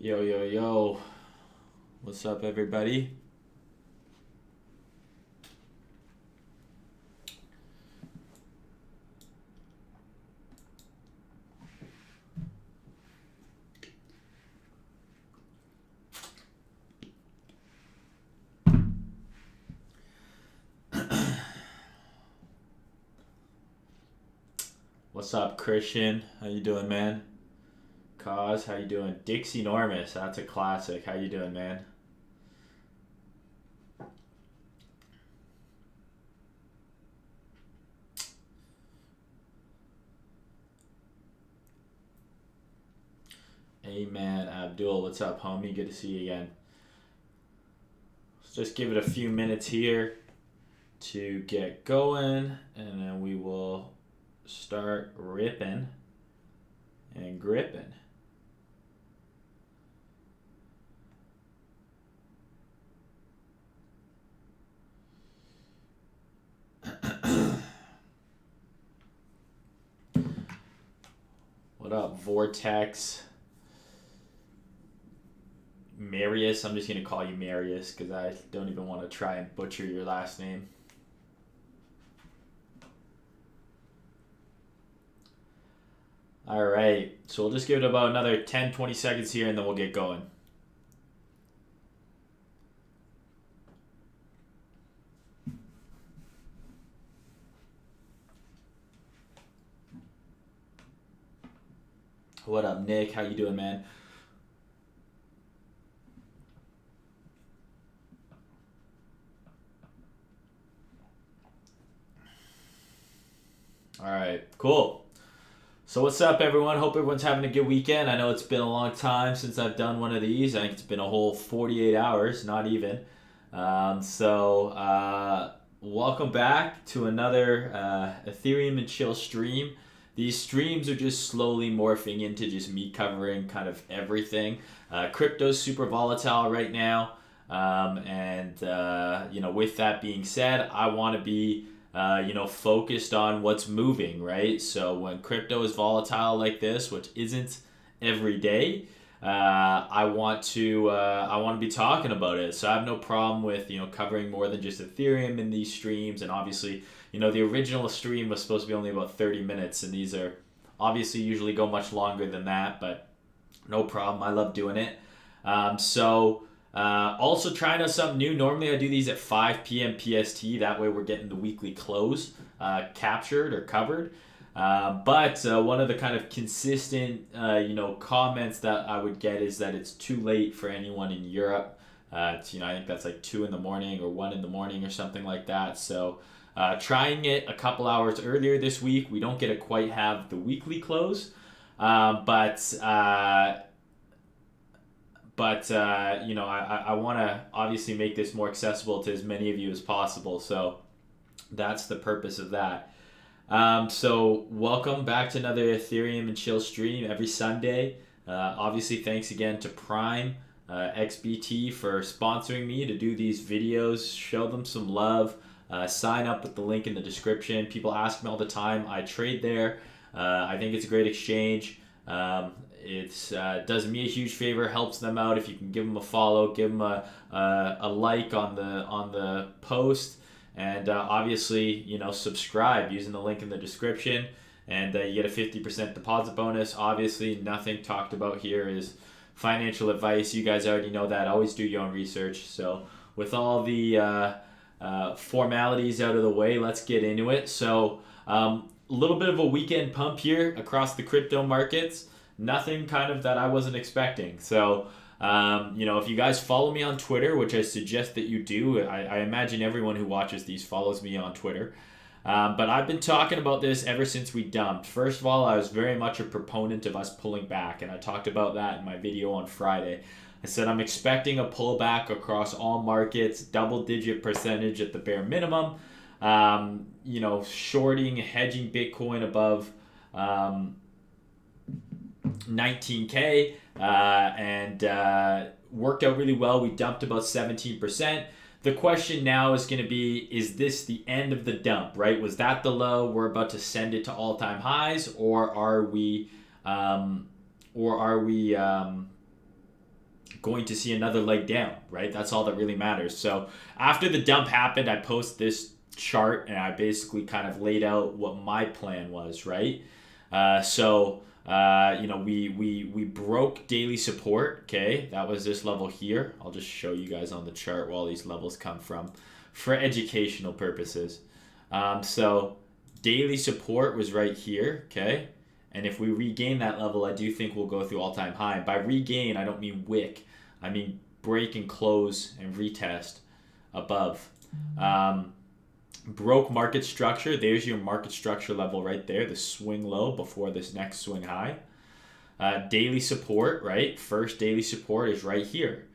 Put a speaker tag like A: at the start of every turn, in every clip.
A: Yo, yo, yo. What's up, everybody? What's up, Christian? How you doing, man? Cause, how you doing? Dixie Normus, that's a classic. How you doing, man? Hey, man, Abdul, what's up, homie? Good to see you again. Let's just give it a few minutes here to get going, and then we will start ripping and gripping. What up, Vortex? Marius, I'm just going to call you Marius because I don't even want to try and butcher your last name. All right, so we'll just give it about another 10-20 seconds here and then we'll get going. What up, Nick? How you doing, man? All right, cool. So what's up, everyone? Hope everyone's having a good weekend. I know it's been a long time since I've done one of these. I think it's been a whole 48 hours, not even. Welcome back to another Ethereum and Chill stream. These streams are just slowly morphing into just me covering kind of everything. Crypto's super volatile right now. With that being said, I want to be focused on what's moving, right? So when crypto is volatile like this, which isn't every day, I want to be talking about it. So I have no problem with covering more than just Ethereum in these streams. And obviously, the original stream was supposed to be only about 30 minutes, and these are obviously usually go much longer than that, but no problem. I love doing it. Also trying out something new. Normally I do these at 5 p.m. PST. That way we're getting the weekly close captured or covered. But one of the kind of consistent, comments that I would get is that it's too late for anyone in Europe. I think that's like 2 in the morning or 1 in the morning or something like that. So trying it a couple hours earlier this week. We don't get to quite have the weekly close, but I want to obviously make this more accessible to as many of you as possible. So that's the purpose of that. So welcome back to another Ethereum and Chill stream every Sunday. Obviously, thanks again to Prime XBT for sponsoring me to do these videos. Show them some love. Sign up with the link in the description. People ask me all the time. I trade there. I think it's a great exchange. It does me a huge favor, helps them out. If you can give them a follow, give them a like on the post, and obviously subscribe using the link in the description, and you get a 50% deposit bonus. Obviously, nothing talked about here is financial advice. You guys already know that. Always do your own research. So with all the formalities out of the way, let's get into it. So a little bit of a weekend pump here across the crypto markets. Nothing kind of that I wasn't expecting. So, if you guys follow me on Twitter, which I suggest that you do, I imagine everyone who watches these follows me on Twitter. But I've been talking about this ever since we dumped. First of all, I was very much a proponent of us pulling back, and I talked about that in my video on Friday. I said I'm expecting a pullback across all markets, double-digit percentage at the bare minimum. Shorting, hedging Bitcoin above 19K, and worked out really well. We dumped about 17%. The question now is going to be, is this the end of the dump, right? Was that the low? We're about to send it to all-time highs, or are we going to see another leg down, right? That's all that really matters. So after the dump happened, I post this chart and I basically kind of laid out what my plan was, right? You know, we broke daily support. Okay, that was this level here. I'll just show you guys on the chart where all these levels come from for educational purposes. So daily support was right here. Okay, and if we regain that level, I do think we'll go through all-time high. And by regain, I don't mean wick. I mean break and close and retest above. Broke market structure. There's your market structure level right there, the swing low before this next swing high. Daily support, right? First daily support is right here.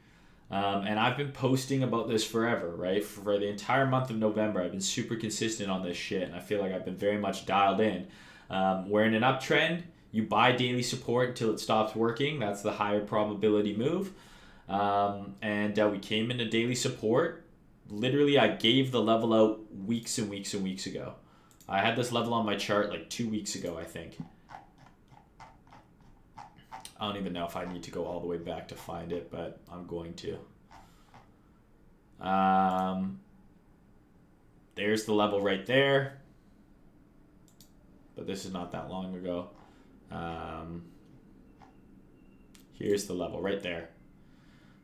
A: And I've been posting about this forever, right? For the entire month of November, I've been super consistent on this shit, and I feel like I've been very much dialed in. We're in an uptrend. You buy daily support until it stops working. That's the higher probability move. We came into daily support. Literally, I gave the level out weeks and weeks and weeks ago. I had this level on my chart like 2 weeks ago, I think. I don't even know if I need to go all the way back to find it, but I'm going to. There's the level right there. But this is not that long ago. Here's the level right there.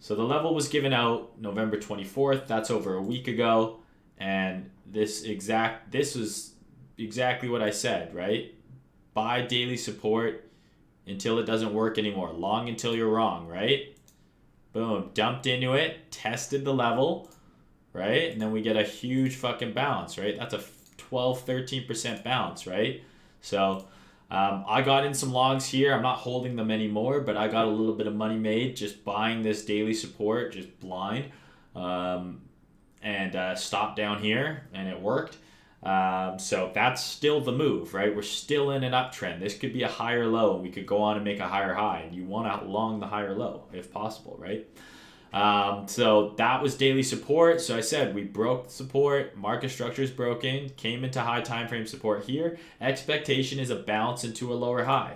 A: So the level was given out November 24th. That's over a week ago. And this was exactly what I said, right? Buy daily support until it doesn't work anymore. Long until you're wrong, right? Boom. Dumped into it. Tested the level, right? And then we get a huge fucking bounce, right? That's a 12, 13% bounce, right? So I got in some longs here. I'm not holding them anymore, but I got a little bit of money made just buying this daily support, just blind, and stopped down here, and it worked. So that's still the move, right? We're still in an uptrend. This could be a higher low. We could go on and make a higher high, and you want to long the higher low if possible, right? So that was daily support. So I said we broke support, market structure is broken, came into high time frame support here. Expectation is a bounce into a lower high,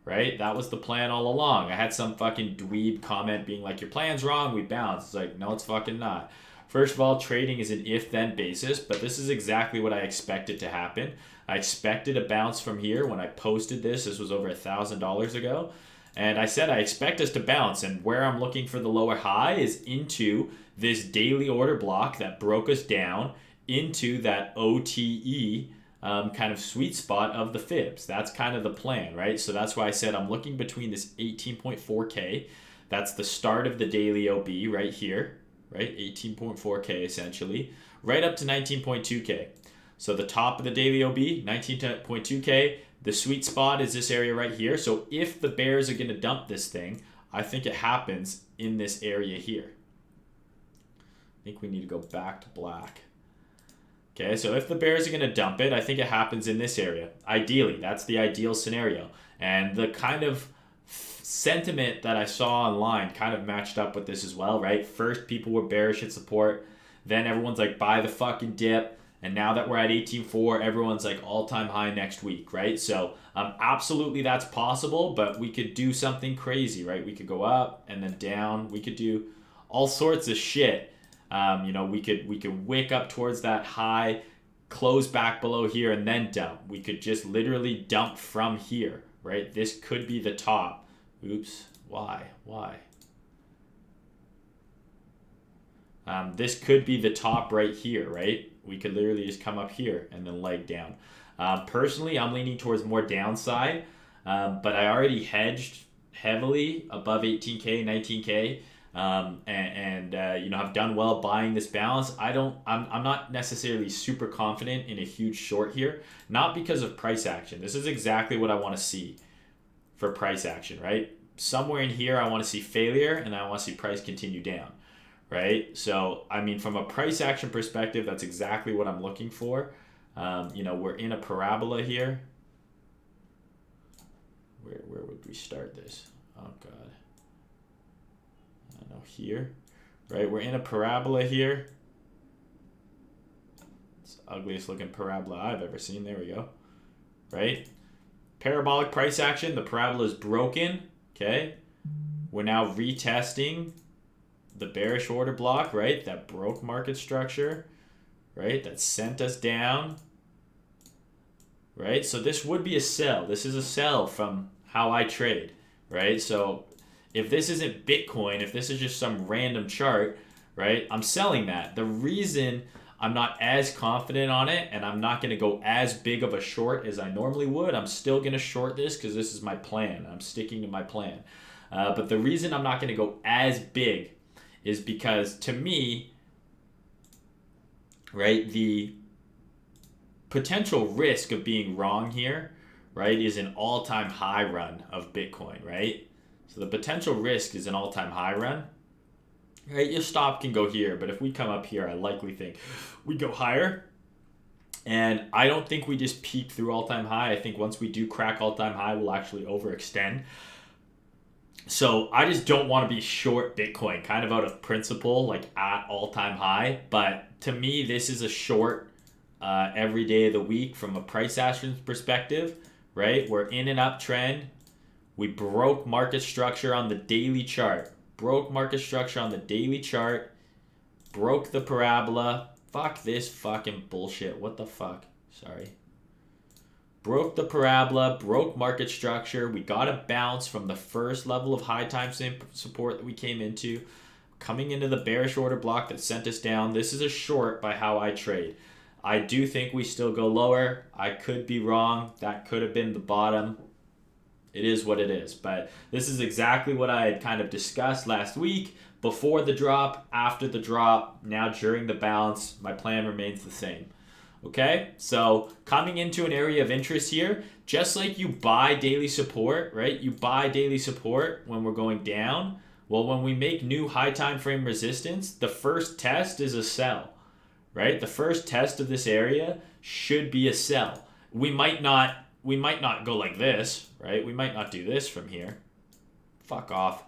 A: right? That was the plan all along. I had some fucking dweeb comment being like, your plan's wrong, we bounce. It's like, no, it's fucking not. First of all, trading is an if-then basis, but this is exactly what I expected to happen. I expected a bounce from here when I posted this. This was over $1,000 ago. And I said I expect us to bounce, and where I'm looking for the lower high is into this daily order block that broke us down into that OTE kind of sweet spot of the fibs. That's kind of the plan, right? So that's why I said I'm looking between this 18.4K. That's the start of the daily OB right here, right? 18.4K essentially, right up to 19.2K. So the top of the daily OB, 19.2K. The sweet spot is this area right here. So if the bears are going to dump this thing, I think it happens in this area here. I think we need to go back to black. Okay, so if the bears are going to dump it, I think it happens in this area. Ideally, that's the ideal scenario. And the kind of sentiment that I saw online kind of matched up with this as well, right? First, people were bearish at support. Then everyone's like, buy the fucking dip. And now that we're at 18.4, everyone's like all-time high next week, right? So absolutely that's possible, but we could do something crazy, right? We could go up and then down. We could do all sorts of shit. You know, we could wick up towards that high, close back below here, and then dump. We could just literally dump from here, right? This could be the top. Oops. Why? This could be the top right here, right? We could literally just come up here and then leg down. Personally, I'm leaning towards more downside, but I already hedged heavily above 18K, 19K, and you know, I've done well buying this balance. I'm not necessarily super confident in a huge short here, not because of price action. This is exactly what I want to see for price action, right? Somewhere in here, I want to see failure, and I want to see price continue down. Right? So, I mean, from a price action perspective, that's exactly what I'm looking for. You know, we're in a parabola here. Where would we start this? Oh, God. I don't know, here. Right? We're in a parabola here. It's the ugliest looking parabola I've ever seen. There we go. Right? Parabolic price action. The parabola is broken. Okay? we're now retesting the bearish order block, right? That broke market structure, right? That sent us down, right? So this would be a sell. This is a sell from how I trade, right? So if this isn't Bitcoin, if this is just some random chart, right, I'm selling that. The reason I'm not as confident on it and I'm not going to go as big of a short as I normally would, I'm still going to short this because this is my plan. I'm sticking to my plan. But the reason I'm not going to go as big is because, to me, right, the potential risk of being wrong here, right, is an all-time high run of Bitcoin, right? So the potential risk is an all-time high run. Right, your stop can go here, but if we come up here, I likely think we go higher. And I don't think we just peak through all-time high. I think once we do crack all-time high, we'll actually overextend. So I just don't want to be short Bitcoin, kind of out of principle, like at all-time high. But to me, this is a short every day of the week from a price action perspective, right? We're in an uptrend. We broke market structure on the daily chart. Broke market structure on the daily chart. Broke the parabola. Fuck this fucking bullshit. What the fuck? Sorry. Broke the parabola. Broke market structure. We got a bounce from the first level of high time support that we came into. Coming into the bearish order block that sent us down. This is a short by how I trade. I do think we still go lower. I could be wrong. That could have been the bottom. It is what it is. But this is exactly what I had kind of discussed last week. Before the drop, after the drop, now during the bounce, my plan remains the same. Okay? So coming into an area of interest here, just like you buy daily support, right? You buy daily support when we're going down. Well, when we make new high time frame resistance, the first test is a sell, right? The first test of this area should be a sell. We might not go like this, right? We might not do this from here. Fuck off.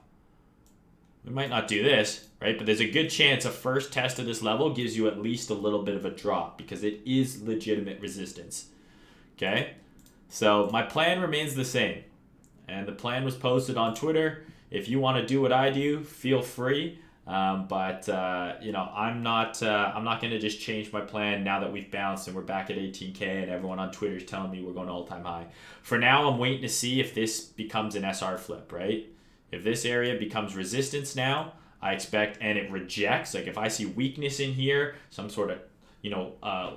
A: We might not do this, right? But there's a good chance a first test of this level gives you at least a little bit of a drop because it is legitimate resistance. Okay? So my plan remains the same. And the plan was posted on Twitter. If you want to do what I do, feel free. But I'm not going to just change my plan now that we've bounced and we're back at 18K and everyone on Twitter is telling me we're going to all-time high. For now, I'm waiting to see if this becomes an SR flip, right? If this area becomes resistance now, I expect, and it rejects, like if I see weakness in here, some sort of,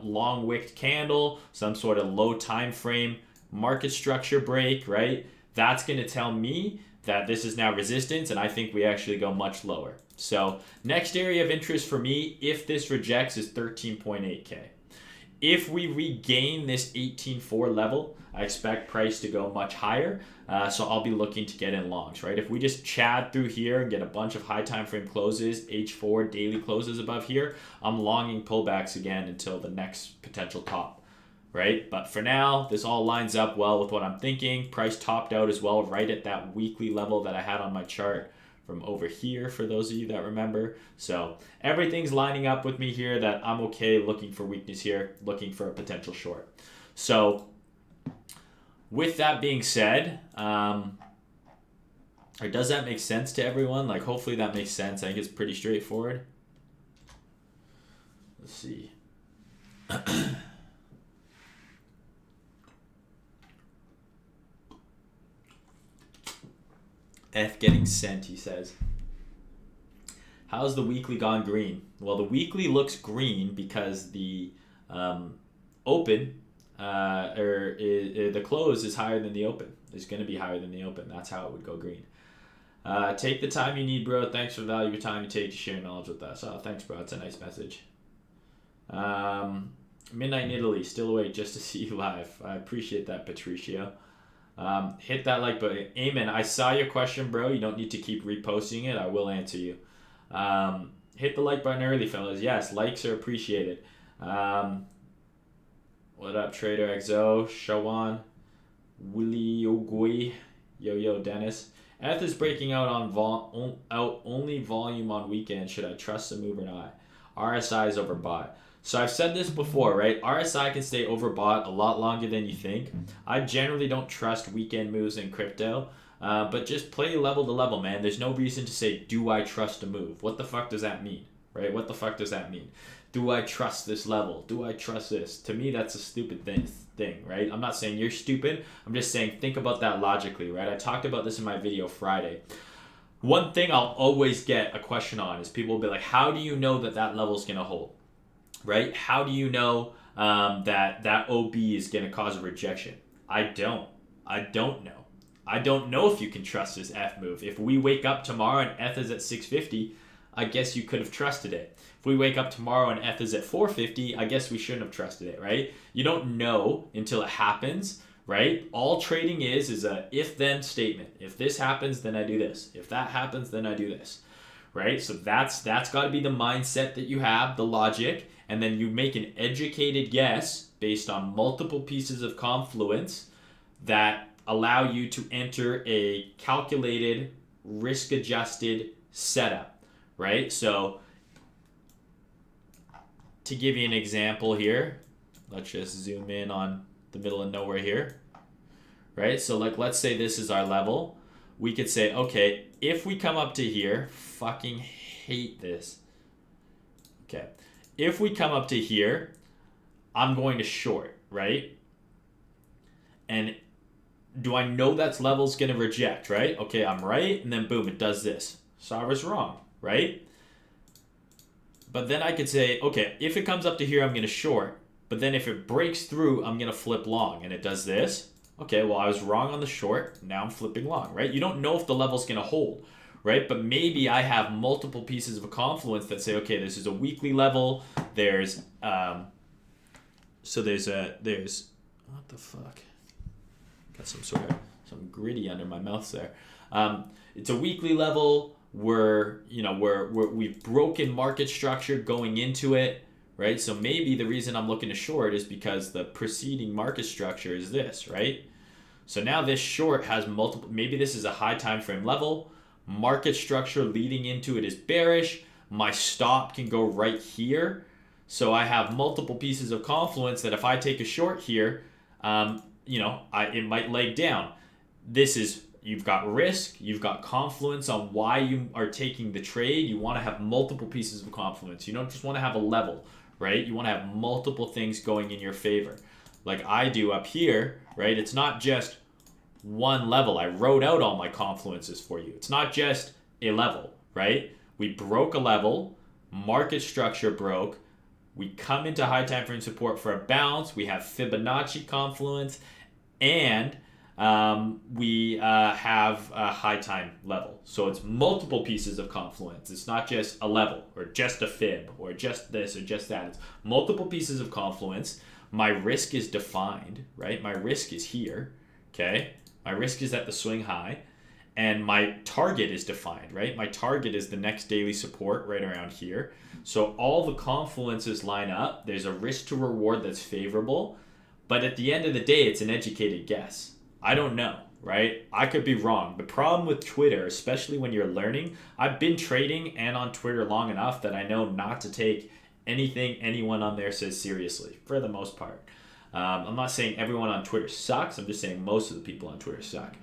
A: long wicked candle, some sort of low time frame market structure break, right? That's going to tell me that this is now resistance, and I think we actually go much lower. So next area of interest for me, if this rejects, is 13.8K. If we regain this 18.4 level, I expect price to go much higher. So I'll be looking to get in longs, right? If we just chad through here and get a bunch of high time frame closes, H4 daily closes above here, I'm longing pullbacks again until the next potential top, right? But for now, this all lines up well with what I'm thinking. Price topped out as well right at that weekly level that I had on my chart from over here, for those of you that remember. So everything's lining up with me here that I'm okay looking for weakness here, looking for a potential short. So with that being said, or does that make sense to everyone? Like, hopefully that makes sense. I think it's pretty straightforward. Let's see. F getting sent, he says. How's the weekly gone green? Well, the weekly looks green because the open the close is higher than the open. It's going to be higher than the open. That's how it would go green. Take the time you need, bro. Thanks for the value of your time you take to share knowledge with us. Oh, thanks, bro. It's a nice message. Midnight in Italy, still awake just to see you live. I appreciate that, Patricio. Hit that like button. Amen. I saw your question, bro. You don't need to keep reposting it. I will answer you. Hit the like button early, fellas. Yes, likes are appreciated. What up, Trader XO, Shawan, Willie Ogui, Yo Dennis. Eth is breaking out on only volume on weekend. Should I trust the move or not? RSI is overbought. So I've said this before, right? RSI can stay overbought a lot longer than you think. I generally don't trust weekend moves in crypto. But just play level to level, man. There's no reason to say, do I trust a move? What the fuck does that mean, right? What the fuck does that mean? Do I trust this level? Do I trust this? To me, that's a stupid thing, right? I'm not saying you're stupid. I'm just saying think about that logically, right? I talked about this in my video Friday. One thing I'll always get a question on is people will be like, how do you know that that level is going to hold, right? How do you know that OB is going to cause a rejection? I don't know. I don't know if you can trust this F move. If we wake up tomorrow and F is at 650, I guess you could have trusted it. If we wake up tomorrow and F is at 450, I guess we shouldn't have trusted it, right? You don't know until it happens, right? All trading is a if-then statement. If this happens, then I do this. If that happens, then I do this, right? So that's got to be the mindset that you have, the logic, and then you make an educated guess based on multiple pieces of confluence that allow you to enter a calculated, risk-adjusted setup, right? So to give you an example here, let's just zoom in on the middle of nowhere here, right? So like, let's say this is our level. We could say, okay, if we come up to here, fucking hate this. Okay, if we come up to here, I'm going to short, right? And do I know that's level's going to reject, right? Okay, I'm right, and then boom, it does this. So I was wrong, right? But then I could say, okay, if it comes up to here, I'm going to short. But then if it breaks through, I'm going to flip long. And it does this. Okay, well, I was wrong on the short. Now I'm flipping long, right? You don't know if the level's going to hold, right? But maybe I have multiple pieces of a confluence that say, okay, this is a weekly level. There's, what the fuck? Got some gritty under my mouth there. It's a weekly level. We've broken market structure going into it, right? So maybe the reason I'm looking to short is because the preceding market structure is this, right? So now this short has multiple, maybe this is a high time frame level. Market structure leading into it is bearish. My stop can go right here. So I have multiple pieces of confluence that if I take a short here, it might leg down. You've got risk, you've got confluence on why you are taking the trade. You want to have multiple pieces of confluence. You don't just want to have a level, right? You want to have multiple things going in your favor. Like I do up here, right? It's not just one level. I wrote out all my confluences for you. It's not just a level, right? We broke a level, market structure broke, we come into high time frame support for a bounce, we have Fibonacci confluence, and we have a high time level. So it's multiple pieces of confluence. It's not just a level or just a fib or just this or just that. It's multiple pieces of confluence. My risk is defined, right? My risk is here, okay? My risk is at the swing high, and my target is defined, right? My target is the next daily support right around here. So all the confluences line up. There's a risk to reward that's favorable, but at the end of the day, it's an educated guess. I don't know, right? I could be wrong. The problem with Twitter, especially when you're learning, I've been trading and on Twitter long enough that I know not to take anything anyone on there says seriously, for the most part. I'm not saying everyone on Twitter sucks. I'm just saying most of the people on Twitter suck.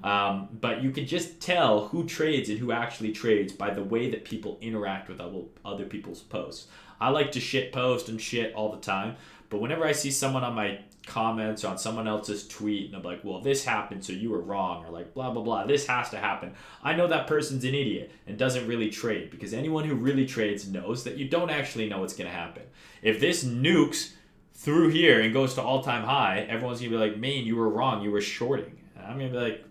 A: But you can just tell who trades and who actually trades by the way that people interact with other people's posts. I like to shit post and shit all the time, but whenever I see someone on my comments on someone else's tweet and I'm like, well, this happened, so you were wrong, or like blah blah blah, this has to happen, I know that person's an idiot and doesn't really trade, because anyone who really trades knows that you don't actually know what's going to happen. If this nukes through here and goes to all-time high, everyone's gonna be like, man, you were wrong, you were shorting. And I'm gonna be like,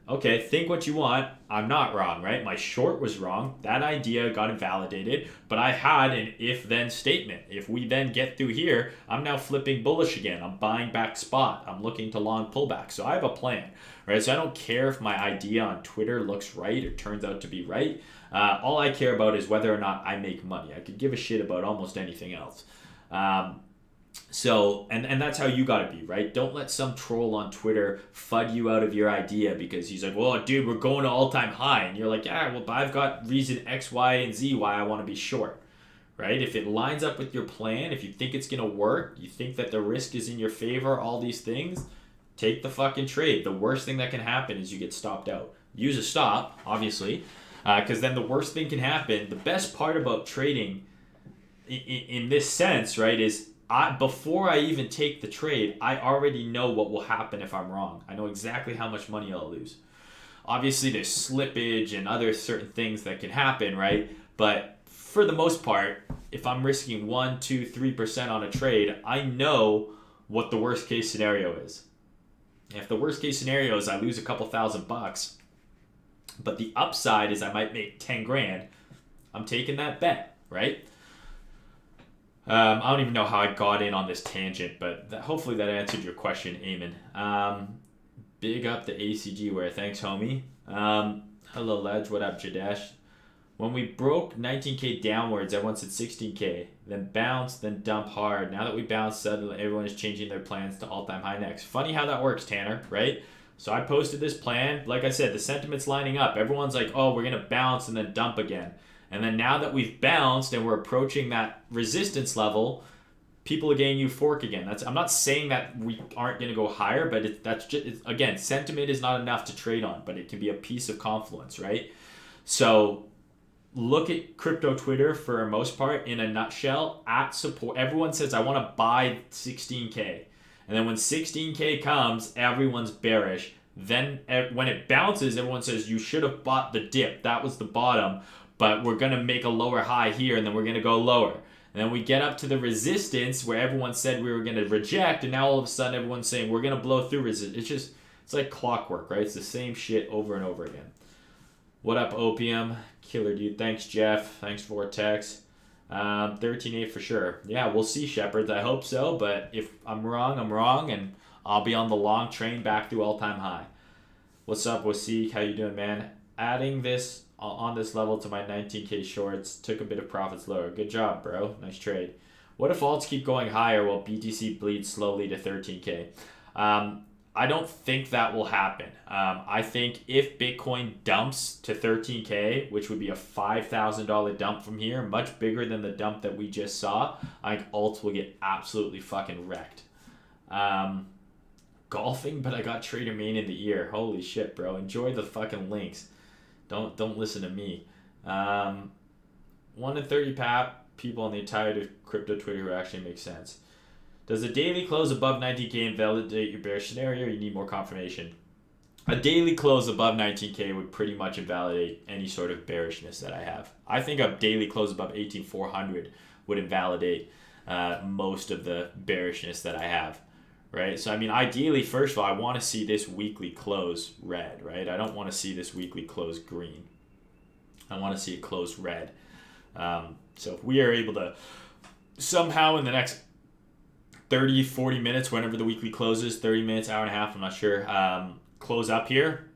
A: okay, think what you want, I'm not wrong, right? My short was wrong, that idea got invalidated, but I had an if-then statement. If we then get through here, I'm now flipping bullish again, I'm buying back spot, I'm looking to long pullback. So I have a plan, right? So I don't care if my idea on Twitter looks right or turns out to be right. All I care about is whether or not I make money. I could give a shit about almost anything else. So, and that's how you gotta be, right? Don't let some troll on Twitter FUD you out of your idea because he's like, well, dude, we're going to all-time high. And you're like, yeah, well, I've got reason X, Y, and Z why I want to be short, right? If it lines up with your plan, if you think it's gonna work, you think that the risk is in your favor, all these things, take the fucking trade. The worst thing that can happen is you get stopped out. Use a stop, obviously, because then the worst thing can happen. The best part about trading in this sense, right, is before I even take the trade, I already know what will happen if I'm wrong. I know exactly how much money I'll lose. Obviously, there's slippage and other certain things that can happen, right? But for the most part, if I'm risking 1, 2, 3% on a trade, I know what the worst case scenario is. And if the worst case scenario is I lose a couple $1,000, but the upside is I might make 10 grand, I'm taking that bet, right? I don't even know how I got in on this tangent, but hopefully that answered your question, Eamon. Big up the ACG wear. Thanks, homie. Hello, Ledge. What up, Jadesh? When we broke 19K downwards, everyone said 16K. Then bounce, then dump hard. Now that we bounced, suddenly everyone is changing their plans to all-time high next. Funny how that works, Tanner, right? So I posted this plan. Like I said, the sentiment's lining up. Everyone's like, oh, we're going to bounce and then dump again. And then now that we've bounced and we're approaching that resistance level, people are getting euphoric again. I'm not saying that we aren't going to go higher, but again, sentiment is not enough to trade on, but it can be a piece of confluence, right? So look at crypto Twitter for the most part in a nutshell. At support, everyone says, I want to buy 16K. And then when 16K comes, everyone's bearish. Then when it bounces, everyone says, you should have bought the dip. That was the bottom, but we're going to make a lower high here, and then we're going to go lower. And then we get up to the resistance where everyone said we were going to reject, and now all of a sudden everyone's saying we're going to blow through resistance. It's like clockwork, right? It's the same shit over and over again. What up, Opium? Killer dude. Thanks, Jeff. Thanks, Vortex. 13.8 for sure. Yeah, we'll see, Shepherds. I hope so, but if I'm wrong, I'm wrong, and I'll be on the long train back through all-time high. What's up, Wasik? How you doing, man? Adding this on this level to my 19K shorts, took a bit of profits lower. Good job, bro. Nice trade. What if alts keep going higher while BTC bleeds slowly to 13K? I don't think that will happen. I think if Bitcoin dumps to 13K, which would be a $5,000 dump from here, much bigger than the dump that we just saw, I think alts will get absolutely fucking wrecked. Golfing, but I got Trader Main in the ear. Holy shit, bro. Enjoy the fucking links. Don't listen to me. 1 in 30 people on the entirety of crypto Twitter who actually make sense. Does a daily close above 19K invalidate your bearish scenario, or you need more confirmation? A daily close above 19K would pretty much invalidate any sort of bearishness that I have. I think a daily close above 18,400 would invalidate most of the bearishness that I have. Right? So, I mean, ideally, first of all, I want to see this weekly close red, right? I don't want to see this weekly close green. I want to see it close red. So if we are able to somehow in the next 30, 40 minutes, whenever the weekly closes, 30 minutes, hour and a half, I'm not sure, close up here,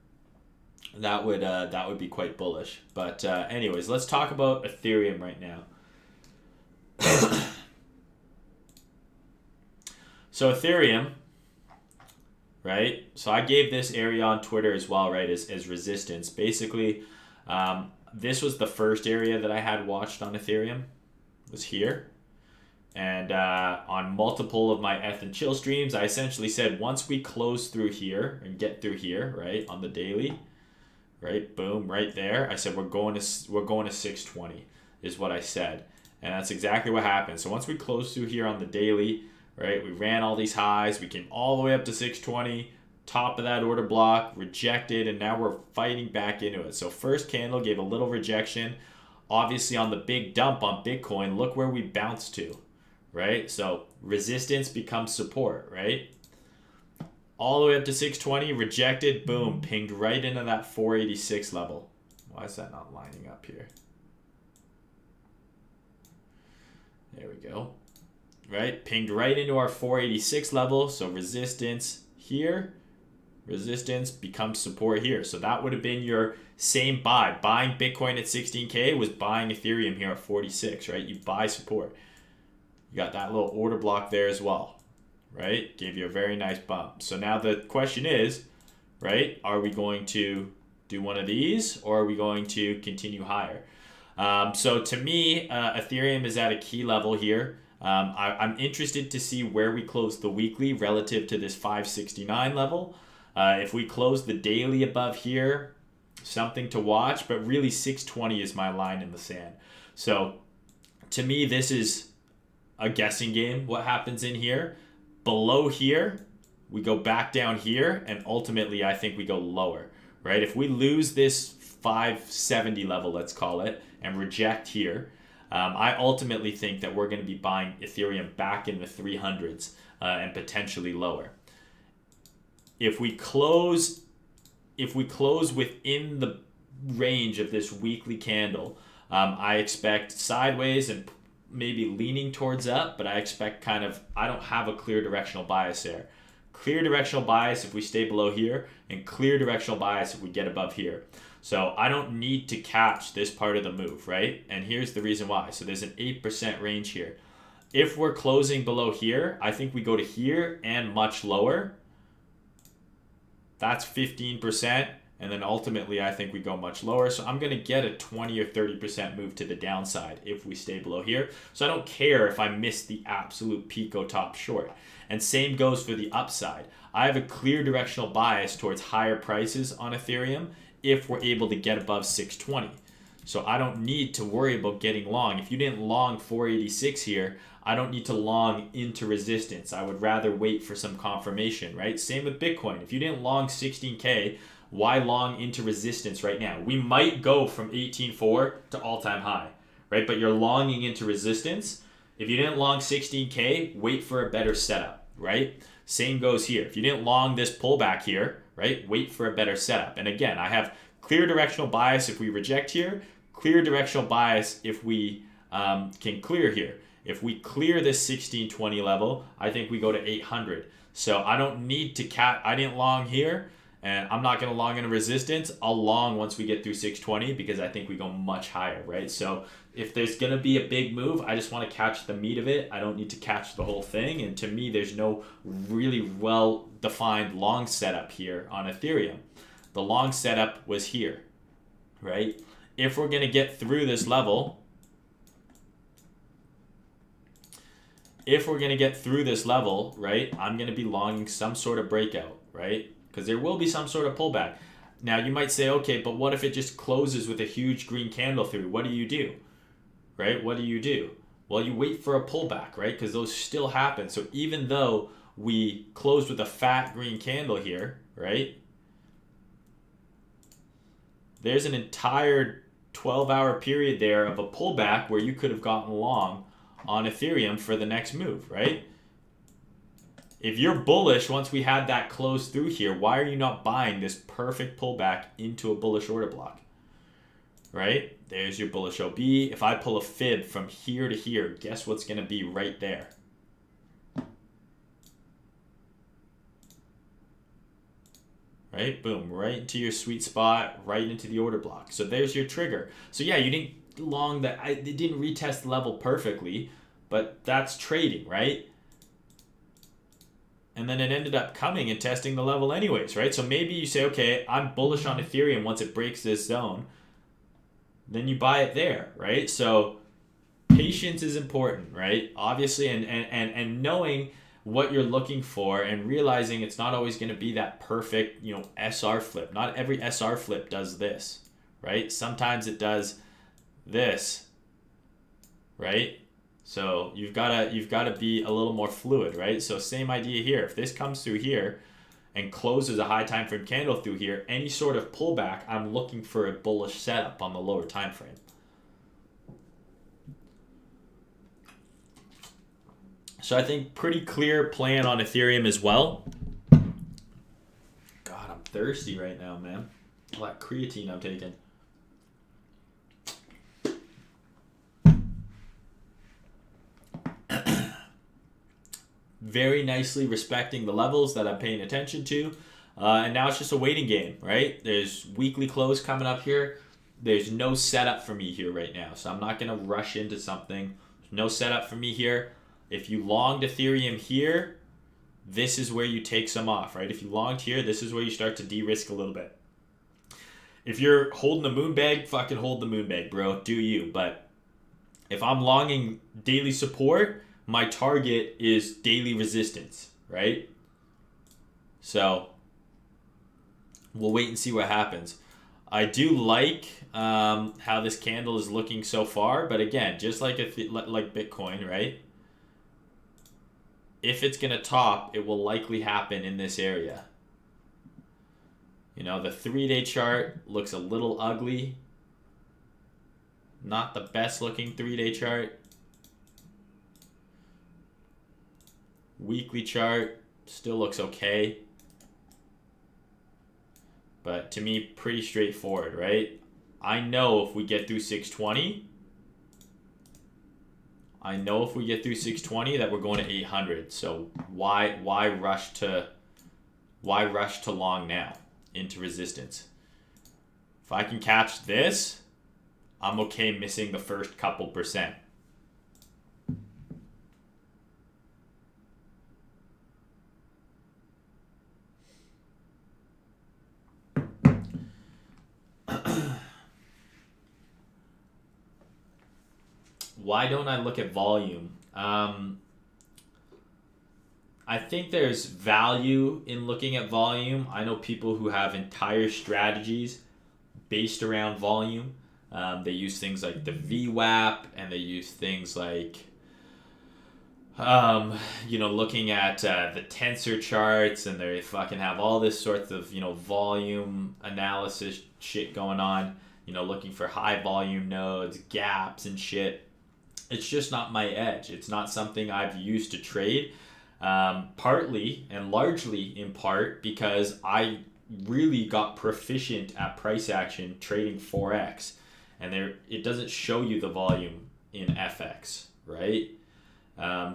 A: that would be quite bullish. But anyways, let's talk about Ethereum right now. So Ethereum, right? So I gave this area on Twitter as well, right, as resistance. Basically, this was the first area that I had watched on Ethereum, was here. And on multiple of my Eth and Chill streams, I essentially said once we close through here and get through here, right, on the daily, right, boom, right there, I said we're going to 620 is what I said. And that's exactly what happened. So once we close through here on the daily, right, we ran all these highs, we came all the way up to 620, top of that order block, rejected, and now we're fighting back into it. So first candle gave a little rejection. Obviously on the big dump on Bitcoin, look where we bounced to, right? So resistance becomes support, right? All the way up to 620, rejected, boom, pinged right into that 486 level. Why is that not lining up here? There we go. Right, pinged right into our 486 level, so resistance here, resistance becomes support here. So that would have been your same buy. Buying Bitcoin at 16K was buying Ethereum here at 46, right? You buy support. You got that little order block there as well, right? Gave you a very nice bump. So now the question is, right, are we going to do one of these, or are we going to continue higher? So to me, Ethereum is at a key level here. I'm interested to see where we close the weekly relative to this 569 level. If we close the daily above here, something to watch, but really 620 is my line in the sand. So to me, this is a guessing game. What happens in here? Below here, we go back down here, and ultimately I think we go lower, right? If we lose this 570 level, let's call it, and reject here, I ultimately think that we're going to be buying Ethereum back in the 300s and potentially lower. If we close within the range of this weekly candle, I expect sideways and maybe leaning towards up, but I expect I don't have a clear directional bias there. Clear directional bias if we stay below here, and clear directional bias if we get above here. So I don't need to catch this part of the move, right? And here's the reason why. So there's an 8% range here. If we're closing below here, I think we go to here and much lower. That's 15%. And then ultimately, I think we go much lower. So I'm going to get a 20 or 30% move to the downside if we stay below here. So I don't care if I miss the absolute pico top short. And same goes for the upside. I have a clear directional bias towards higher prices on Ethereum if we're able to get above 620. So I don't need to worry about getting long. If you didn't long 486 here, I don't need to long into resistance. I would rather wait for some confirmation, right? Same with Bitcoin. If you didn't long 16K, why long into resistance right now? We might go from 18.4 to all-time high, right? But you're longing into resistance. If you didn't long 16K, wait for a better setup, right? Same goes here. If you didn't long this pullback here, right, wait for a better setup. And again, I have clear directional bias if we reject here, clear directional bias if we can clear here. If we clear this 1620 level, I think we go to 800. So I don't need to I didn't long here, and I'm not going to long into resistance. I'll long once we get through 620 because I think we go much higher, right? So if there's going to be a big move, I just want to catch the meat of it. I don't need to catch the whole thing. And to me, there's no really well-defined long setup here on Ethereum. The long setup was here, right? If we're going to get through this level, right, I'm going to be longing some sort of breakout, right? Because there will be some sort of pullback. Now, you might say, okay, but what if it just closes with a huge green candle through? What do you do? Right? What do you do? Well, you wait for a pullback, right? Because those still happen. So even though we closed with a fat green candle here, right? There's an entire 12-hour period there of a pullback where you could have gotten long on Ethereum for the next move, right? If you're bullish once we had that close through here, why are you not buying this perfect pullback into a bullish order block? Right? There's your bullish OB. If I pull a fib from here to here, guess what's going to be right there? Right? Boom. Right into your sweet spot, right into the order block. So there's your trigger. So yeah, you didn't long that. It didn't retest the level perfectly, but that's trading, right? And then it ended up coming and testing the level anyways, right? So maybe you say, okay, I'm bullish on Ethereum once it breaks this zone. Then you buy it there, right? So patience is important, right? Obviously, and knowing what you're looking for and realizing it's not always going to be that perfect, SR flip. Not every SR flip does this, right? Sometimes it does this, right? So you've got to be a little more fluid, right? So same idea here. If this comes through here and closes a high time frame candle through here, any sort of pullback, I'm looking for a bullish setup on the lower time frame. So I think pretty clear plan on Ethereum as well. God, I'm thirsty right now, man. All that creatine I'm taking. Very nicely respecting the levels that I'm paying attention to. And now it's just a waiting game, right? There's weekly close coming up here. There's no setup for me here right now. So I'm not going to rush into something. There's no setup for me here. If you longed Ethereum here, this is where you take some off, right? If you longed here, this is where you start to de-risk a little bit. If you're holding the moon bag, fucking hold the moon bag, bro. Do you. But if I'm longing daily support, my target is daily resistance, right? So we'll wait and see what happens. I do like how this candle is looking so far, but again, just like like Bitcoin, right? If it's going to top, it will likely happen in this area. You know, the 3-day chart looks a little ugly. Not the best looking 3-day chart. Weekly chart still looks okay. But to me, pretty straightforward, right? I know if we get through 620, that we're going to 800. So why rush to long now into resistance? If I can catch this, I'm okay missing the first couple percent. Why don't I look at volume? I think there's value in looking at volume. I know people who have entire strategies based around volume. They use things like the VWAP, and they use things like, looking at the tensor charts, and they fucking have all this sorts of, volume analysis shit going on, looking for high volume nodes, gaps and shit. It's just not my edge. It's not something I've used to trade, partly and largely in part because I really got proficient at price action trading Forex, and it doesn't show you the volume in FX, right?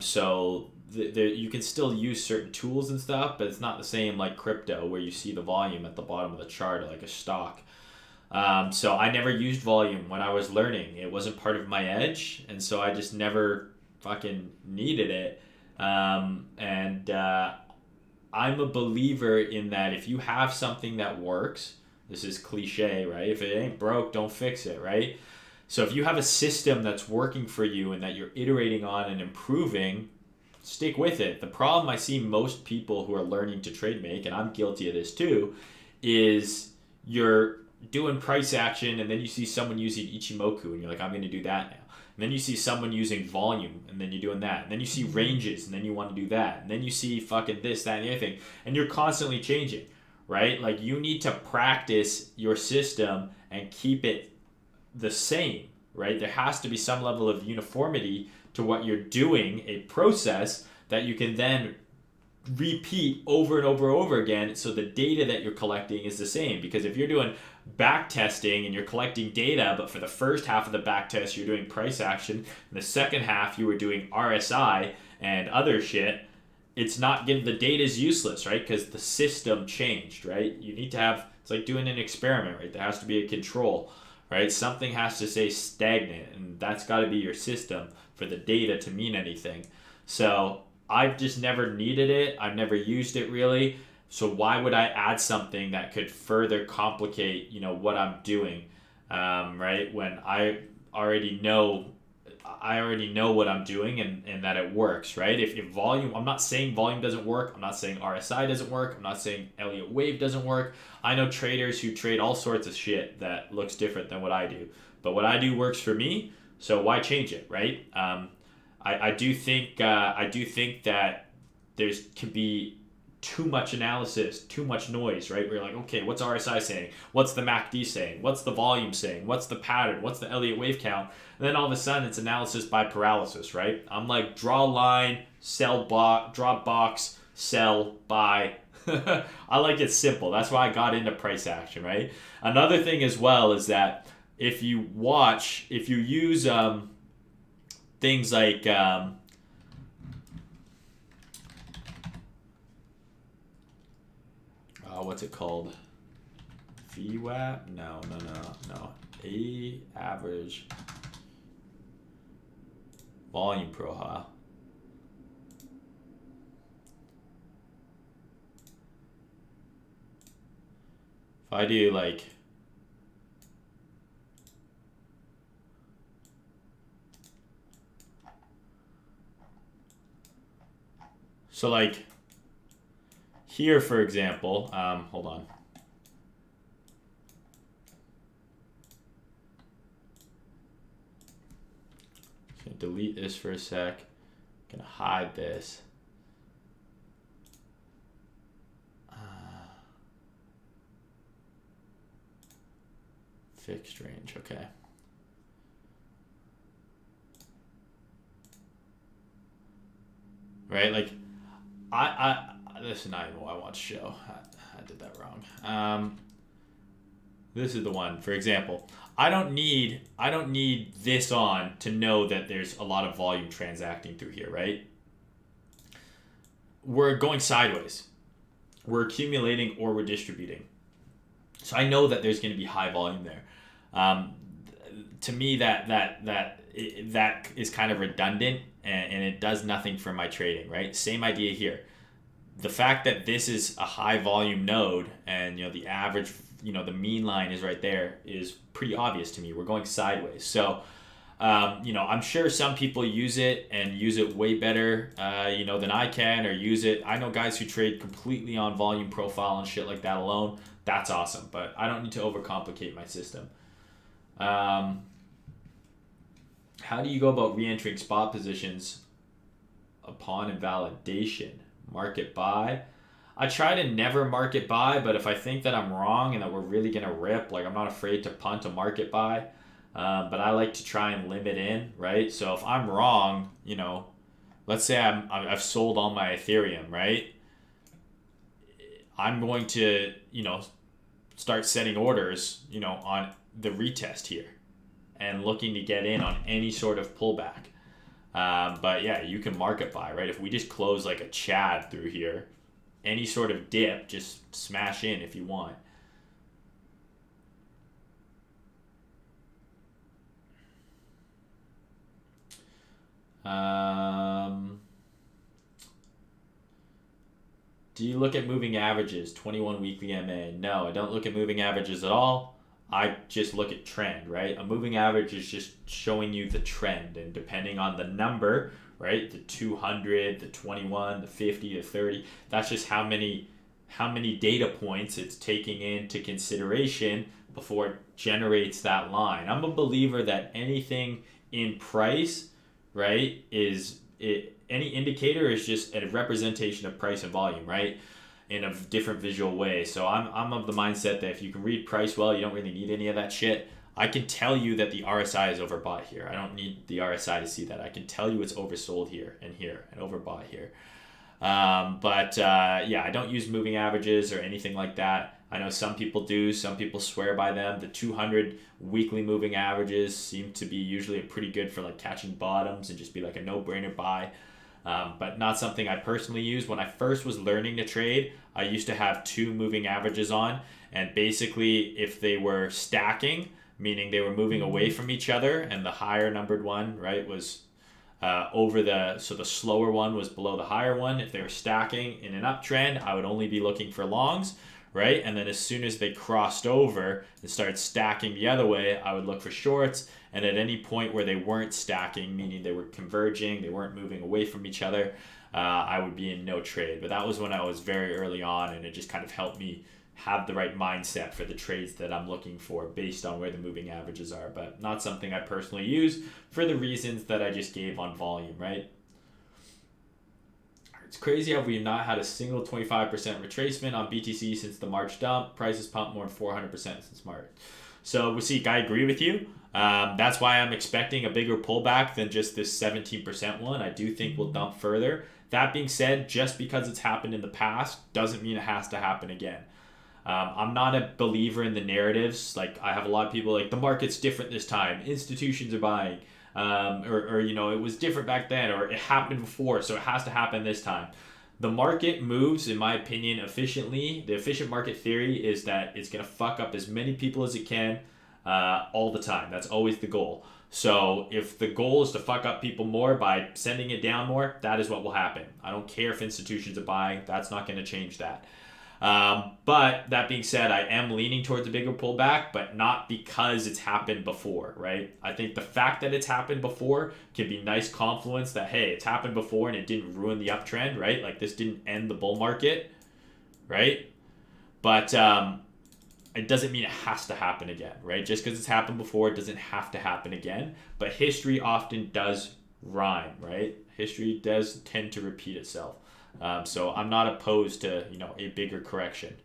A: So you can still use certain tools and stuff, but it's not the same like crypto where you see the volume at the bottom of the chart like a stock. So I never used volume when I was learning. It wasn't part of my edge, and so I just never fucking needed it. I'm a believer in that if you have something that works, this is cliche, right? If it ain't broke, don't fix it, right? So if you have a system that's working for you and that you're iterating on and improving, stick with it. The problem I see most people who are learning to trade make, and I'm guilty of this too, is you're doing price action and then you see someone using Ichimoku and you're like, I'm going to do that now. And then you see someone using volume and then you're doing that. And then you see ranges and then you want to do that. And then you see fucking this, that, and the other thing. And you're constantly changing, right? Like you need to practice your system and keep it the same, right? There has to be some level of uniformity to what you're doing, a process that you can then repeat over and over and over again, so the data that you're collecting is the same. Because if you're doing back testing and you're collecting data, but for the first half of the back test you're doing price action, and the second half you were doing RSI and other shit, it's not getting, the data is useless, right? Because the system changed, right? You need to have, it's like doing an experiment, right? There has to be a control, right? Something has to stay stagnant, and that's got to be your system for the data to mean anything. So I've just never needed it. I've never used it really. So why would I add something that could further complicate, what I'm doing, right? When I already know what I'm doing and that it works, right? If volume, I'm not saying volume doesn't work. I'm not saying RSI doesn't work. I'm not saying Elliott Wave doesn't work. I know traders who trade all sorts of shit that looks different than what I do. But what I do works for me, so why change it, right? I do think that there's can be too much analysis, too much noise, right? We're like, okay, what's RSI saying? What's the MACD saying? What's the volume saying? What's the pattern? What's the Elliott wave count? And then all of a sudden it's analysis by paralysis, right? I'm like, draw a line, sell, draw box, sell, buy. I like it simple. That's why I got into price action, right? Another thing as well is that if you use things like what's it called? VWAP? No. A average volume profile. If I do like So like here, for example, hold on. Just gonna delete this for a sec. Gonna hide this. Fixed range, okay. Right, like this is not even what I want to show. I did that wrong. This is the one. For example, I don't need this on to know that there's a lot of volume transacting through here, right? We're going sideways. We're accumulating or we're distributing. So I know that there's going to be high volume there. To me, that is kind of redundant and it does nothing for my trading, right? Same idea here. The fact that this is a high volume node and the average, the mean line is right there is pretty obvious to me. We're going sideways. So, I'm sure some people use it and use it way better, than I can, or use it. I know guys who trade completely on volume profile and shit like that alone. That's awesome, but I don't need to overcomplicate my system. How do you go about re-entering spot positions upon invalidation? Market buy? I try to never market buy, but if I think that I'm wrong and that we're really going to rip, like I'm not afraid to punt a market buy, but I like to try and limit in, right? So if I'm wrong, let's say I've sold all my Ethereum, right? I'm going to, start setting orders, on the retest here and looking to get in on any sort of pullback. But yeah, you can market buy, right? If we just close like a Chad through here, any sort of dip, just smash in if you want. Do you look at moving averages, 21 weekly MA? No, I don't look at moving averages at all. I just look at trend, right? A moving average is just showing you the trend, and depending on the number, right? The 200, the 21, the 50, the 30, that's just how many data points it's taking into consideration before it generates that line. I'm a believer that anything in price, right, any indicator is just a representation of price and volume, right, in a different visual way. So I'm of the mindset that if you can read price well, you don't really need any of that shit. I can tell you that the RSI is overbought here. I don't need the RSI to see that. I can tell you it's oversold here and overbought here. Yeah, I don't use moving averages or anything like that. I know some people do. Some people swear by them. The 200 weekly moving averages seem to be usually pretty good for like catching bottoms and just be like a no-brainer buy. But not something I personally use. When I first was learning to trade, I used to have 2 moving averages on, and basically if they were stacking, meaning they were moving away from each other, and the higher numbered one, right, was so the slower one was below the higher one. If they were stacking in an uptrend, I would only be looking for longs, right? And then as soon as they crossed over and started stacking the other way, I would look for shorts. And at any point where they weren't stacking, meaning they were converging, they weren't moving away from each other, I would be in no trade. But that was when I was very early on, and it just kind of helped me have the right mindset for the trades that I'm looking for based on where the moving averages are. But not something I personally use for the reasons that I just gave on volume, right? It's crazy how we've not had a single 25% retracement on BTC since the March dump. Prices pumped more than 400% since March. So we see, I agree with you. That's why I'm expecting a bigger pullback than just this 17% one. I do think we'll dump further. That being said, just because it's happened in the past doesn't mean it has to happen again. I'm not a believer in the narratives. Like, I have a lot of people like, the market's different this time, institutions are buying, or it was different back then, or it happened before, so it has to happen this time. The market moves, in my opinion, efficiently. The efficient market theory is that it's going to fuck up as many people as it can all the time. That's always the goal. So if the goal is to fuck up people more by sending it down more, that is what will happen. I don't care if institutions are buying. That's not going to change that. But that being said, I am leaning towards a bigger pullback, but not because it's happened before, right? I think the fact that it's happened before can be nice confluence that, hey, it's happened before and it didn't ruin the uptrend, right? Like this didn't end the bull market, right? But it doesn't mean it has to happen again, right? Just because it's happened before, it doesn't have to happen again. But history often does rhyme, right? History does tend to repeat itself. So I'm not opposed to, a bigger correction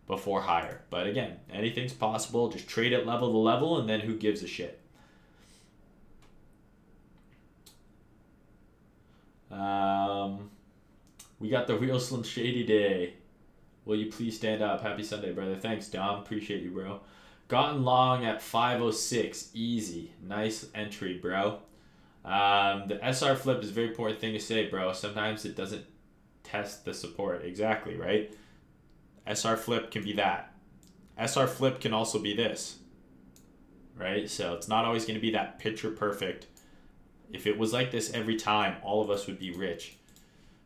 A: before higher. But again, anything's possible. Just trade it level to level, and then who gives a shit? We got the real Slim Shady day. Will you please stand up? Happy Sunday, brother. Thanks, Dom. Appreciate you, bro. Gotten long at 506. Easy. Nice entry, bro. The SR flip is a very important thing to say, bro. Sometimes it doesn't test the support. Exactly, right? SR flip can be that. SR flip can also be this, right? So it's not always going to be that picture perfect. If it was like this every time, all of us would be rich.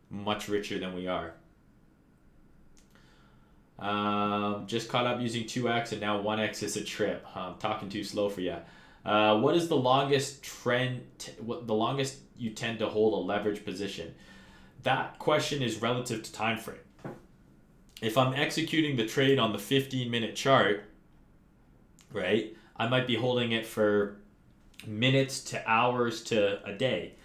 A: Much richer than we are. Just caught up using 2x and now 1x is a trip. I'm talking too slow for you. What is the longest trend? The longest you tend to hold a leverage position? That question is relative to time frame. If I'm executing the trade on the 15-minute chart, right, I might be holding it for minutes to hours to a day,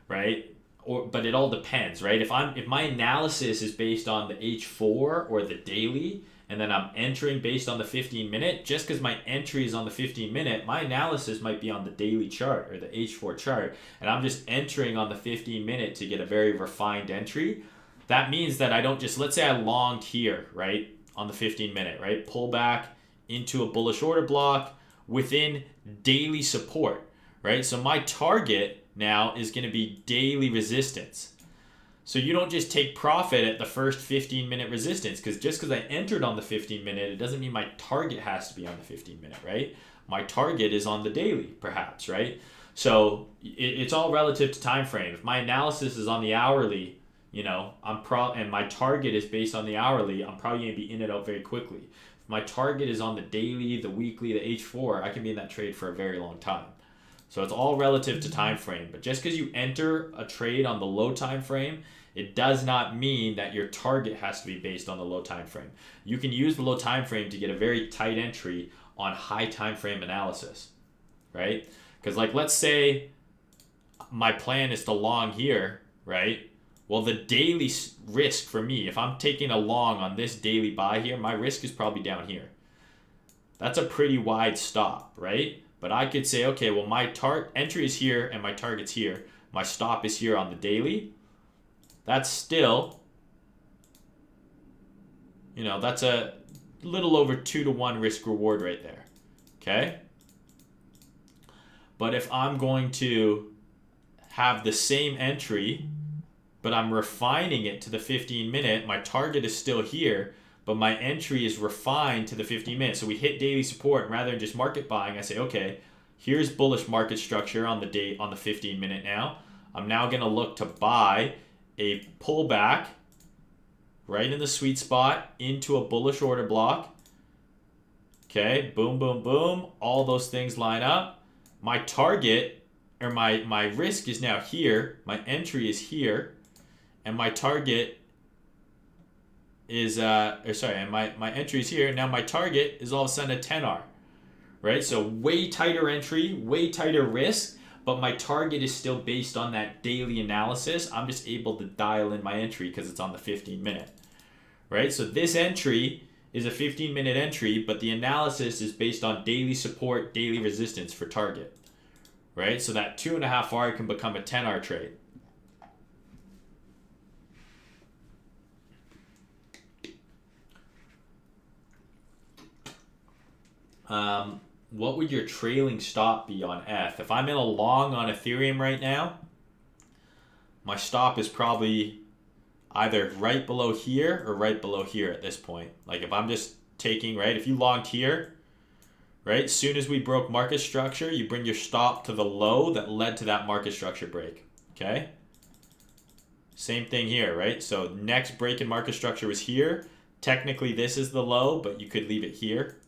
A: right? But it all depends, right? If my analysis is based on the H4 or the daily, and then I'm entering based on the 15-minute, just because my entry is on the 15-minute, my analysis might be on the daily chart or the H4 chart, and I'm just entering on the 15-minute to get a very refined entry. That means that I don't just, let's say I longed here, right, on the 15-minute, right, pull back into a bullish order block within daily support, right? So my target now is going to be daily resistance. So you don't just take profit at the first 15-minute resistance, because just because I entered on the 15-minute, it doesn't mean my target has to be on the 15-minute, right? My target is on the daily, perhaps, right? So it's all relative to time frame. If my analysis is on the hourly, and my target is based on the hourly, I'm probably going to be in and out very quickly. If my target is on the daily, the weekly, the H4, I can be in that trade for a very long time. So it's all relative to time frame. But just because you enter a trade on the low time frame, it does not mean that your target has to be based on the low time frame. You can use the low time frame to get a very tight entry on high time frame analysis, right? Because let's say my plan is to long here, right? Well, the daily risk for me, if I'm taking a long on this daily buy here, my risk is probably down here. That's a pretty wide stop, right? But I could say, okay, well, my entry is here and my target's here. My stop is here on the daily. That's still, that's a little over 2-to-1 risk reward right there. Okay? But if I'm going to have the same entry, but I'm refining it to the 15-minute, my target is still here, but my entry is refined to the 15-minute. So we hit daily support, and rather than just market buying, I say, okay, here's bullish market structure on the 15-minute now. I'm now going to look to buy a pullback right in the sweet spot into a bullish order block. Okay, boom, boom, boom. All those things line up. My target, or my risk is now here. My entry is here. And my target is, and my entry is here. Now my target is all of a sudden a 10R, right? So way tighter entry, way tighter risk, but my target is still based on that daily analysis. I'm just able to dial in my entry because it's on the 15-minute, right? So this entry is a 15-minute entry, but the analysis is based on daily support, daily resistance for target, right? So that 2.5R can become a 10R trade. What would your trailing stop be on F? If I'm in a long on Ethereum right now, my stop is probably either right below here or right below here at this point. Like if I'm just taking, right, if you longed here, right, as soon as we broke market structure, you bring your stop to the low that led to that market structure break, okay? Same thing here, right? So next break in market structure was here. Technically, this is the low, but you could leave it here.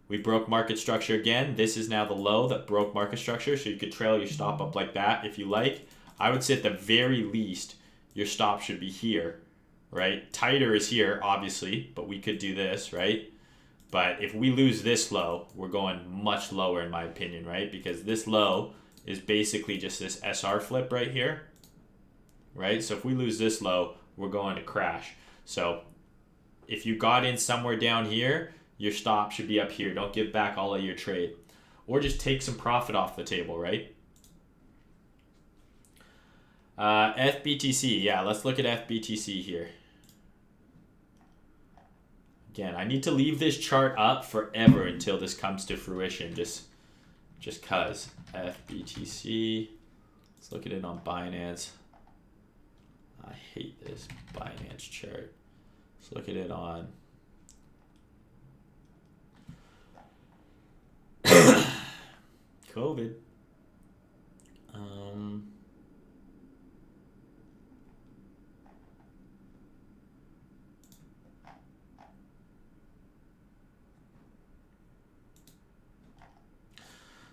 A: We broke market structure again. This is now the low that broke market structure, so you could trail your stop up like that if you like. I would say at the very least, your stop should be here, right? Tighter is here, obviously, but we could do this, right? But if we lose this low, we're going much lower in my opinion, right? Because this low is basically just this SR flip right here, right? So if we lose this low, we're going to crash. So if you got in somewhere down here, your stop should be up here. Don't give back all of your trade. Or just take some profit off the table, right? FBTC, yeah, let's look at FBTC here. Again, I need to leave this chart up forever until this comes to fruition, just cause. FBTC, let's look at it on Binance. I hate this Binance chart. Let's look at it on COVID.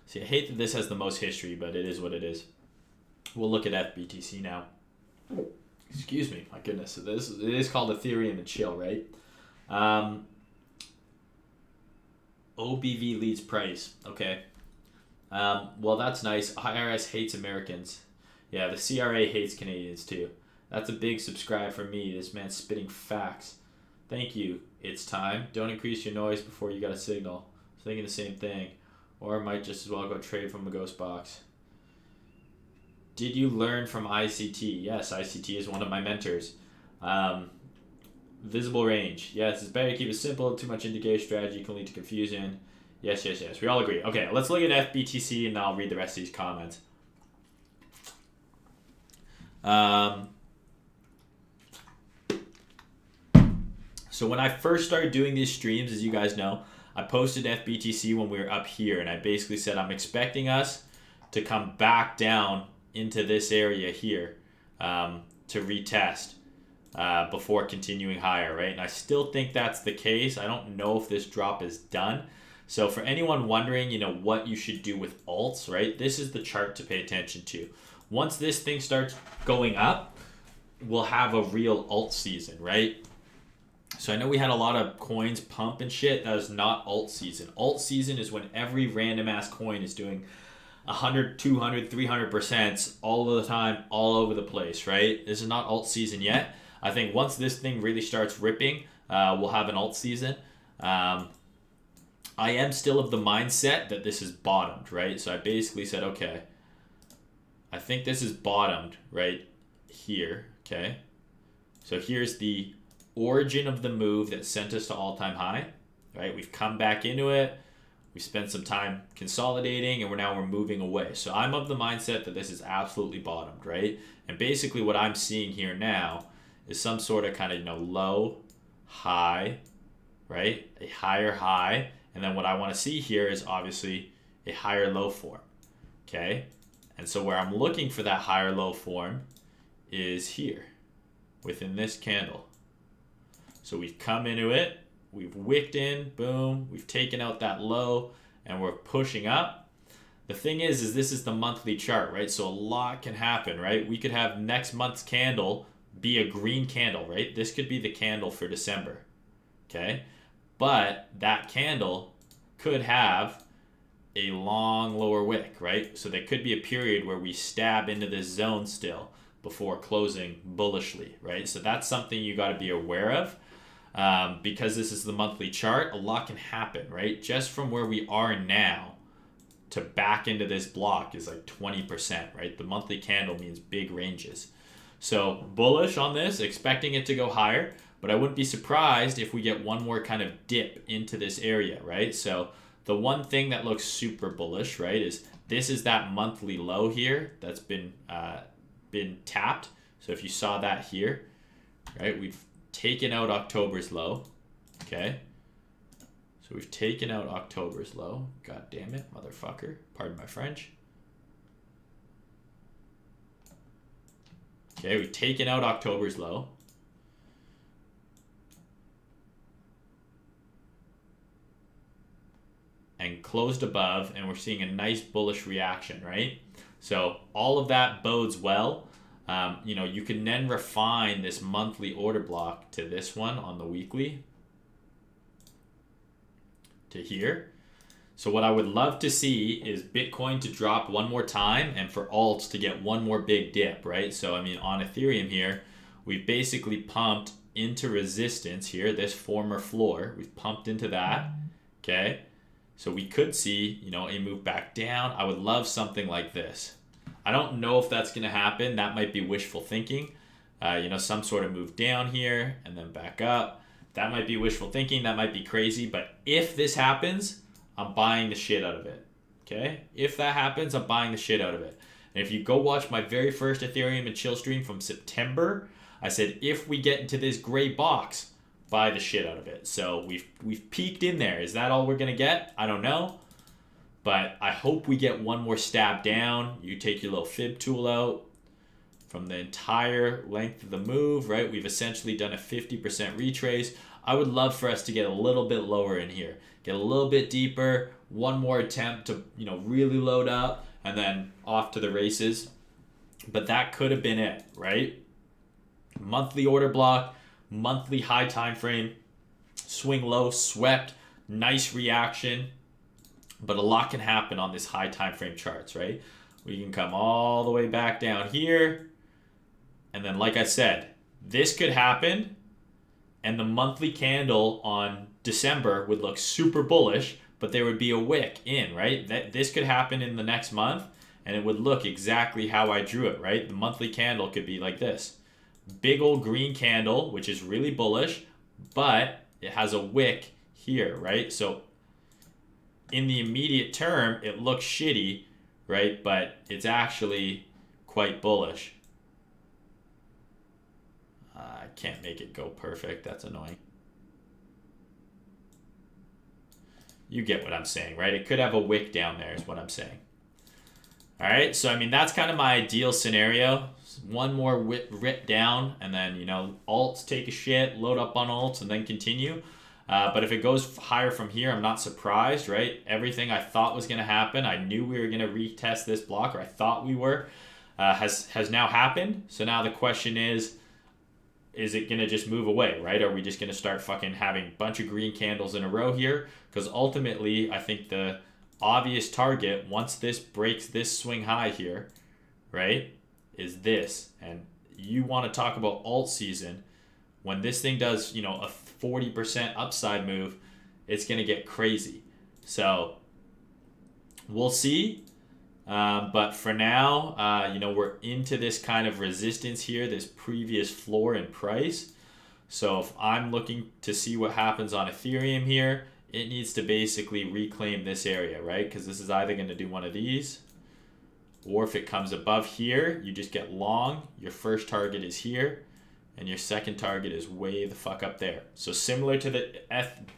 A: See, I hate that this has the most history, but it is what it is. We'll look at FBTC now. Excuse me, my goodness. It is called Ethereum and chill, right? OBV leads price. Okay. Well, that's nice. IRS hates Americans. Yeah, the CRA hates Canadians too. That's a big subscribe for me. This man's spitting facts. Thank you. It's time. Don't increase your noise before you got a signal. Thinking the same thing. Or might just as well go trade from a ghost box. Did you learn from ICT? Yes, ICT is one of my mentors. Visible range. Yes, it's better to keep it simple. Too much indicator strategy can lead to confusion. Yes. We all agree. Okay, let's look at FBTC and I'll read the rest of these comments. So when I first started doing these streams, as you guys know, I posted FBTC when we were up here, and I basically said I'm expecting us to come back down into this area here to retest before continuing higher, right? And I still think that's the case. I don't know if this drop is done. So for anyone wondering, what you should do with alts, right? This is the chart to pay attention to. Once this thing starts going up, we'll have a real alt season, right? So I know we had a lot of coins pump and shit. That is not alt season. Alt season is when every random ass coin is doing 100, 200, 300% all of the time, all over the place, right? This is not alt season yet. I think once this thing really starts ripping, we'll have an alt season. I am still of the mindset that this is bottomed, right? So I basically said, okay, I think this is bottomed right here, okay? So here's the origin of the move that sent us to all-time high, right? We've come back into it. We spent some time consolidating, and we're moving away. So I'm of the mindset that this is absolutely bottomed, right? And basically what I'm seeing here now is some sort of kind of, low, high, right? A higher high. And then what I want to see here is obviously a higher low form, okay? And so where I'm looking for that higher low form is here within this candle. So we've come into it, we've wicked in, boom, we've taken out that low, and we're pushing up. The thing is this is the monthly chart, right? So a lot can happen, right? We could have next month's candle be a green candle, right? This could be the candle for December, okay? But that candle could have a long lower wick, right? So there could be a period where we stab into this zone still before closing bullishly, right? So that's something you got to be aware of. Because this is the monthly chart, a lot can happen, right? Just from where we are now to back into this block is like 20%, right? The monthly candle means big ranges. So bullish on this, expecting it to go higher, but I wouldn't be surprised if we get one more kind of dip into this area, right? So the one thing that looks super bullish, right, is this is that monthly low here that's been tapped. So if you saw that here, right, we've taken out October's low, okay? So we've taken out October's low. God damn it, motherfucker. Pardon my French. Okay, we've taken out October's low. and closed above, and we're seeing a nice bullish reaction, right? So all of that bodes well. You can then refine this monthly order block to this one on the weekly, to here. So what I would love to see is Bitcoin to drop one more time and for alts to get one more big dip, right? So, I mean, on Ethereum here, we've basically pumped into resistance here, this former floor. We've pumped into that, okay? So we could see, a move back down. I would love something like this. I don't know if that's going to happen. That might be wishful thinking. Some sort of move down here and then back up. That might be wishful thinking. That might be crazy. But if this happens, I'm buying the shit out of it. Okay? If that happens, I'm buying the shit out of it. And if you go watch my very first Ethereum and chill stream from September, I said if we get into this gray box, buy the shit out of it. So we've peaked in there. Is that all we're going to get? I don't know. But I hope we get one more stab down. You take your little fib tool out from the entire length of the move, right? We've essentially done a 50% retrace. I would love for us to get a little bit lower in here. Get a little bit deeper. One more attempt to, really load up and then off to the races. But that could have been it, right? Monthly order block, monthly high time frame, swing low, swept, nice reaction. But a lot can happen on this high time frame charts, right? We can come all the way back down here. And then, like I said, this could happen. And the monthly candle on December would look super bullish, but there would be a wick in, right? This could happen in the next month, and it would look exactly how I drew it, right? The monthly candle could be like this. Big old green candle, which is really bullish, but it has a wick here, right? So in the immediate term, it looks shitty, right? But it's actually quite bullish. I can't make it go perfect. That's annoying. You get what I'm saying, right? It could have a wick down there is what I'm saying. All right, so I mean, that's kind of my ideal scenario. One more rip down, and then, alts take a shit, load up on alts, and then continue. But if it goes higher from here, I'm not surprised, right? Everything I thought was going to happen, I knew we were going to retest this block, or I thought we were, has now happened. So now the question is it going to just move away, right? Are we just going to start fucking having a bunch of green candles in a row here? Because ultimately, I think the obvious target, once this breaks this swing high here, right, is this. And you want to talk about alt season. When this thing does, a 40% upside move, it's going to get crazy. So we'll see. But for now, we're into this kind of resistance here, this previous floor in price. So if I'm looking to see what happens on Ethereum here, it needs to basically reclaim this area, right? Because this is either going to do one of these, or if it comes above here, you just get long. Your first target is here, and your second target is way the fuck up there. So similar to the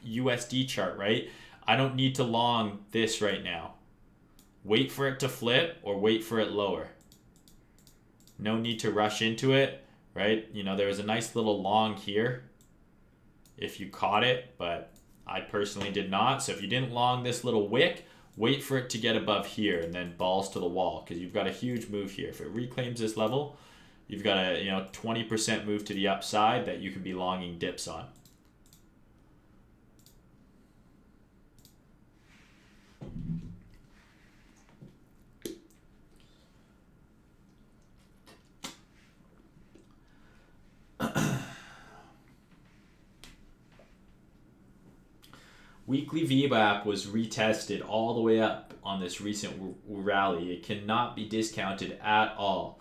A: USD chart, right? I don't need to long this right now. Wait for it to flip or wait for it lower. No need to rush into it, right? There was a nice little long here if you caught it, but I personally did not. So if you didn't long this little wick, wait for it to get above here and then balls to the wall, because you've got a huge move here. If it reclaims this level, you've got a 20% move to the upside that you can be longing dips on. Weekly VWAP was retested all the way up on this recent rally. It cannot be discounted at all.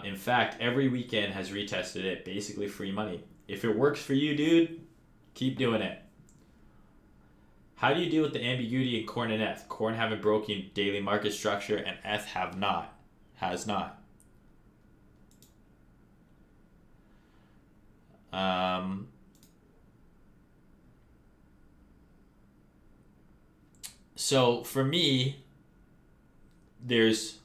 A: In fact, every weekend has retested it, basically free money. If it works for you, dude, keep doing it. How do you deal with the ambiguity in Corn and ETH? Corn haven't broken daily market structure, and ETH has not. So for me, there's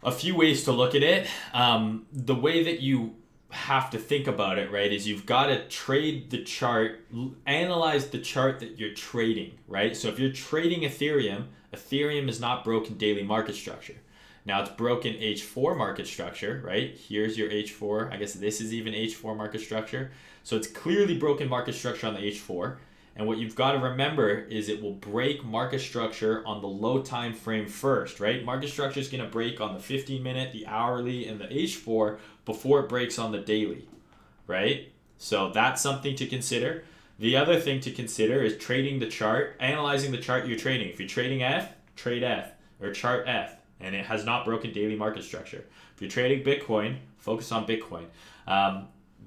A: a few ways to look at it. The way that you have to think about it, right, is you've got to trade the chart, analyze the chart that you're trading, right? So if you're trading Ethereum, Ethereum is not broken daily market structure. Now it's broken H4 market structure, right? Here's your H4. I guess this is even H4 market structure. So it's clearly broken market structure on the H4. And what you've got to remember is it will break market structure on the low time frame first, right? Market structure is going to break on the 15-minute, the hourly, and the H4 before it breaks on the daily, right? So that's something to consider. The other thing to consider is trading the chart, analyzing the chart you're trading. If you're trading F, trade F, or chart F, and it has not broken daily market structure. If you're trading Bitcoin, focus on Bitcoin.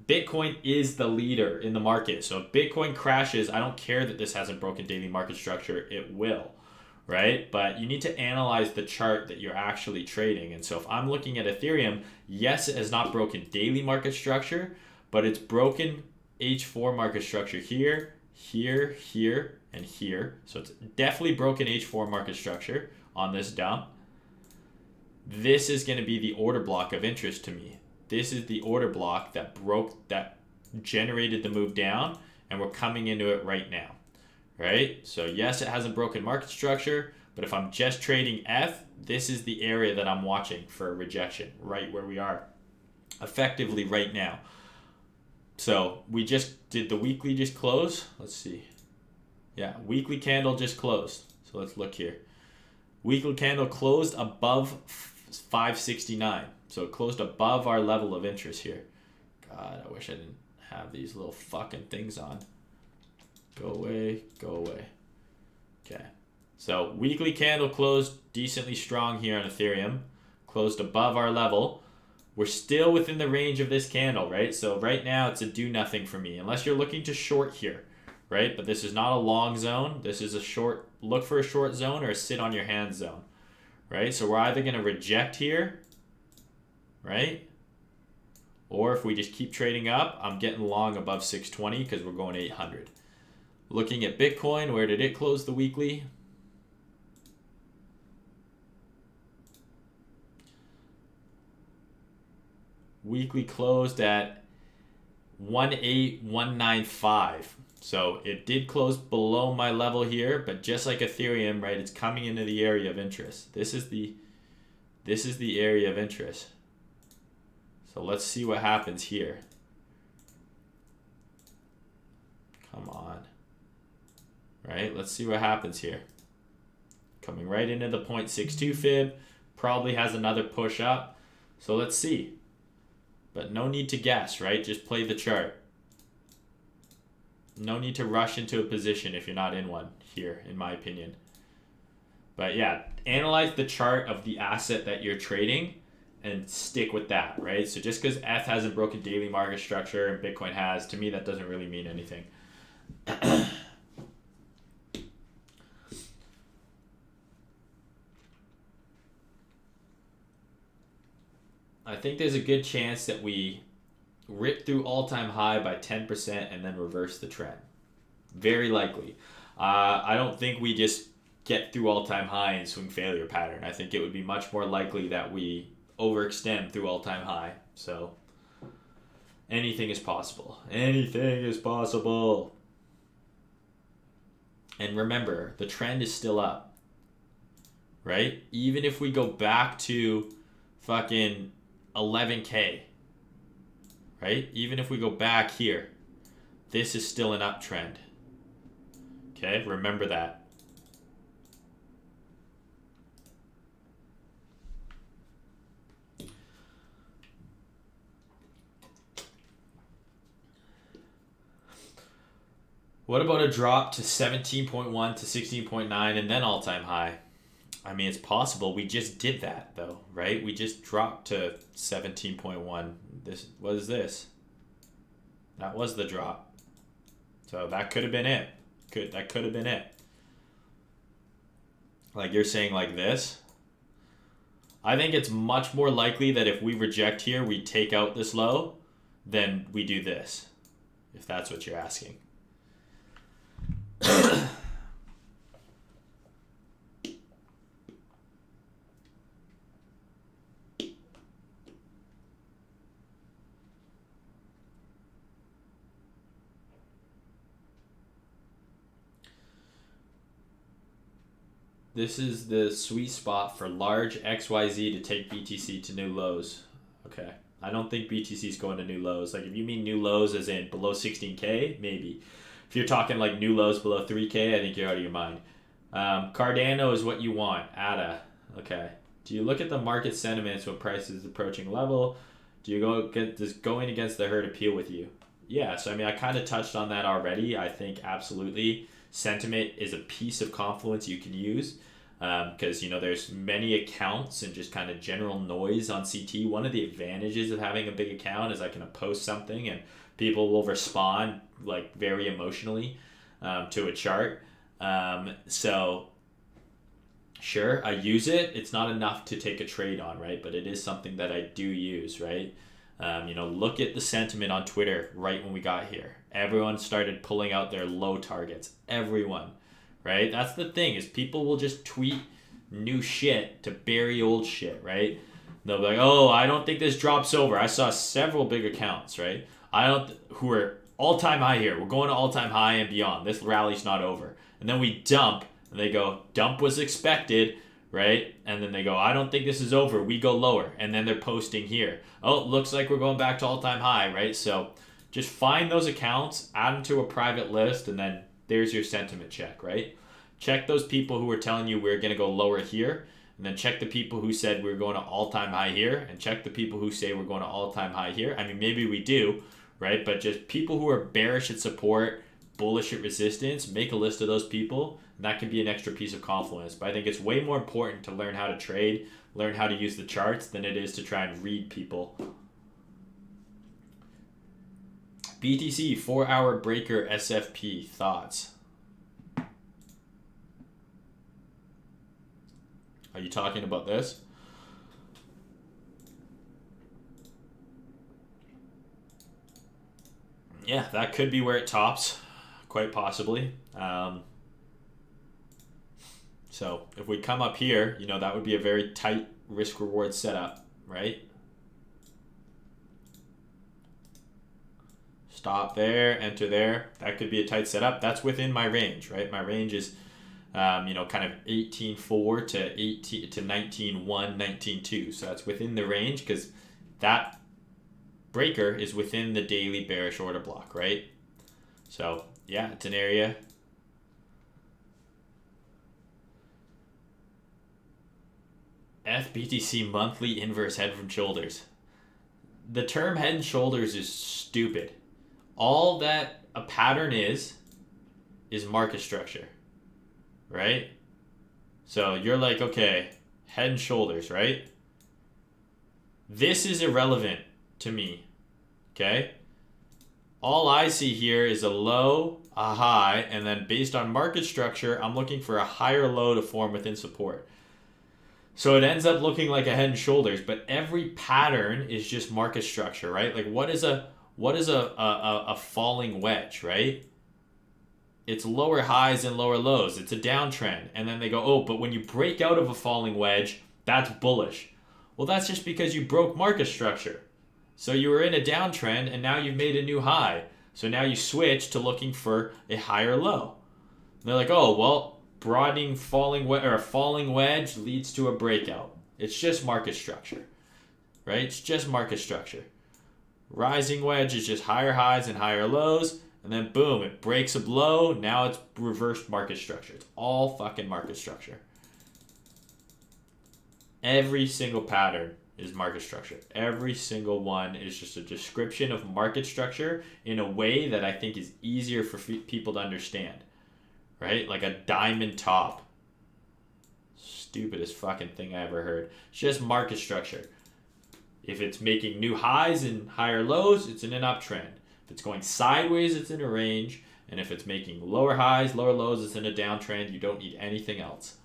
A: Bitcoin is the leader in the market. So if Bitcoin crashes, I don't care that this hasn't broken daily market structure. It will, right? But you need to analyze the chart that you're actually trading. And so if I'm looking at Ethereum, yes, it has not broken daily market structure, but it's broken H4 market structure here, here, here, and here. So it's definitely broken H4 market structure on this dump. This is going to be the order block of interest to me. This is the order block that generated the move down, and we're coming into it right now, right? So yes, it hasn't broken market structure, but if I'm just trading F, this is the area that I'm watching for a rejection, right where we are effectively right now. So we just did the weekly just close. Let's see. Yeah, weekly candle just closed. So let's look here. Weekly candle closed above 569. So it closed above our level of interest here. God, I wish I didn't have these little fucking things on. Go away, go away. Okay. So weekly candle closed decently strong here on Ethereum. Closed above our level. We're still within the range of this candle, right? So right now it's a do nothing for me. Unless you're looking to short here, right? But this is not a long zone. This is a short, look for a short zone or a sit on your hands zone, right? So we're either going to reject here, right? Or if we just keep trading up, I'm getting long above 620 because we're going 800. Looking at Bitcoin, where did it close the weekly? Weekly closed at 18195. So it did close below my level here, but just like Ethereum, right, it's coming into the area of interest. This is the area of interest. So let's see what happens here. Come on. Right, let's see what happens here. Coming right into the 0.62 fib, probably has another push up. So let's see. But no need to guess, right? Just play the chart. No need to rush into a position if you're not in one here, in my opinion. But yeah, analyze the chart of the asset that you're trading and stick with that, right? So just because F hasn't broken daily market structure and Bitcoin has, to me that doesn't really mean anything. I think there's a good chance that we rip through all-time high by 10% and then reverse the trend. Very likely. I don't think we just get through all-time high and swing failure pattern. I think it would be much more likely that we overextend through all-time high. So anything is possible. Anything is possible. And remember, the trend is still up, right? Even if we go back to fucking 11K, right? Even if we go back here, this is still an uptrend. Okay, remember that. What about a drop to 17.1 to 16.9 and then all-time high? I mean, it's possible. We just did that, though, right? We just dropped to 17.1. What is this? That was the drop. So that could have been it. That could have been it. Like you're saying like this. I think it's much more likely that if we reject here, we take out this low than we do this, if that's what you're asking. This is the sweet spot for large XYZ to take BTC to new lows. Okay. I don't think BTC is going to new lows. Like, if you mean new lows as in below 16K, maybe. If you're talking like new lows below 3K, I think you're out of your mind. Cardano is what you want. ADA. Okay. Do you look at the market sentiments when price is approaching level? Do you does going against the herd appeal with you? Yeah, so I mean, I kind of touched on that already. I think absolutely sentiment is a piece of confluence you can use because, you know, there's many accounts and just kind of general noise on CT. One of the advantages of having a big account is I can post something and people will respond like very emotionally to a chart. So sure, I use it. It's not enough to take a trade on, right? But it is something that I do use, right? You know, look at the sentiment on Twitter right when we got here. Everyone started pulling out their low targets. Everyone, right? That's the thing, is people will just tweet new shit to bury old shit, right? They'll be like, oh, I don't think this drops over. I saw several big accounts, right? Who are all-time high here. We're going to all-time high and beyond. This rally's not over. And then we dump, and they go, dump was expected, right? And then they go, I don't think this is over. We go lower. And then they're posting here. Oh, looks like we're going back to all-time high, right? So just find those accounts, add them to a private list, and then there's your sentiment check, right? Check those people who are telling you we're going to go lower here, and then check the people who said we're going to all-time high here, and check the people who say we're going to all-time high here. I mean, maybe we do, right? But just people who are bearish at support, bullish at resistance, make a list of those people, and that can be an extra piece of confluence. But I think it's way more important to learn how to trade, learn how to use the charts, than it is to try and read people. BTC 4-hour breaker SFP thoughts. Are you talking about this? Yeah, that could be where it tops, quite possibly. So if we come up here, you know, that would be a very tight risk reward setup, right? Stop there, enter there. That could be a tight setup. That's within my range, right? My range is, you know, kind of 18.4 to 19.1, 19.2. So that's within the range because that breaker is within the daily bearish order block, right? So yeah, it's an area. FBTC monthly inverse head and shoulders. The term head and shoulders is stupid. All that a pattern is market structure, right? So you're like, okay, head and shoulders, right? This is irrelevant to me, okay? All I see here is a low, a high, and then based on market structure, I'm looking for a higher low to form within support. So it ends up looking like a head and shoulders, but every pattern is just market structure, right? Like what is a falling wedge, right? It's lower highs and lower lows. It's a downtrend. And then they go, oh, but when you break out of a falling wedge, that's bullish. Well, that's just because you broke market structure. So you were in a downtrend and now you've made a new high. So now you switch to looking for a higher low. And they're like, oh, well, broadening falling wedge leads to a breakout. It's just market structure, right? It's just market structure. Rising wedge is just higher highs and higher lows, and then boom, it breaks a blow. Now it's reversed market structure. It's all fucking market structure. Every single pattern is market structure. Every single one is just a description of market structure in a way that I think is easier for people to understand. Right? Like a diamond top. Stupidest fucking thing I ever heard. It's just market structure. If it's making new highs and higher lows, it's in an uptrend. If it's going sideways, it's in a range. And if it's making lower highs, lower lows, it's in a downtrend. You don't need anything else.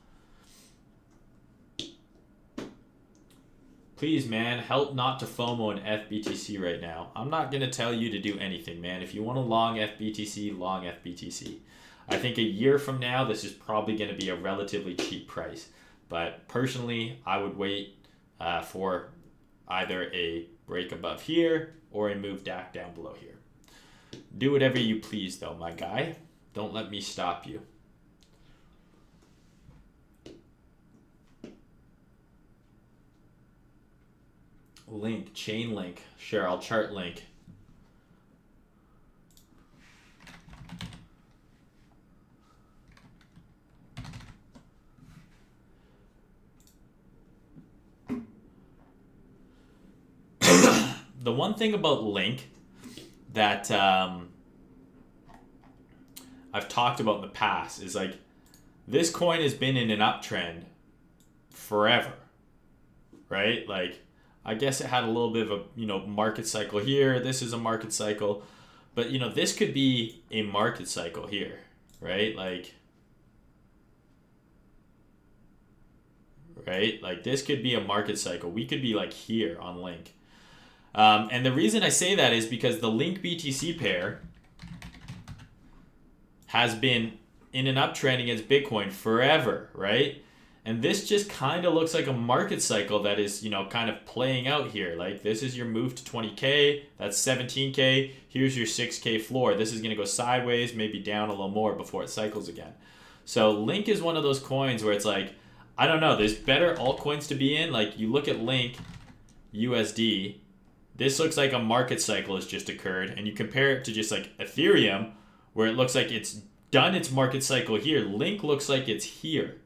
A: Please, man, help not to FOMO in FBTC right now. I'm not going to tell you to do anything, man. If you want to long FBTC, long FBTC. I think a year from now, this is probably going to be a relatively cheap price. But personally, I would wait for either a break above here or a move back down below here. Do whatever you please, though, my guy. Don't let me stop you. Link, chain link. Sure, I'll chart link. The one thing about Link that I've talked about in the past is like this coin has been in an uptrend forever, right? Like I guess it had a little bit of a market cycle here. This is a market cycle, but this could be a market cycle here, right? Like this could be a market cycle. We could be like here on Link. And the reason I say that is because the Link BTC pair has been in an uptrend against Bitcoin forever, right? And this just kind of looks like a market cycle that is, kind of playing out here. Like this is your move to 20K, that's 17K, here's your 6K floor. This is going to go sideways, maybe down a little more before it cycles again. So Link is one of those coins where it's like, I don't know, there's better altcoins to be in. Like you look at Link USD, this looks like a market cycle has just occurred, and you compare it to just like Ethereum, where it looks like it's done its market cycle here. Link looks like it's here,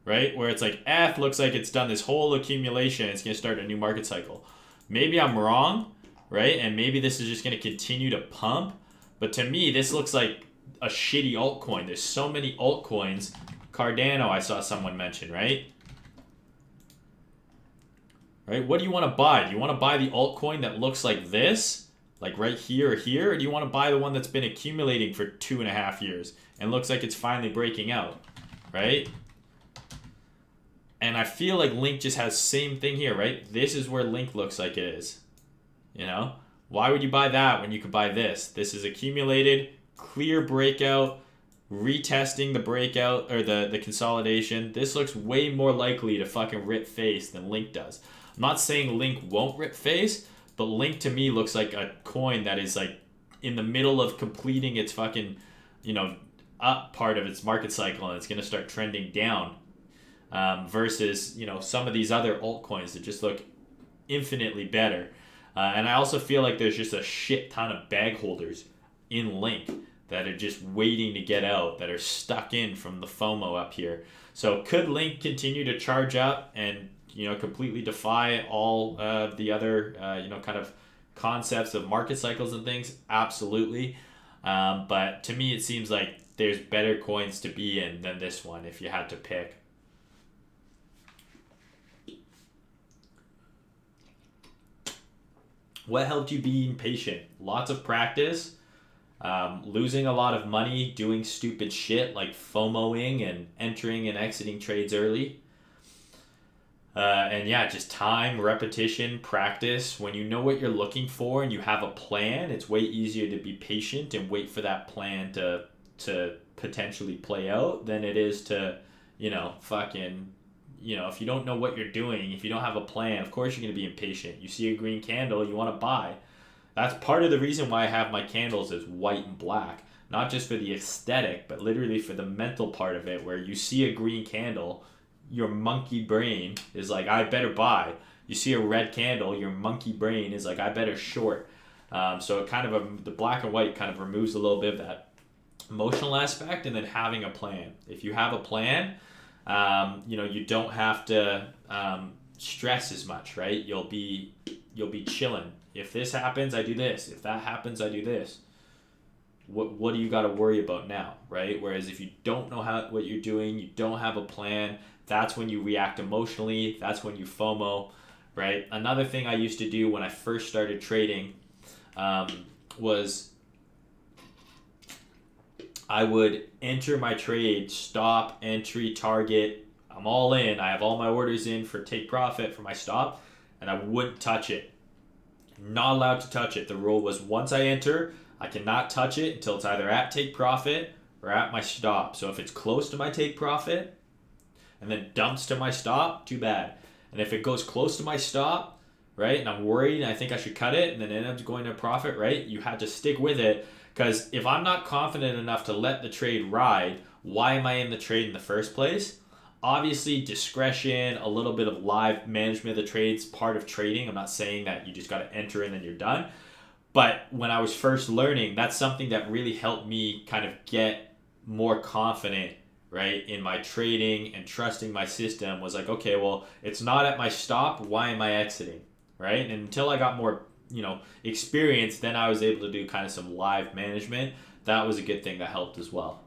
A: right? Where it's like ETH looks like it's done this whole accumulation. It's going to start a new market cycle. Maybe I'm wrong, right? And maybe this is just going to continue to pump. But to me, this looks like a shitty altcoin. There's so many altcoins. Cardano, I saw someone mention, right? Right? What do you want to buy? Do you want to buy the altcoin that looks like this, like right here or here? Or do you want to buy the one that's been accumulating for 2.5 years and looks like it's finally breaking out, right? And I feel like Link just has the same thing here, right? This is where Link looks like it is. Why would you buy that when you could buy this? This is accumulated, clear breakout, retesting the breakout or the consolidation. This looks way more likely to fucking rip face than Link does. I'm not saying Link won't rip face, but Link to me looks like a coin that is like in the middle of completing its fucking, up part of its market cycle, and it's going to start trending down versus, some of these other altcoins that just look infinitely better. And I also feel like there's just a shit ton of bag holders in Link that are just waiting to get out, that are stuck in from the FOMO up here. So could Link continue to charge up and completely defy all the other, kind of concepts of market cycles and things? Absolutely. But to me, it seems like there's better coins to be in than this one if you had to pick. What helped you being patient? Lots of practice, losing a lot of money, doing stupid shit like FOMOing and entering and exiting trades early. And yeah, just time, repetition, practice. When you know what you're looking for and you have a plan, it's way easier to be patient and wait for that plan to potentially play out than it is to, if you don't know what you're doing, if you don't have a plan, of course you're going to be impatient. You see a green candle, you want to buy. That's part of the reason why I have my candles as white and black. Not just for the aesthetic, but literally for the mental part of it, where you see a green candle, your monkey brain is like, I better buy. You see a red candle, your monkey brain is like, I better short. So it kind of, the black and white kind of removes a little bit of that emotional aspect, and then having a plan. If you have a plan, you don't have to stress as much, right? You'll be chilling. If this happens, I do this. If that happens, I do this. What do you got to worry about now, right? Whereas if you don't know what you're doing, you don't have a plan, that's when you react emotionally. That's when you FOMO, right? Another thing I used to do when I first started trading was I would enter my trade, stop, entry, target. I'm all in. I have all my orders in for take profit for my stop, and I wouldn't touch it. Not allowed to touch it. The rule was once I enter, I cannot touch it until it's either at take profit or at my stop. So if it's close to my take profit and then dumps to my stop, too bad. And if it goes close to my stop, right, and I'm worried and I think I should cut it and then end up going to profit, right, you had to stick with it. Because if I'm not confident enough to let the trade ride, why am I in the trade in the first place? Obviously, discretion, a little bit of live management of the trades, part of trading. I'm not saying that you just got to enter and then you're done. But when I was first learning, that's something that really helped me kind of get more confident, right, in my trading and trusting my system. Was like, okay, well, it's not at my stop. Why am I exiting, right? And until I got more, experience, then I was able to do kind of some live management. That was a good thing that helped as well.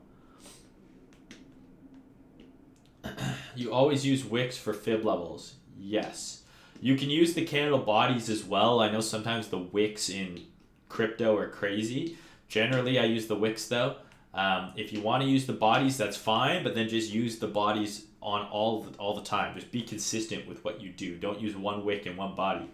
A: You always use wicks for fib levels. Yes. You can use the candle bodies as well. I know sometimes the wicks in crypto are crazy. Generally, I use the wicks though. If you want to use the bodies, that's fine, but then just use the bodies on all the time. Just be consistent with what you do. Don't use one wick and one body.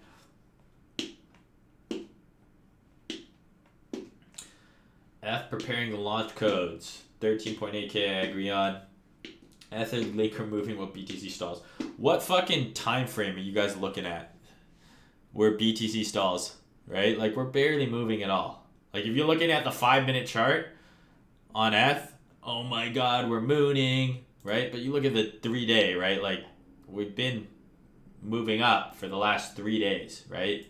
A: F preparing the launch codes. 13.8K I agree on. Ether link removing what BTC stalls. What fucking time frame are you guys looking at where BTC stalls, right? Like, we're barely moving at all. Like, if you're looking at the 5-minute chart on F, oh my god, we're mooning, right? But you look at the 3-day, right? Like, we've been moving up for the last 3 days, right?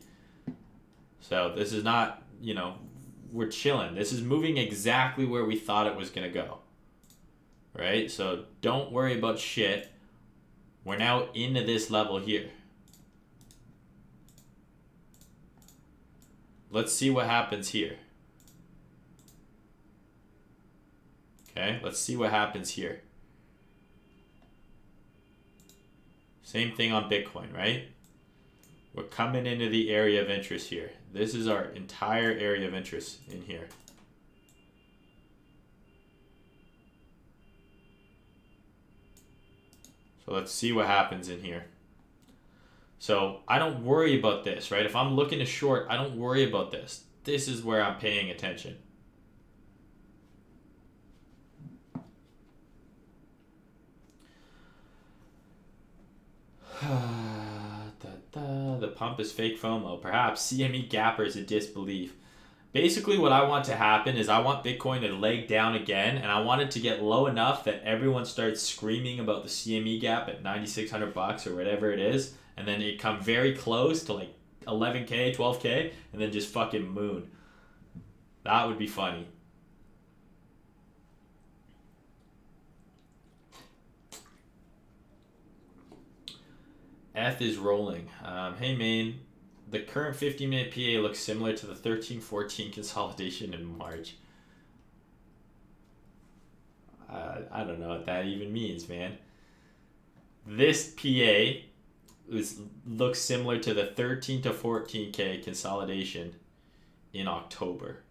A: So this is not, we're chilling. This is moving exactly where we thought it was going to go. Right? So don't worry about shit. We're now into this level here. Let's see what happens here. Okay, let's see what happens here. Same thing on Bitcoin, right? We're coming into the area of interest here. This is our entire area of interest in here. So let's see what happens in here. So I don't worry about this, right? If I'm looking to short, I don't worry about this. This is where I'm paying attention. The pump is fake FOMO. Perhaps CME gappers a disbelief. Basically, what I want to happen is I want Bitcoin to leg down again, and I want it to get low enough that everyone starts screaming about the CME gap at $9,600 or whatever it is, and then it come very close to like 11K, 12K, and then just fucking moon. That would be funny. F is rolling. Hey, main. The current 50-minute PA looks similar to the 13-14 consolidation in March. I don't know what that even means, man. This PA looks similar to the 13 to 14K consolidation in October.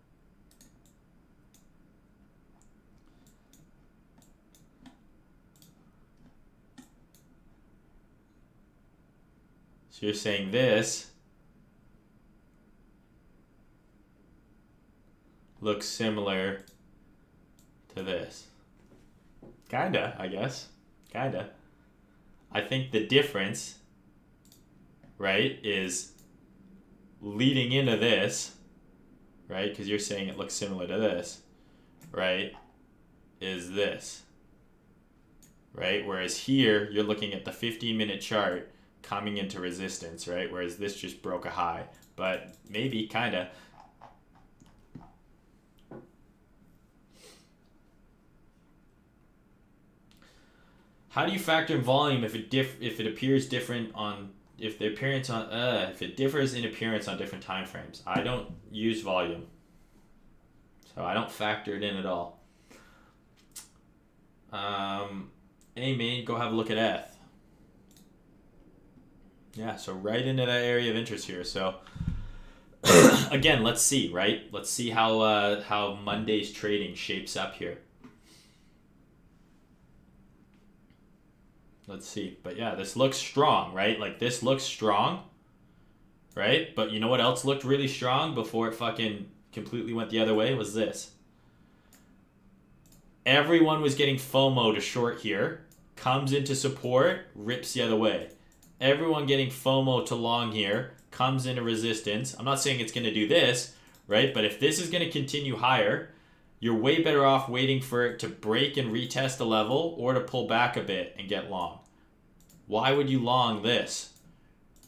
A: So you're saying this looks similar to this. Kinda, I guess. Kinda. I think the difference, right, is leading into this, right, because you're saying it looks similar to this, right, is this, right? Whereas here, you're looking at the 15-minute chart coming into resistance, right? Whereas this just broke a high. But maybe, kinda. How do you factor in volume if it appears different on if it differs in appearance on different time frames? I don't use volume, so I don't factor it in at all. Hey man, go have a look at Eth. Yeah, so right into that area of interest here. So again, let's see, right? Let's see how Monday's trading shapes up here. Let's see. But yeah, this looks strong, right? Like, this looks strong, right? But you know what else looked really strong before it fucking completely went the other way? Was this. Everyone was getting FOMO to short here. Comes into support, rips the other way. Everyone getting FOMO to long here. Comes into resistance. I'm not saying it's going to do this, right? But if this is going to continue higher, you're way better off waiting for it to break and retest a level or to pull back a bit and get long. Why would you long this,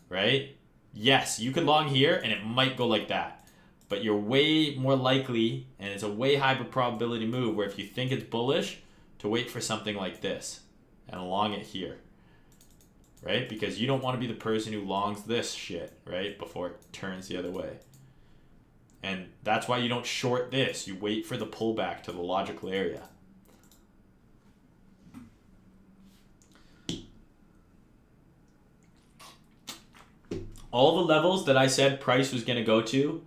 A: right? Yes, you could long here and it might go like that, but you're way more likely, and it's a way higher probability move where if you think it's bullish, to wait for something like this and long it here, right? Because you don't want to be the person who longs this shit, right, before it turns the other way. And that's why you don't short this. You wait for the pullback to the logical area. All the levels that I said price was going to go to,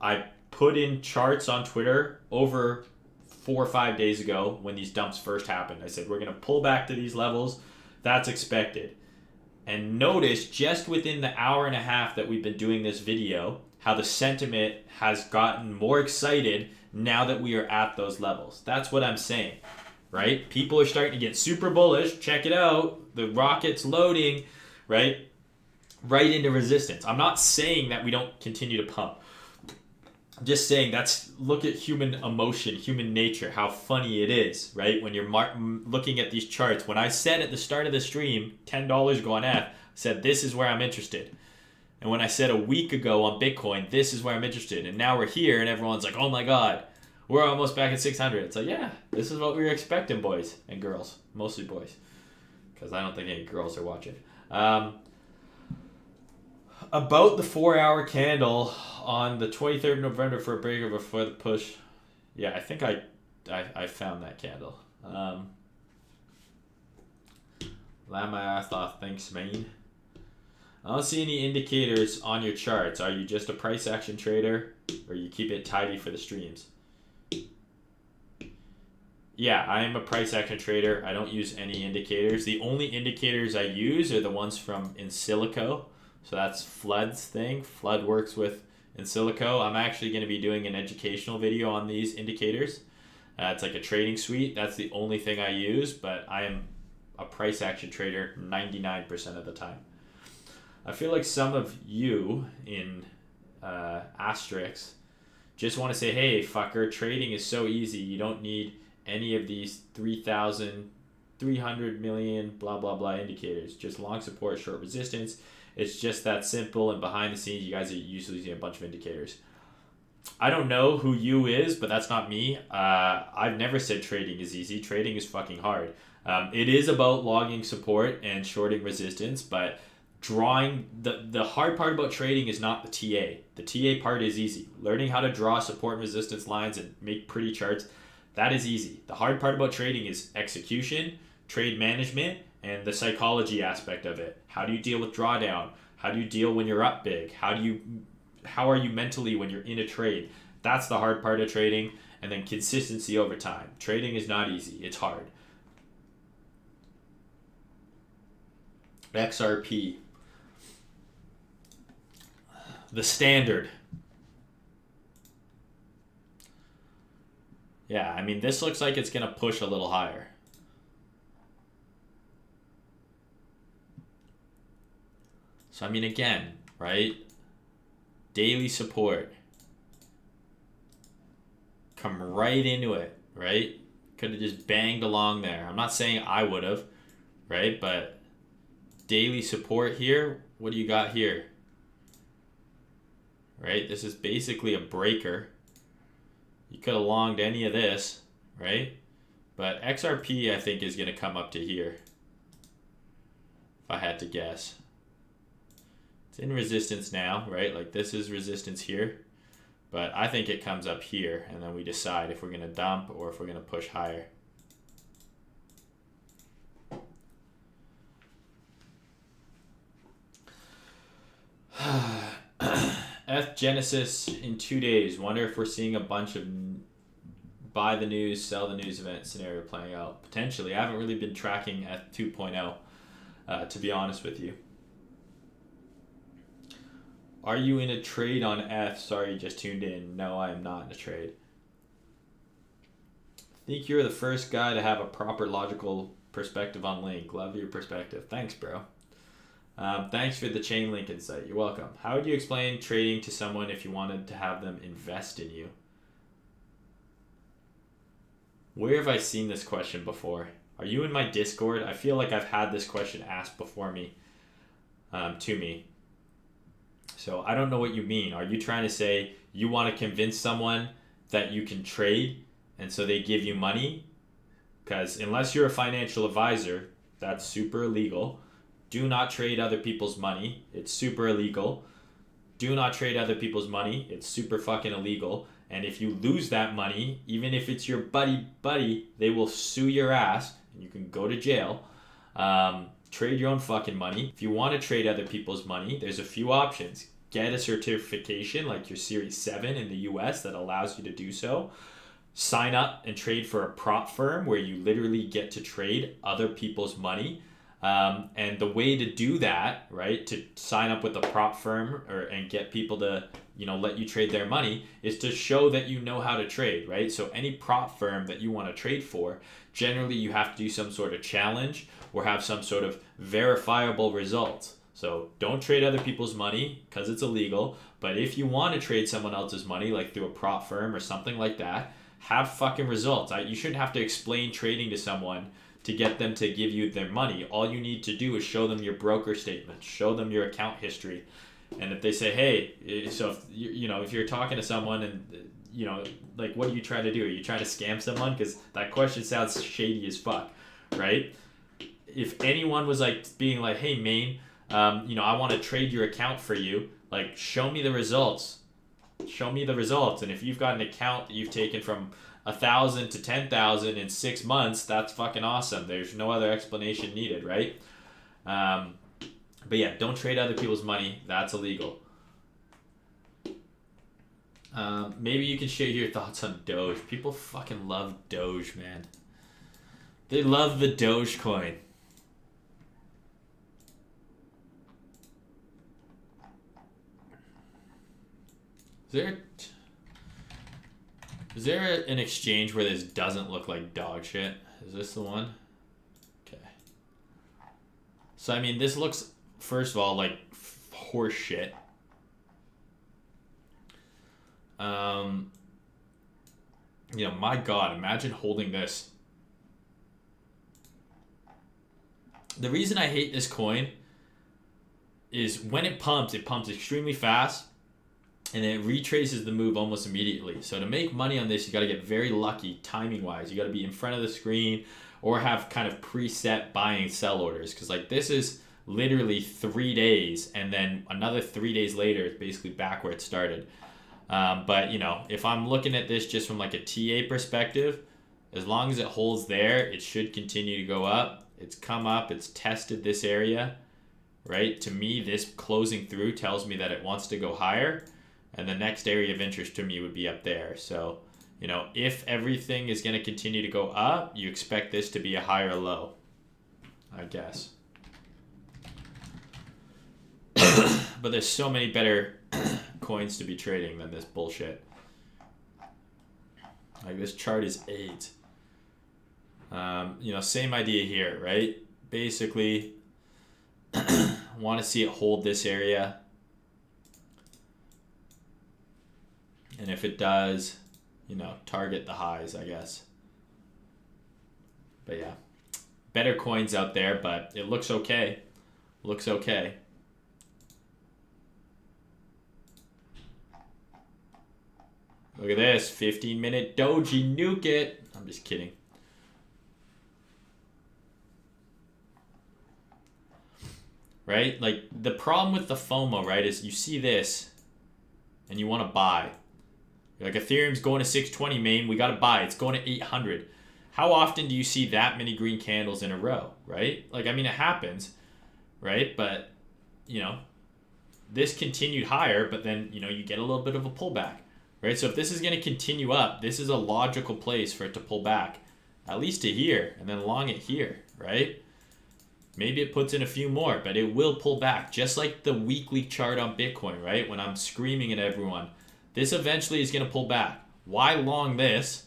A: I put in charts on Twitter over 4 or 5 days ago when these dumps first happened. I said, we're going to pull back to these levels. That's expected. And notice just within the hour and a half that we've been doing this video, how the sentiment has gotten more excited now that we are at those levels. That's what I'm saying, right? People are starting to get super bullish. Check it out. The rocket's loading, right? Right into resistance. I'm not saying that we don't continue to pump. I'm just saying look at human emotion, human nature, how funny it is, right? When you're looking at these charts. When I said at the start of the stream, $10 go on F, I said this is where I'm interested. And when I said a week ago on Bitcoin, this is where I'm interested. And now we're here and everyone's like, oh my God, we're almost back at 600. It's like, yeah, this is what we were expecting, boys and girls. Mostly boys. Because I don't think any girls are watching. About the 4-hour candle on the 23rd of November for a breaker before the push. Yeah, I think I found that candle. Laugh my ass off. Thanks, man. I don't see any indicators on your charts. Are you just a price action trader or you keep it tidy for the streams? Yeah, I am a price action trader. I don't use any indicators. The only indicators I use are the ones from InSilico. So that's Flood's thing. Flood works with InSilico. I'm actually going to be doing an educational video on these indicators. It's like a trading suite. That's the only thing I use, but I am a price action trader 99% of the time. I feel like some of you in asterisks just want to say, hey, fucker, trading is so easy. You don't need any of these 3,300 million blah, blah, blah indicators. Just long support, short resistance. It's just that simple. And behind the scenes, you guys are usually using a bunch of indicators. I don't know who you is, but that's not me. I've never said trading is easy. Trading is fucking hard. It is about logging support and shorting resistance, but drawing the hard part about trading is not the TA. The TA part is easy. Learning how to draw support and resistance lines and make pretty charts, that is easy. The hard part about trading is execution, trade management, and the psychology aspect of it. How do you deal with drawdown? How do you deal when you're up big? How are you mentally when you're in a trade? That's the hard part of trading. And then consistency over time. Trading is not easy. It's hard. XRP. The standard. Yeah, I mean, this looks like it's going to push a little higher. So, I mean, again, right? Daily support. Come right into it, right? Could have just banged along there. I'm not saying I would have, right? But daily support here, what do you got here? Right? This is basically a breaker. You could have longed any of this, right? But XRP, I think, is going to come up to here. If I had to guess. It's in resistance now, right? Like this is resistance here. But I think it comes up here, and then we decide if we're going to dump or if we're going to push higher. F Genesis in 2 days. Wonder if we're seeing a bunch of buy the news, sell the news event scenario playing out. Potentially. I haven't really been tracking F 2.0, to be honest with you. Are you in a trade on F? Sorry, just tuned in. No, I am not in a trade. I think you're the first guy to have a proper logical perspective on Link. Love your perspective. Thanks, bro. Thanks for the chain link insight. You're welcome. How would you explain trading to someone if you wanted to have them invest in you? Where have I seen this question before? Are you in my Discord? I feel like I've had this question asked before me, to me. So I don't know what you mean. Are you trying to say you want to convince someone that you can trade and so they give you money? Because unless you're a financial advisor, that's super illegal. Do not trade other people's money. It's super illegal. Do not trade other people's money. It's super fucking illegal. And if you lose that money, even if it's your buddy, they will sue your ass and you can go to jail. Trade your own fucking money. If you want to trade other people's money, there's a few options. Get a certification like your Series 7 in the US that allows you to do so. Sign up and trade for a prop firm where you literally get to trade other people's money. And the way to do that, right, to sign up with a prop firm and get people to, let you trade their money is to show that you know how to trade, right? So any prop firm that you want to trade for, generally you have to do some sort of challenge or have some sort of verifiable results. So don't trade other people's money because it's illegal. But if you want to trade someone else's money, like through a prop firm or something like that, have fucking results. You shouldn't have to explain trading to someone to get them to give you their money. All you need to do is show them your broker statement, show them your account history. And if they say, hey, so if you're talking to someone and, like, what are you trying to do? Are you trying to scam someone? Because that question sounds shady as fuck, right? If anyone was like being like, hey, Maine, I want to trade your account for you, like, show me the results. Show me the results. And if you've got an account that you've taken from 1,000 to 10,000 in 6 months, that's fucking awesome. There's no other explanation needed, right? But yeah, don't trade other people's money. That's illegal. Maybe you can share your thoughts on Doge. People fucking love Doge, man. They love the Dogecoin. Is there an exchange where this doesn't look like dog shit? Is this the one? Okay. So, I mean, this looks, first of all, like horse shit. My God, imagine holding this. The reason I hate this coin is when it pumps extremely fast. And it retraces the move almost immediately. So to make money on this, you got to get very lucky timing-wise. You got to be in front of the screen or have kind of preset buy and sell orders. Because like this is literally 3 days, and then another 3 days later, it's basically back where it started. But if I'm looking at this just from like a TA perspective, as long as it holds there, it should continue to go up. It's come up. It's tested this area, right? To me, this closing through tells me that it wants to go higher. And the next area of interest to me would be up there. So, if everything is going to continue to go up, you expect this to be a higher low, I guess. But there's so many better coins to be trading than this bullshit. Like this chart is 8. Same idea here, right? Basically, want to see it hold this area. And if it does, target the highs, I guess. But yeah, better coins out there, but it looks okay. Looks okay. Look at this, 15-minute doji, nuke it. I'm just kidding. Right? Like, the problem with the FOMO, right, is you see this and you want to buy. You're like, Ethereum's going to 620, Maine. We got to buy. It's going to 800. How often do you see that many green candles in a row, right? Like, I mean, it happens, right? But, this continued higher, but then, you get a little bit of a pullback, right? So if this is going to continue up, this is a logical place for it to pull back, at least to here, and then long it here, right? Maybe it puts in a few more, but it will pull back, just like the weekly chart on Bitcoin, right? When I'm screaming at everyone, this eventually is going to pull back. Why long this,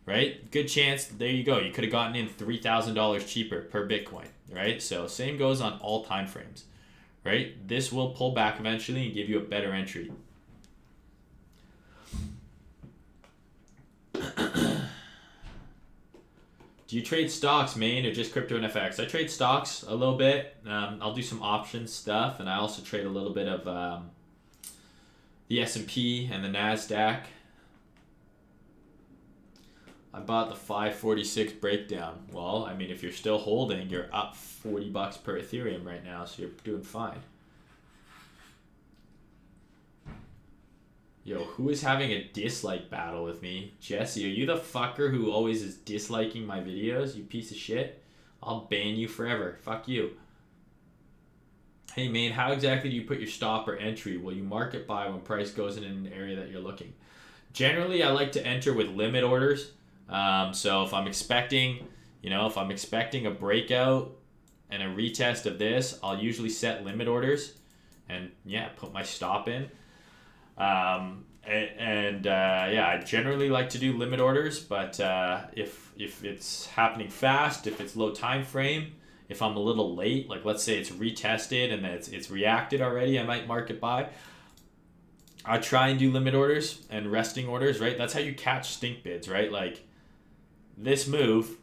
A: right? Good chance, there you go. You could have gotten in $3,000 cheaper per Bitcoin, right? So same goes on all time frames, right? This will pull back eventually and give you a better entry. Do you trade stocks, main, or just crypto and FX? I trade stocks a little bit. I'll do some options stuff, and I also trade a little bit of the S&P and the NASDAQ. I bought the 546 breakdown. Well, I mean, if you're still holding, you're up $40 per Ethereum right now, so you're doing fine. Yo, who is having a dislike battle with me? Jesse, are you the fucker who always is disliking my videos, you piece of shit? I'll ban you forever. Fuck you. Hey, man, how exactly do you put your stop or entry? Will you market buy when price goes in an area that you're looking? Generally, I like to enter with limit orders. So if I'm expecting, a breakout and a retest of this, I'll usually set limit orders and put my stop in. I generally like to do limit orders, but if it's happening fast, if it's low time frame, if I'm a little late, like let's say it's retested and it's reacted already, I might market buy. I try and do limit orders and resting orders, right? That's how you catch stink bids, right? Like this move,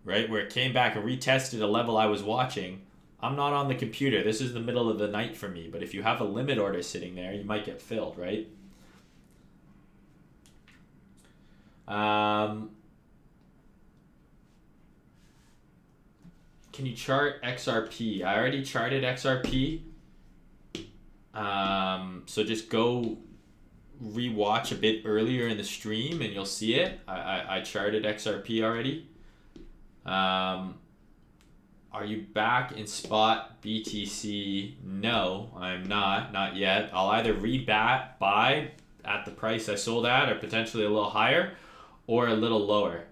A: right, where it came back and retested a level I was watching. I'm not on the computer. This is the middle of the night for me. But if you have a limit order sitting there, you might get filled, right? Can you chart XRP? I already charted XRP. So just go rewatch a bit earlier in the stream and you'll see it. I charted XRP already. Are you back in spot BTC? No, I'm not yet. I'll either buy at the price I sold at or potentially a little higher or a little lower.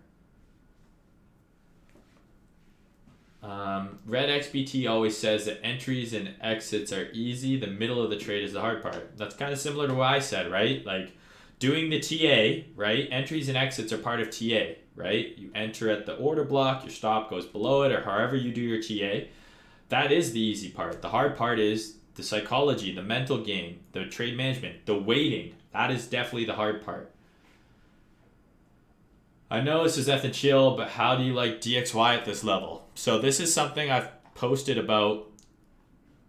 A: Red XBT always says that entries and exits are easy. The middle of the trade is the hard part. That's kind of similar to what I said, right? Like doing the TA, right? Entries and exits are part of TA, right? You enter at the order block, your stop goes below it, or however you do your TA. That is the easy part. The hard part is the psychology, the mental game, the trade management, the waiting. That is definitely the hard part. I know this is Ethan Chill, but how do you like DXY at this level? So this is something I've posted about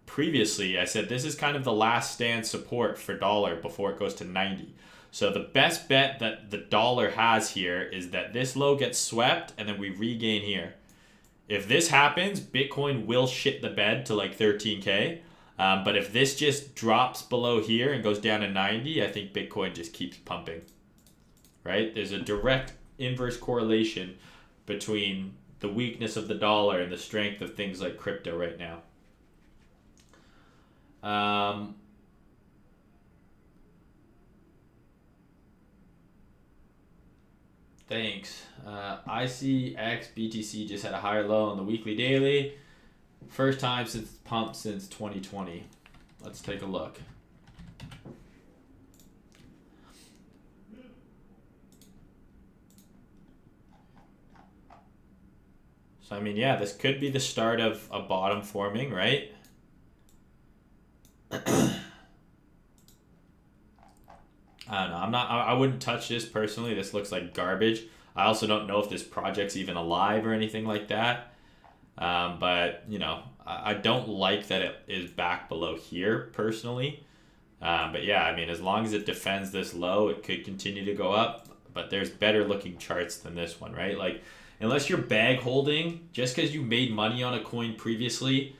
A: previously. I said this is kind of the last stand support for dollar before it goes to 90. So the best bet that the dollar has here is that this low gets swept and then we regain here. If this happens, Bitcoin will shit the bed to like 13K. But if this just drops below here and goes down to 90, I think Bitcoin just keeps pumping. Right? There's a direct inverse correlation between the weakness of the dollar and the strength of things like crypto right now. Thanks. ICX BTC just had a higher low on the weekly daily. First time since pump since 2020. Let's take a look. So, I mean, yeah, this could be the start of a bottom forming, right? I don't know. I wouldn't touch this personally. This looks like garbage. I also don't know if this project's even alive or anything like that. But, I don't like that it is back below here personally. But yeah, I mean, as long as it defends this low, it could continue to go up. But there's better looking charts than this one, right? Like, unless you're bag holding, just because you made money on a coin previously,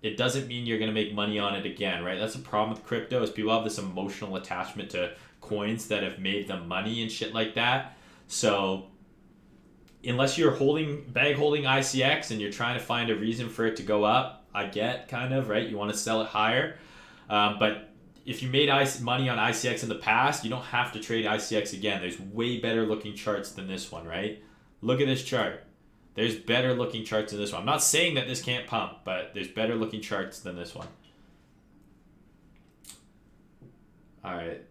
A: it doesn't mean you're going to make money on it again, right? That's the problem with crypto is people have this emotional attachment to coins that have made them money and shit like that. So unless you're bag holding ICX and you're trying to find a reason for it to go up, I get kind of, right? You want to sell it higher. But if you made money on ICX in the past, you don't have to trade ICX again. There's way better looking charts than this one, right? Look at this chart. There's better looking charts than this one. I'm not saying that this can't pump, but there's better looking charts than this one. All right.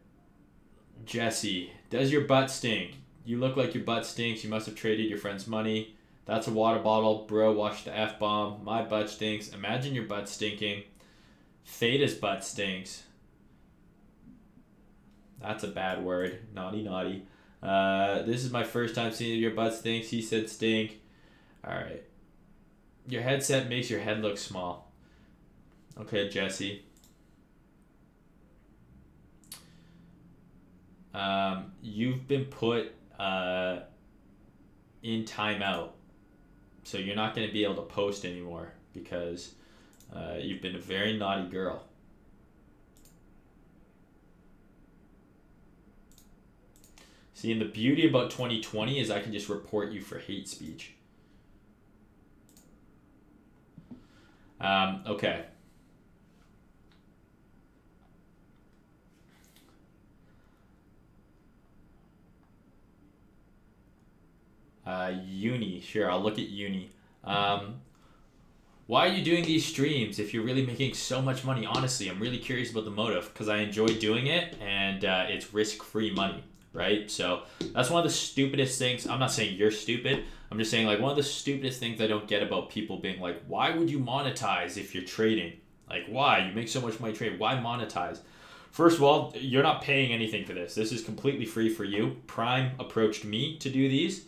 A: Jesse, does your butt stink? You look like your butt stinks. You must have traded your friend's money. That's a water bottle. Bro, watch the F-bomb. My butt stinks. Imagine your butt stinking. Theta's butt stinks. That's a bad word. Naughty, naughty. This is my first time seeing your butt stinks. He said stink. All right. Your headset makes your head look small. Okay, Jesse. You've been put in timeout. So you're not going to be able to post anymore because you've been a very naughty girl. See, and the beauty about 2020 is I can just report you for hate speech. Okay. Uni. Sure, I'll look at Uni. Why are you doing these streams if you're really making so much money? Honestly, I'm really curious about the motive because I enjoy doing it and it's risk-free money, right? So that's one of the stupidest things. I'm not saying you're stupid. I'm just saying like one of the stupidest things I don't get about people being like, why would you monetize if you're trading? Like, why? You make so much money trading. Why monetize? First of all, you're not paying anything for this. This is completely free for you. Prime approached me to do these.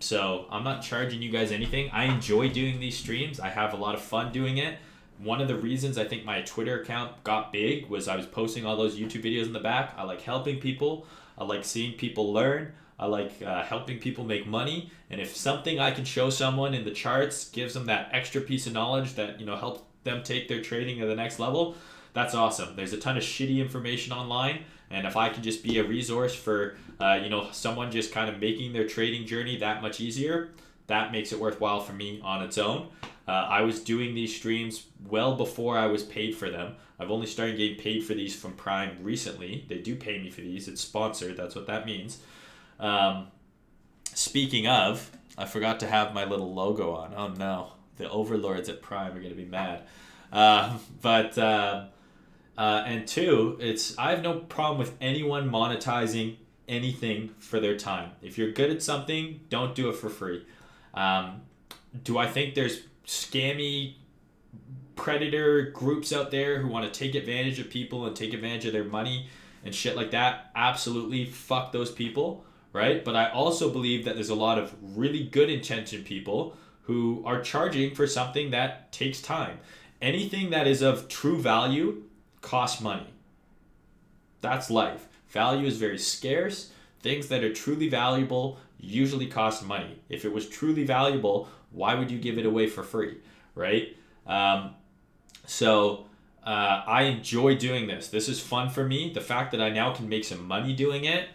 A: So I'm not charging you guys anything. I enjoy doing these streams. I have a lot of fun doing it. One of the reasons I think my Twitter account got big was I was posting all those YouTube videos in the back. I like helping people. I like seeing people learn. I like helping people make money. And if something I can show someone in the charts gives them that extra piece of knowledge that, you know, helps them take their trading to the next level, that's awesome. There's a ton of shitty information online. And if I can just be a resource for, you know, someone just kind of making their trading journey that much easier, that makes it worthwhile for me on its own. I was doing these streams well before I was paid for them. I've only started getting paid for these from Prime recently. They do pay me for these. It's sponsored. That's what that means. Speaking of, I forgot to have my little logo on. Oh no, the overlords at Prime are going to be mad. And two, I have no problem with anyone monetizing anything for their time. If you're good at something, don't do it for free. Do I think there's scammy predator groups out there who want to take advantage of people and take advantage of their money and shit like that? Absolutely, fuck those people, right? But I also believe that there's a lot of really good intentioned people who are charging for something that takes time. Anything that is of true value costs money. That's life. Value is very scarce. Things that are truly valuable usually cost money. If it was truly valuable, why would you give it away for free, right? So I enjoy doing this. This is fun for me. The fact that I now can make some money doing it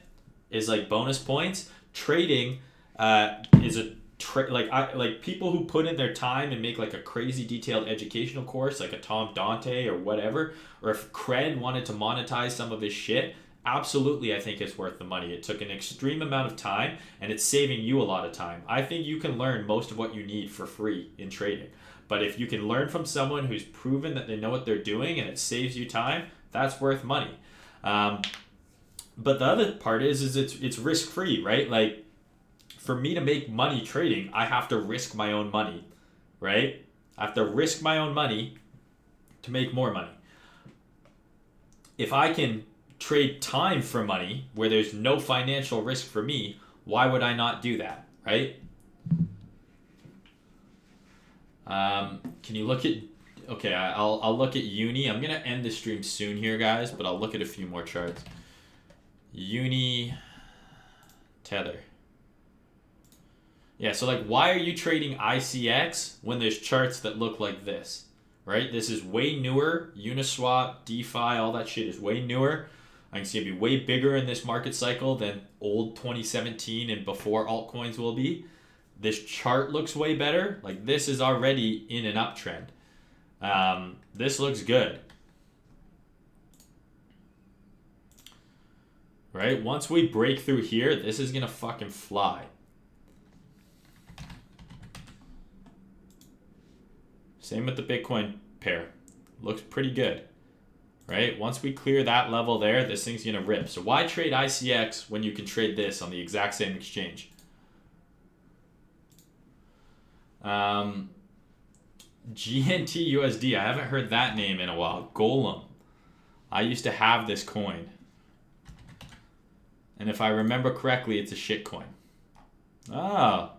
A: is like bonus points. Trading is a like people who put in their time and make like a crazy detailed educational course like a Tom Dante or whatever, or if Cred wanted to monetize some of his shit, absolutely I think it's worth the money. It took an extreme amount of time and it's saving you a lot of time. I think you can learn most of what you need for free in trading. But if you can learn from someone who's proven that they know what they're doing and it saves you time, that's worth money. But the other part is it's risk-free, right? Like, for me to make money trading, I have to risk my own money, right? I have to risk my own money to make more money. If I can trade time for money where there's no financial risk for me, why would I not do that, right? Can you look at... Okay, I'll look at Uni. I'm going to end the stream soon here, guys, but I'll look at a few more charts. Uni... Tether. Yeah, so like, why are you trading ICX when there's charts that look like this, right? This is way newer. Uniswap, DeFi, all that shit is way newer. I can see it be way bigger in this market cycle than old 2017 and before altcoins will be. This chart looks way better. Like, this is already in an uptrend. This looks good. Right? Once we break through here, this is going to fucking fly. Same with the Bitcoin pair. Looks pretty good, right? Once we clear that level there, this thing's gonna rip. So why trade ICX when you can trade this on the exact same exchange? GNT USD, I haven't heard that name in a while. Golem. I used to have this coin. And if I remember correctly, it's a shit coin. Oh.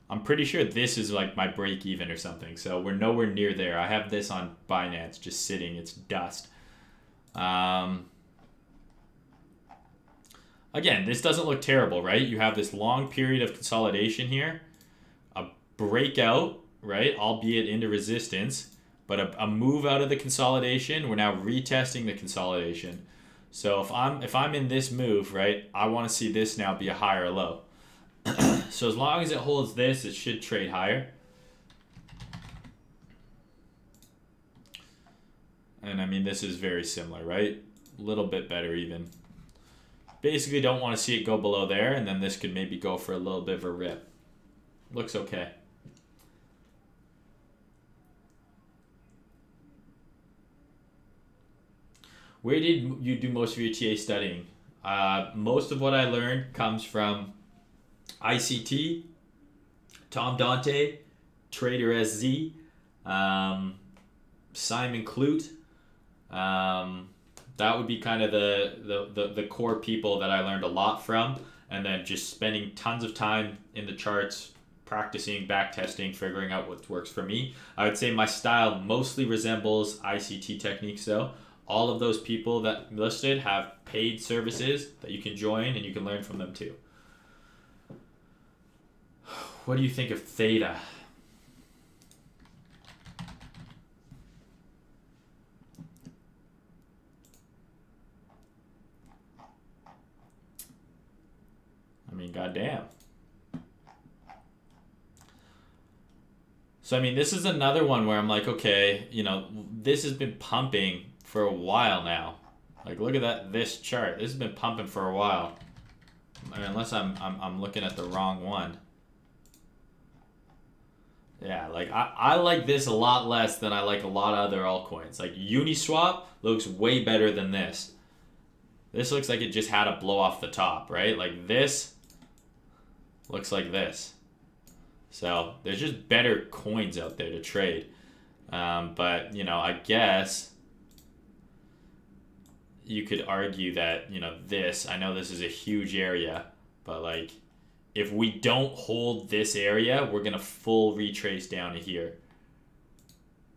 A: I'm pretty sure this is like my break even or something. So we're nowhere near there. I have this on Binance just sitting. It's dust. Again, this doesn't look terrible, right? You have this long period of consolidation here, a breakout, right? Albeit into resistance, but a move out of the consolidation. We're now retesting the consolidation. So if I'm in this move, right, I want to see this now be a higher low. So as long as it holds this, it should trade higher. And I mean, this is very similar, right? A little bit better even. Basically don't want to see it go below there, and then this could maybe go for a little bit of a rip. Looks okay. Where did you do most of your TA studying? Most of what I learned comes from ICT, Tom Dante, Trader SZ, Simon Clute. That would be kind of the core people that I learned a lot from, and then just spending tons of time in the charts, practicing, back testing, figuring out what works for me. I would say my style mostly resembles ICT techniques though. All of those people that listed have paid services that you can join and you can learn from them too. What do you think of Theta? I mean, goddamn. So, I mean, this is another one where I'm like, okay, you know, this has been pumping for a while now. Like, look at that, this chart. This has been pumping for a while. I mean, unless I'm looking at the wrong one. Yeah, like, I like this a lot less than I like a lot of other altcoins. Like, Uniswap looks way better than this. This looks like it just had a blow off the top, right? Like, this looks like this. So there's just better coins out there to trade. But, you know, I guess you could argue that, you know, this, I know this is a huge area, but like, if we don't hold this area, we're going to full retrace down to here.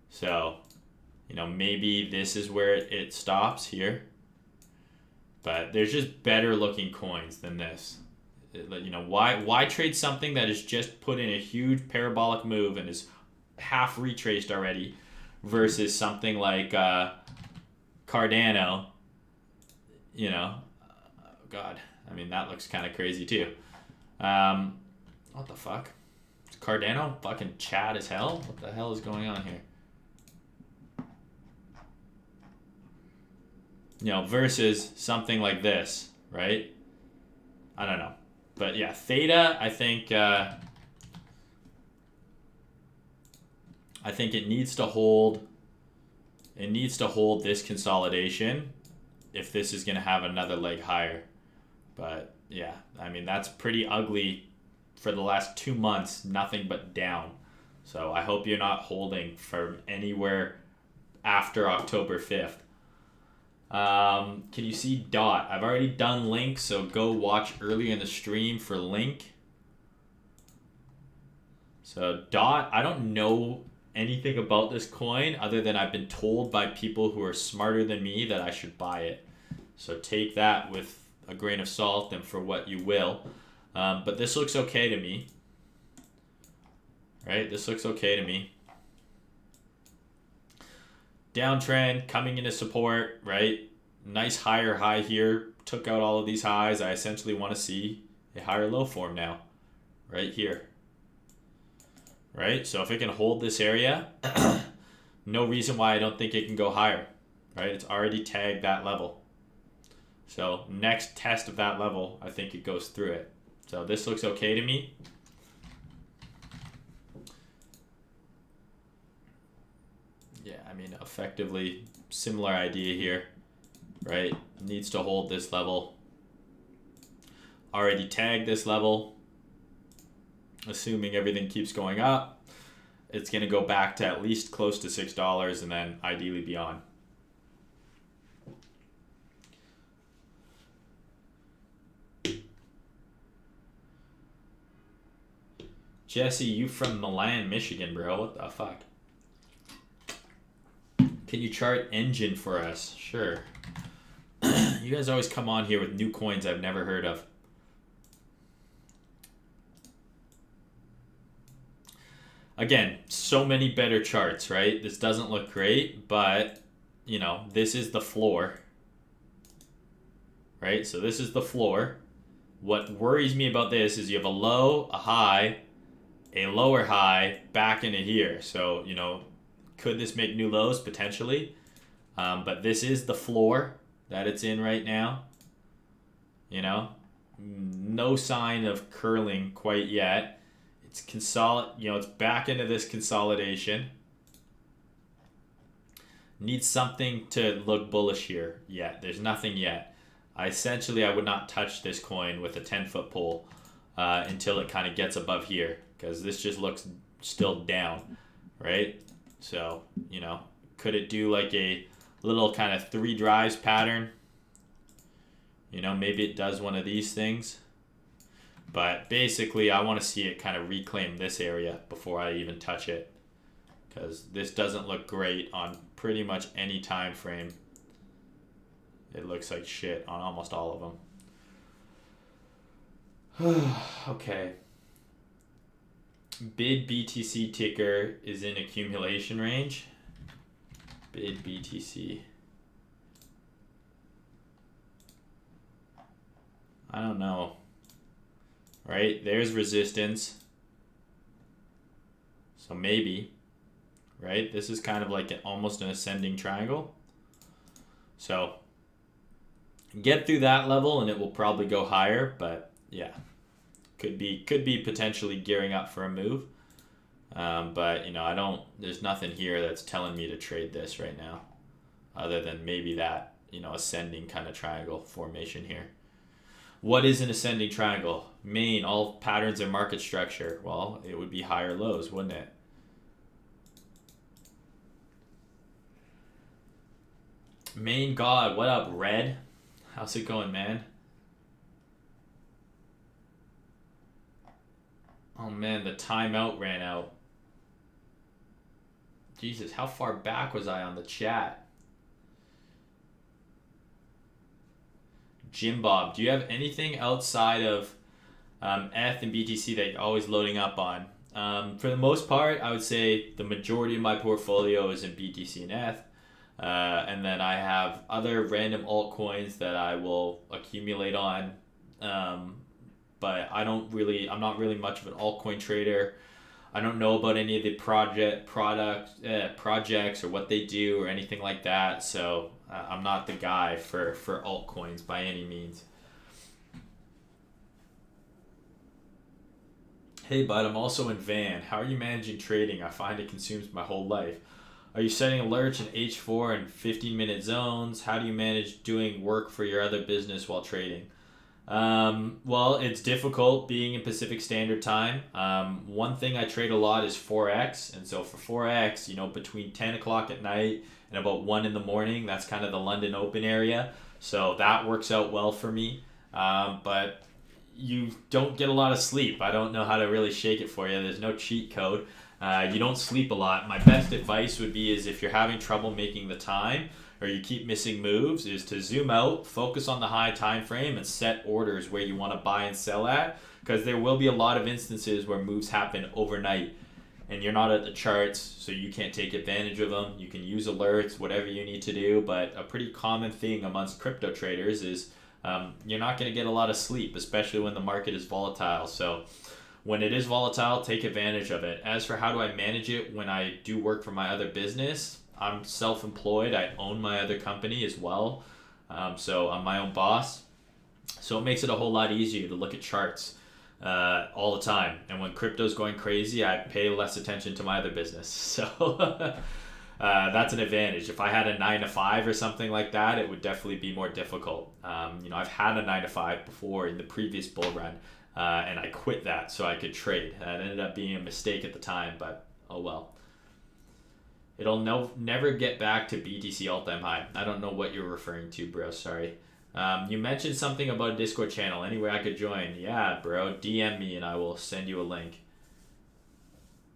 A: So, you know, maybe this is where it stops here. But there's just better looking coins than this. You know, why trade something that is just put in a huge parabolic move and is half retraced already versus something like Cardano, you know, God, I mean, that looks kind of crazy too. What the fuck? Is Cardano fucking Chad as hell? What the hell is going on here? You know, versus something like this, right? I don't know. But yeah, Theta, I think it needs to hold. It needs to hold this consolidation if this is going to have another leg higher. But yeah, I mean, that's pretty ugly for the last 2 months, nothing but down. So I hope you're not holding from anywhere after October 5th. Can you see DOT? I've already done Link, so go watch earlier in the stream for Link. So DOT, I don't know anything about this coin other than I've been told by people who are smarter than me that I should buy it. So take that with a grain of salt and for what you will. But this looks okay to me. Right? This looks okay to me. Downtrend coming into support, right? Nice higher high here. Took out all of these highs. I essentially want to see a higher low form now. Right here. Right? So if it can hold this area, no reason why I don't think it can go higher. Right? It's already tagged that level. So next test of that level, I think it goes through it. So this looks okay to me. Yeah, I mean, effectively similar idea here, right? Needs to hold this level. Already tagged this level. Assuming everything keeps going up, it's going to go back to at least close to $6 and then ideally beyond. Jesse, you from Milan, Michigan, bro. What the fuck? Can you chart engine for us? Sure. You guys always come on here with new coins I've never heard of. Again, so many better charts, right? This doesn't look great, but, you know, this is the floor. Right? So this is the floor. What worries me about this is you have a low, a high, a lower high, back into here. So, you know, could this make new lows? Potentially. But this is the floor that it's in right now. You know, no sign of curling quite yet. It's it's back into this consolidation. Needs something to look bullish here yet. There's nothing yet. I would not touch this coin with a 10-foot pole until it kind of gets above here, because this just looks still down, right? So, you know, could it do like a little kind of 3 drives pattern? You know, maybe it does one of these things. But basically, I want to see it kind of reclaim this area before I even touch it, because this doesn't look great on pretty much any time frame. It looks like shit on almost all of them. Okay. Bid BTC ticker is in accumulation range. Bid BTC. I don't know. Right? There's resistance. So maybe. Right? This is kind of like almost an ascending triangle. So get through that level and it will probably go higher, but yeah. Could be potentially gearing up for a move. But, you know, there's nothing here that's telling me to trade this right now, other than maybe that, you know, ascending kind of triangle formation here. What is an ascending triangle? Main, all patterns in market structure. Well, it would be higher lows, wouldn't it? Main God, what up, Red? How's it going, man? Oh man, the timeout ran out. Jesus, how far back was I on the chat? Jim Bob, do you have anything outside of ETH and BTC that you're always loading up on? For the most part, I would say the majority of my portfolio is in BTC and ETH. And then I have other random altcoins that I will accumulate on. But I'm not really much of an altcoin trader. I don't know about any of the projects or what they do or anything like that. So I'm not the guy for altcoins by any means. Hey bud, I'm also in Van. How are you managing trading? I find it consumes my whole life. Are you setting alerts in H4 and 15-minute zones? How do you manage doing work for your other business while trading? Well, it's difficult being in Pacific Standard Time. One thing I trade a lot is Forex. And so for Forex, you know, between 10 o'clock at night and about 1 in the morning, that's kind of the London Open area. So that works out well for me. But you don't get a lot of sleep. I don't know how to really shake it for you. There's no cheat code. You don't sleep a lot. My best advice would be is if you're having trouble making the time or you keep missing moves, is to zoom out, focus on the high time frame, and set orders where you want to buy and sell at, because there will be a lot of instances where moves happen overnight and you're not at the charts, so you can't take advantage of them. You can use alerts, whatever you need to do, but a pretty common thing amongst crypto traders is you're not going to get a lot of sleep, especially when the market is volatile. So when it is volatile, take advantage of it. As for how do I manage it when I do work for my other business, I'm self-employed. I own my other company as well. So I'm my own boss. So it makes it a whole lot easier to look at charts all the time. And when crypto's going crazy, I pay less attention to my other business. So that's an advantage. If I had a 9-to-5 or something like that, it would definitely be more difficult. I've had a 9-to-5 before in the previous bull run. And I quit that so I could trade. That ended up being a mistake at the time, but oh well. It'll never get back to BTC all-time high. I don't know what you're referring to, bro. Sorry. You mentioned something about a Discord channel. Any way I could join? Yeah, bro. DM me and I will send you a link.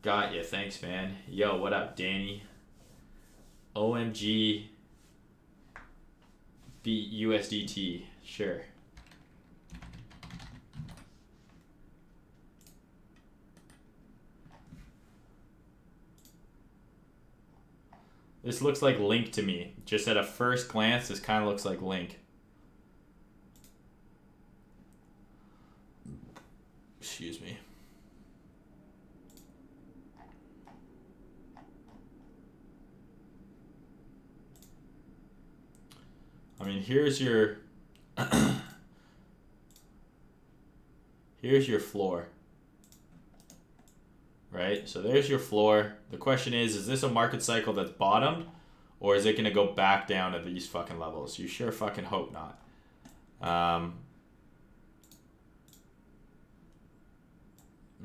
A: Got you. Thanks, man. Yo, what up, Danny? OMG USDT. Sure. This looks like Link to me. Just at a first glance, this kind of looks like Link. Excuse me. I mean, here's your here's your floor. Right? So there's your floor. The question is this a market cycle that's bottomed, or is it going to go back down to these fucking levels? You sure fucking hope not.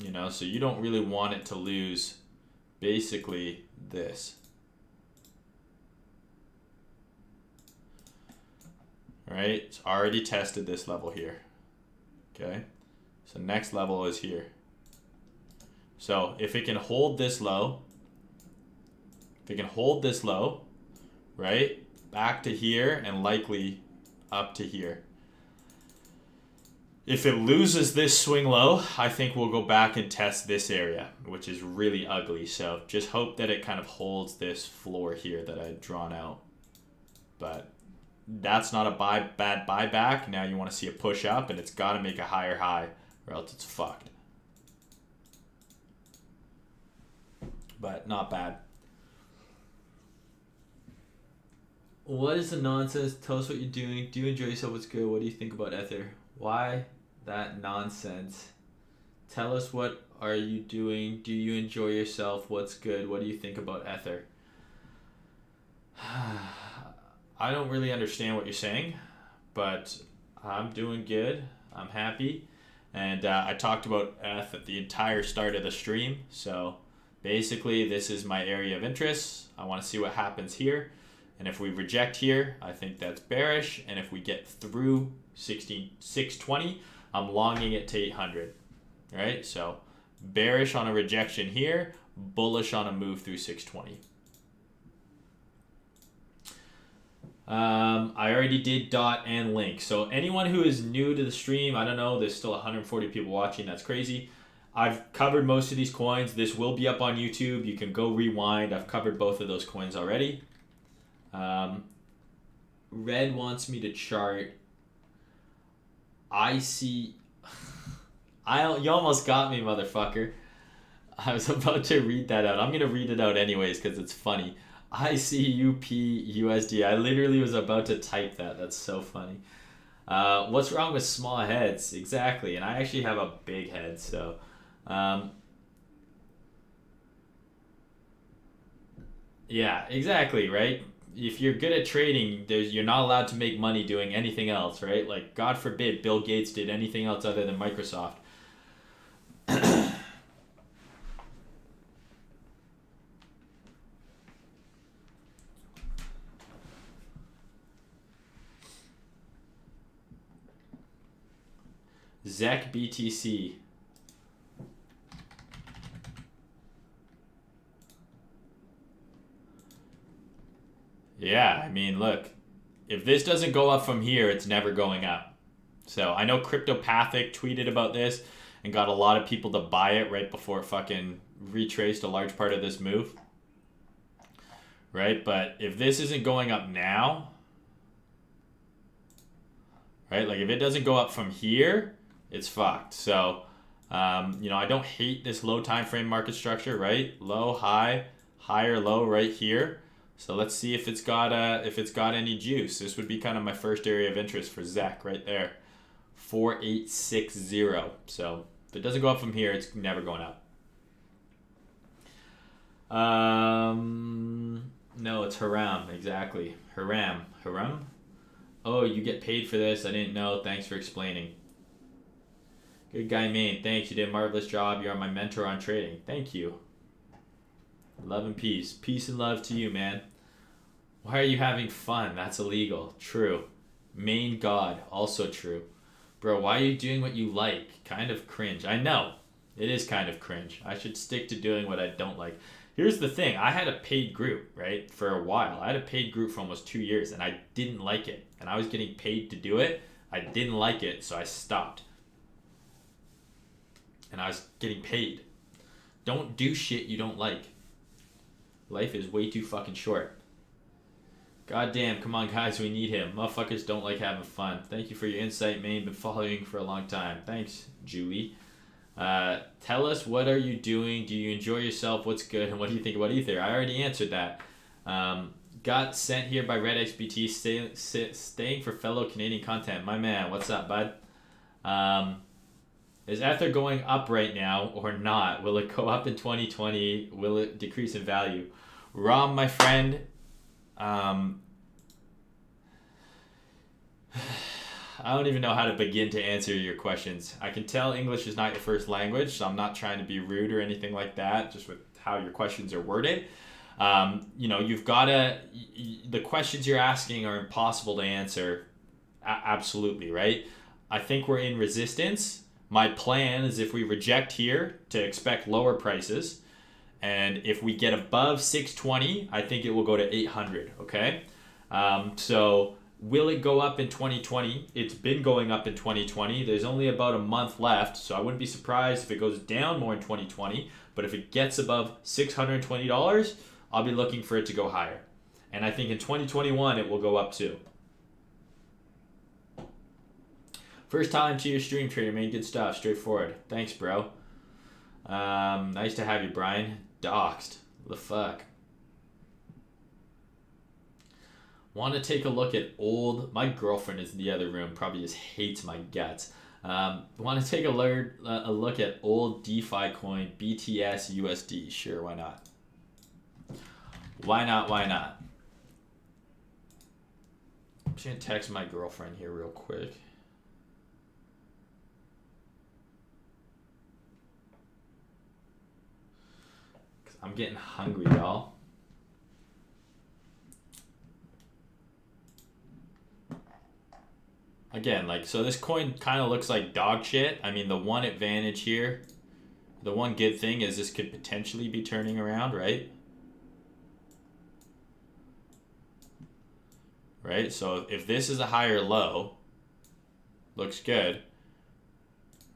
A: You know, so you don't really want it to lose basically this. Right? It's already tested this level here. Okay? So next level is here. So if it can hold this low, right, back to here and likely up to here. If it loses this swing low, I think we'll go back and test this area, which is really ugly. So just hope that it kind of holds this floor here that I've drawn out. But that's not a bad buyback. Now you want to see a push up, and it's got to make a higher high or else it's fucked. But not bad. What is the nonsense? Tell us what you're doing. Do you enjoy yourself? What's good? What do you think about Ether? Why that nonsense? Tell us, what are you doing? Do you enjoy yourself? What's good? What do you think about Ether? I don't really understand what you're saying, but I'm doing good. I'm happy. And I talked about ETH at the entire start of the stream. So basically, this is my area of interest. I want to see what happens here. And if we reject here, I think that's bearish. And if we get through 620, I'm longing it to 800. Right? So bearish on a rejection here, bullish on a move through 620. I already did DOT and Link. So anyone who is new to the stream, I don't know, there's still 140 people watching. That's crazy. I've covered most of these coins. This will be up on YouTube. You can go rewind. I've covered both of those coins already. Red wants me to chart. I see. You almost got me, motherfucker. I was about to read that out. I'm going to read it out anyways because it's funny. ICUP USD. I literally was about to type that. That's so funny. What's wrong with small heads? Exactly. And I actually have a big head, so... yeah, exactly, right? If you're good at trading, you're not allowed to make money doing anything else, right? Like, God forbid Bill Gates did anything else other than Microsoft. ZEC BTC. Yeah, I mean, look, if this doesn't go up from here, it's never going up. So I know Cryptopathic tweeted about this and got a lot of people to buy it right before it fucking retraced a large part of this move. Right? But if this isn't going up now, right? Like if it doesn't go up from here, it's fucked. So, you know, I don't hate this low time frame market structure, right? Low, high, higher, low right here. So let's see if it's got any juice. This would be kind of my first area of interest for ZEC right there. 4860. So if it doesn't go up from here, it's never going up. No, it's Haram, exactly. Haram. Oh, you get paid for this? I didn't know. Thanks for explaining. Good guy, Maine. Thanks. You did a marvelous job. You're my mentor on trading. Thank you. Love and peace. Peace and love to you, man. Why are you having fun? That's illegal. True. Main God. Also true. Bro, why are you doing what you like? Kind of cringe. I know. It is kind of cringe. I should stick to doing what I don't like. Here's the thing. I had a paid group, right, for a while. I had a paid group for almost 2 years, and I didn't like it. And I was getting paid to do it. I didn't like it, so I stopped. And I was getting paid. Don't do shit you don't like. Life is way too fucking short. God damn, come on guys, we need him. Motherfuckers don't like having fun. Thank you for your insight, man. Been following for a long time. Thanks, Julie. Tell us, what are you doing? Do you enjoy yourself? What's good? And what do you think about Ether? I already answered that. Got sent here by RedXBT, staying for fellow Canadian content. My man, what's up, bud? Is Ether going up right now or not? Will it go up in 2020? Will it decrease in value? Ram, my friend, I don't even know how to begin to answer your questions. I can tell English is not your first language, so I'm not trying to be rude or anything like that, just with how your questions are worded. You've got to, the questions you're asking are impossible to answer. Absolutely, right? I think we're in resistance. My plan is if we reject here to expect lower prices, and if we get above 620, I think it will go to 800, okay? So will it go up in 2020? It's been going up in 2020. There's only about a month left, so I wouldn't be surprised if it goes down more in 2020. But if it gets above $620, I'll be looking for it to go higher. And I think in 2021, it will go up too. First time to your stream, Trader, man. Good stuff. Straightforward. Thanks, bro. Nice to have you, Brian. Doxed. The fuck? Want to take a look at old... My girlfriend is in the other room. Probably just hates my guts. Want to take a look at old DeFi coin, BTS USD. Sure, why not? Why not? Why not? I'm just going to text my girlfriend here real quick. I'm getting hungry, y'all. Again, so this coin kind of looks like dog shit. I mean, the one advantage here, the one good thing is this could potentially be turning around, right? Right? So if this is a higher low, looks good,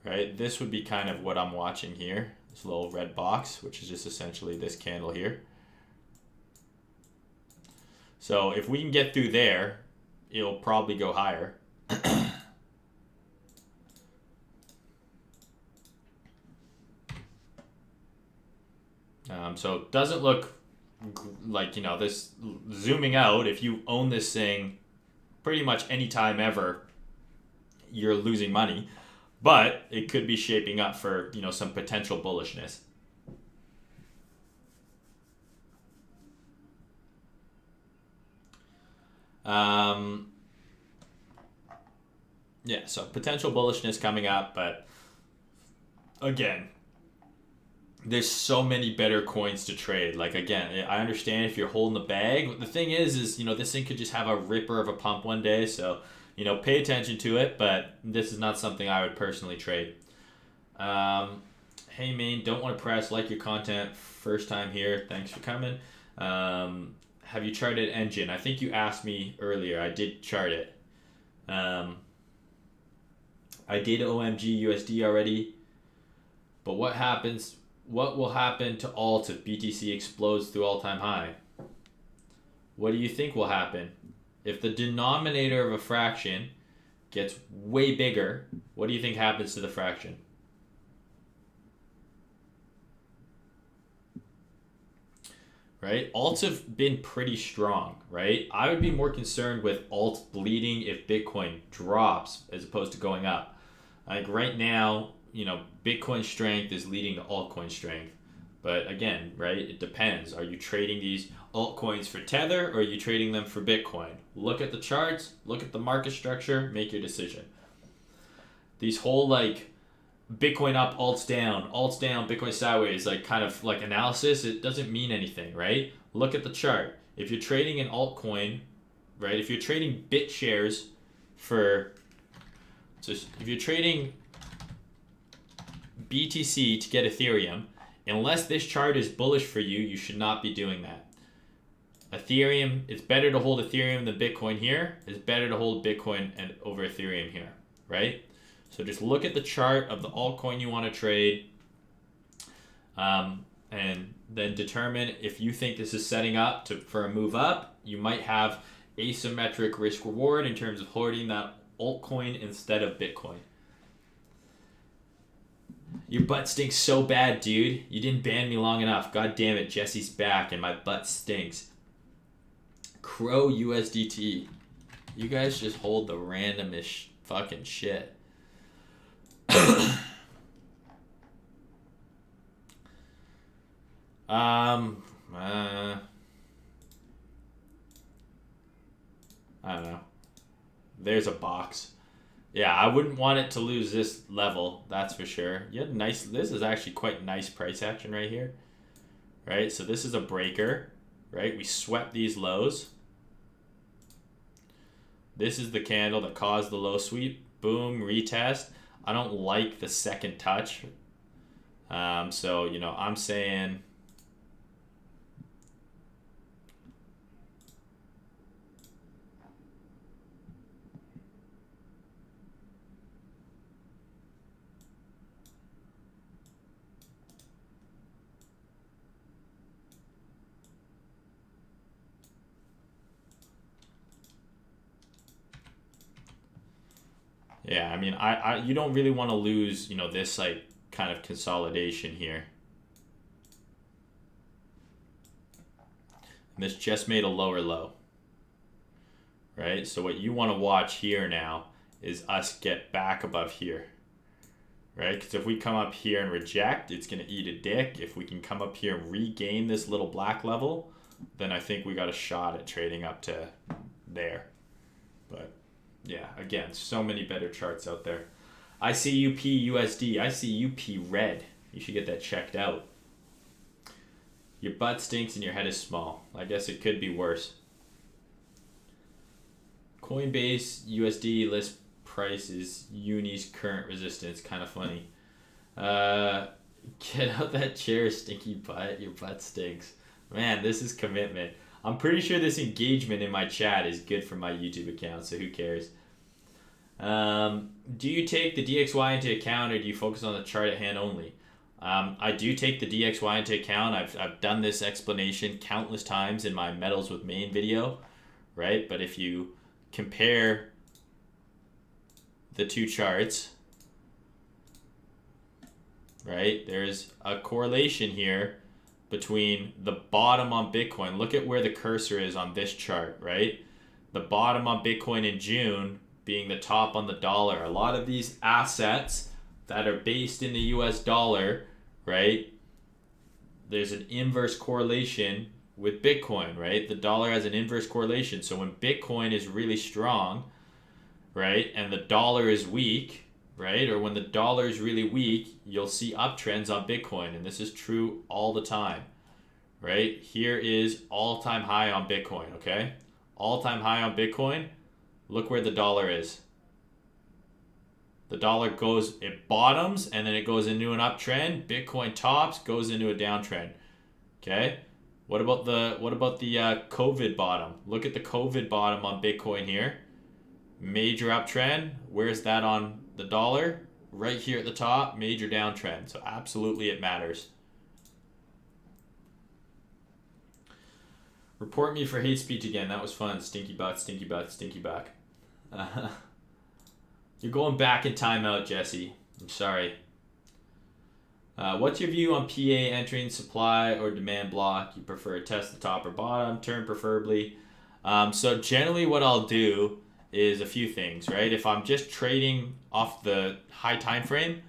A: right? This would be kind of what I'm watching here. This little red box, which is just essentially this candle here. So if we can get through there, it'll probably go higher. So it doesn't look like, this zooming out, if you own this thing pretty much any time ever, you're losing money. But it could be shaping up for, some potential bullishness. Yeah, so potential bullishness coming up, but again, there's so many better coins to trade. Again, I understand if you're holding the bag. The thing is this thing could just have a ripper of a pump one day, so pay attention to it, but this is not something I would personally trade. Hey, man, don't want to press, like your content, first time here, thanks for coming. Have you charted Engine? I think you asked me earlier. I did chart it. I did OMG USD already, but what will happen to alt if BTC explodes through all-time high? What do you think will happen? If the denominator of a fraction gets way bigger, what do you think happens to the fraction? Right? Alts have been pretty strong, right? I would be more concerned with alt bleeding if Bitcoin drops as opposed to going up. Right now, Bitcoin strength is leading to altcoin strength. But again, right, it depends. Are you trading these altcoins for Tether or are you trading them for Bitcoin? Look at the charts, look at the market structure, make your decision. These whole Bitcoin up, alts down, Bitcoin sideways, analysis, it doesn't mean anything, right? Look at the chart. If you're trading an altcoin, right, if you're trading bit shares if you're trading BTC to get Ethereum, unless this chart is bullish for you, you should not be doing that. Ethereum, it's better to hold Ethereum than Bitcoin here. It's better to hold Bitcoin and over Ethereum here, right? So just look at the chart of the altcoin you want to trade, and then determine if you think this is setting up for a move up. You might have asymmetric risk reward in terms of holding that altcoin instead of Bitcoin. Your butt stinks so bad, dude. You didn't ban me long enough. God damn it, Jesse's back and my butt stinks. Crow USDT. You guys just hold the randomish fucking shit. I don't know. There's a box. Yeah, I wouldn't want it to lose this level, that's for sure. You had nice. This is actually quite nice price action right here, right? So this is a breaker, right? We swept these lows. This is the candle that caused the low sweep. Boom, retest. I don't like the second touch. So, you know, I'm saying... Yeah, I mean, you don't really want to lose, you know, this like kind of consolidation here. And this just made a lower low, right? So what you want to watch here now is us get back above here, right? Because if we come up here and reject, it's going to eat a dick. If we can come up here and regain this little black level, then I think we got a shot at trading up to there. But yeah, again, so many better charts out there. I see UP USD. I see UP red. You should get that checked out. Your butt stinks and your head is small. I guess it could be worse. Coinbase USD list price is Uni's current resistance. Kind of funny. Get out that chair, stinky butt. Your butt stinks. Man, this is commitment. I'm pretty sure this engagement in my chat is good for my YouTube account, so who cares? Do you take the DXY into account, or do you focus on the chart at hand only? I do take the DXY into account. I've done this explanation countless times in my Metals with Main video, right? But if you compare the two charts, right, there's a correlation here between the bottom on Bitcoin. Look at where the cursor is on this chart, right? The bottom on Bitcoin in June being the top on the dollar. A lot of these assets that are based in the US dollar, right? There's an inverse correlation with Bitcoin, right? The dollar has an inverse correlation. So when Bitcoin is really strong, right, and the dollar is weak, right, or when the dollar is really weak, you'll see uptrends on Bitcoin, and this is true all the time, right? Here is all-time high on Bitcoin, okay? All-time high on Bitcoin. Look where the dollar is. The dollar goes, it bottoms, and then it goes into an uptrend. Bitcoin tops, goes into a downtrend, okay? What about the COVID bottom? Look at the COVID bottom on Bitcoin here. Major uptrend. Where's that on the dollar? Right here at the top, major downtrend. So absolutely it matters. Report me for hate speech again. That was fun. Stinky butt, stinky butt, stinky butt. You're going back in timeout, Jesse. I'm sorry. What's your view on PA entering supply or demand block? You prefer test the top or bottom, turn preferably. So generally what I'll do is a few things, right? If I'm just trading off the high time frame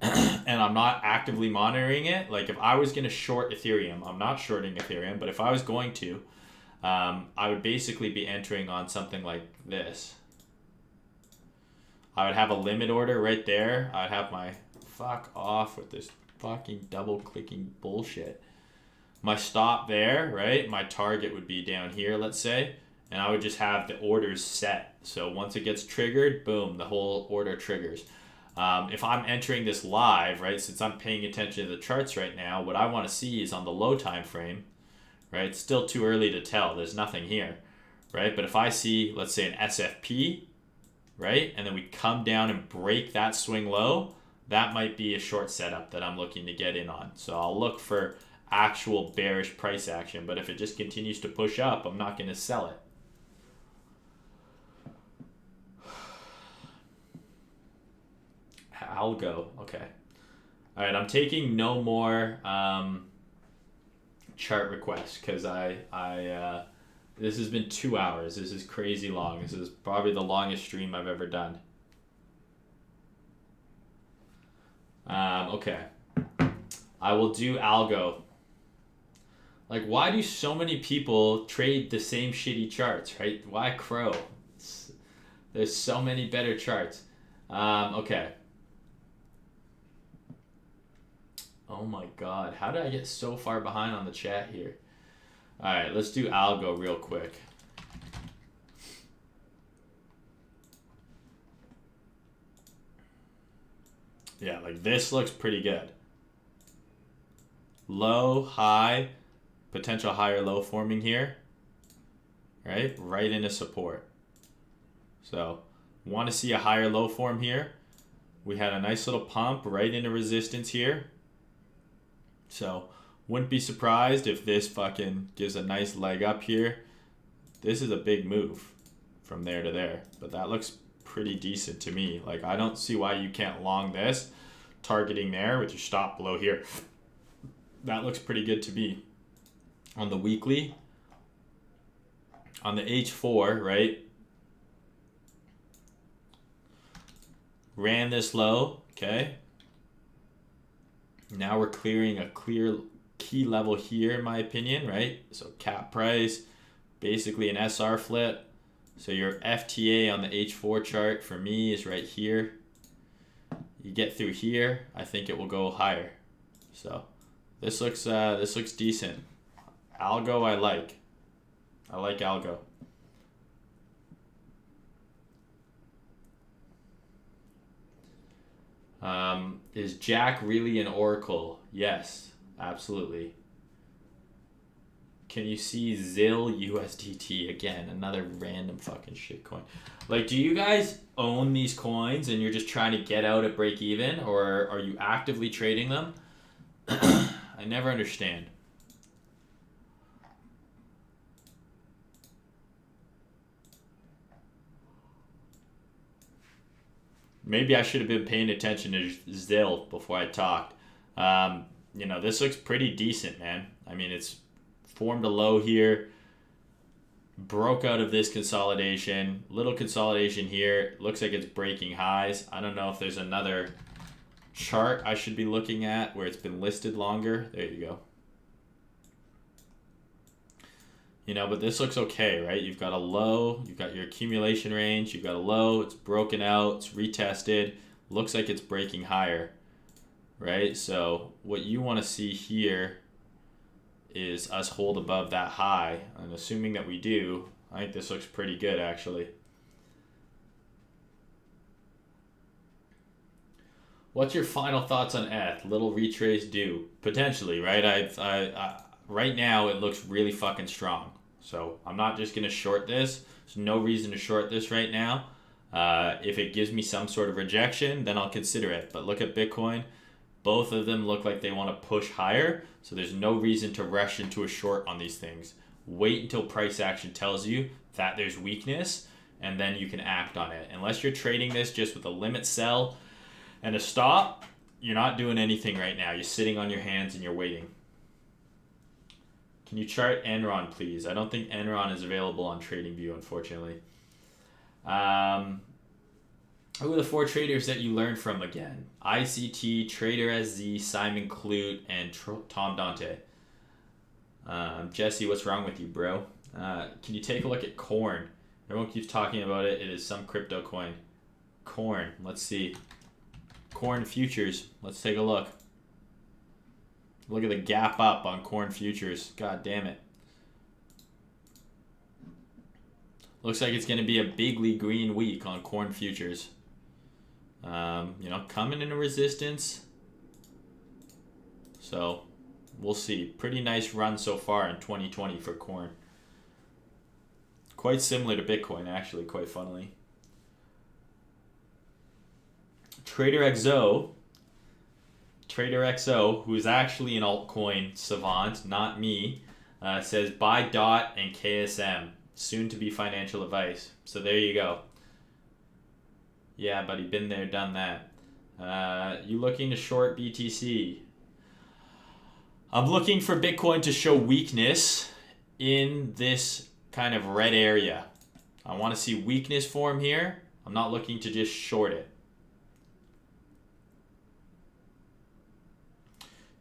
A: and I'm not actively monitoring it, like if I was going to short Ethereum, I'm not shorting Ethereum, but if I was going to, I would basically be entering on something like this. I would have a limit order right there. I'd have my fuck off with this fucking double clicking bullshit. My stop there, right? My target would be down here, let's say. And I would just have the orders set. So once it gets triggered, boom, the whole order triggers. If I'm entering this live, right, since I'm paying attention to the charts right now, what I want to see is on the low time frame, right? It's still too early to tell. There's nothing here, right? But if I see, let's say, an SFP, right, and then we come down and break that swing low, that might be a short setup that I'm looking to get in on. So I'll look for actual bearish price action. But if it just continues to push up, I'm not going to sell it. Algo, okay. All right, I'm taking no more chart requests because this has been 2 hours. This is crazy long. This is probably the longest stream I've ever done. Okay. I will do algo. Like, why do so many people trade the same shitty charts, right? Why crow? There's so many better charts. Okay. Oh my god, how did I get so far behind on the chat here? Alright, let's do algo real quick. Yeah, like this looks pretty good. Low, high, potential higher low forming here. Right? Right into support. So, want to see a higher low form here. We had a nice little pump right into resistance here. So, wouldn't be surprised if this fucking gives a nice leg up here. This is a big move from there to there. But that looks pretty decent to me. Like, I don't see why you can't long this. Targeting there with your stop below here. That looks pretty good to me. On the weekly. On the H4, right? Ran this low, okay? Now we're clearing a clear key level here, in my opinion, right? So cap price, basically an SR flip. So your FTA on the H4 chart for me is right here. You get through here, I think it will go higher. So this looks decent. Algo I like. I like algo. Is Jack really an oracle? Yes, absolutely. Can you see ZIL USDT again? Another random fucking shit coin. Like, do you guys own these coins and you're just trying to get out at break even, or are you actively trading them? I never understand. Maybe I should have been paying attention to ZIL before I talked. You know, this looks pretty decent, man. I mean, it's formed a low here, broke out of this consolidation, little consolidation here. Looks like it's breaking highs. I don't know if there's another chart I should be looking at where it's been listed longer. There you go. You know, but this looks okay, right? You've got a low, you've got your accumulation range, you've got a low, it's broken out, it's retested, looks like it's breaking higher, right? So what you want to see here is us hold above that high, and assuming that we do, I think this looks pretty good actually. What's your final thoughts on ETH? Little retrace due? Potentially, right? I right now it looks really fucking strong. So I'm not just going to short this. There's no reason to short this right now. If it gives me some sort of rejection, then I'll consider it. But look at Bitcoin. Both of them look like they want to push higher. So there's no reason to rush into a short on these things. Wait until price action tells you that there's weakness, and then you can act on it. Unless you're trading this just with a limit sell and a stop, you're not doing anything right now. You're sitting on your hands and you're waiting. Can you chart Enron, please? I don't think Enron is available on TradingView, unfortunately. Who are the 4 traders that you learned from again? ICT, Trader SZ, Simon Clute, and Tom Dante. Jesse, what's wrong with you, bro? Can you take a look at corn? Everyone keeps talking about it. It is some crypto coin. Corn, let's see. Corn futures, let's take a look. Look at the gap up on corn futures. God damn it. Looks like it's going to be a bigly green week on corn futures. You know, coming into resistance. So we'll see. Pretty nice run so far in 2020 for corn. Quite similar to Bitcoin, actually, quite funnily. Trader XO, who is actually an altcoin savant, not me, says buy DOT and KSM, soon to be financial advice. So there you go. Yeah, buddy, been there, done that. You looking to short BTC? I'm looking for Bitcoin to show weakness in this kind of red area. I want to see weakness form here. I'm not looking to just short it.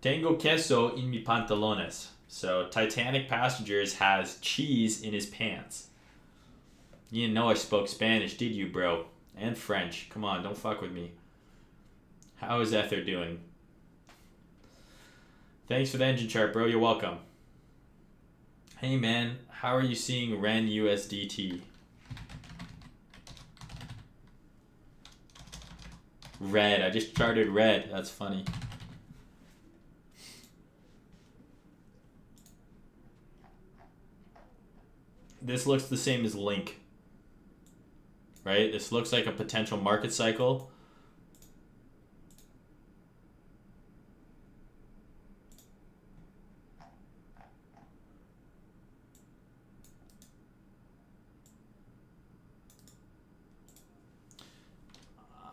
A: Tengo queso en mi pantalones. So Titanic Passengers has cheese in his pants. You didn't know I spoke Spanish, did you, bro? And French. Come on, don't fuck with me. How is Ether doing? Thanks for the engine chart, bro. You're welcome. Hey, man. How are you seeing REN USDT? Red. I just charted red. That's funny. This looks the same as Link. Right? This looks like a potential market cycle.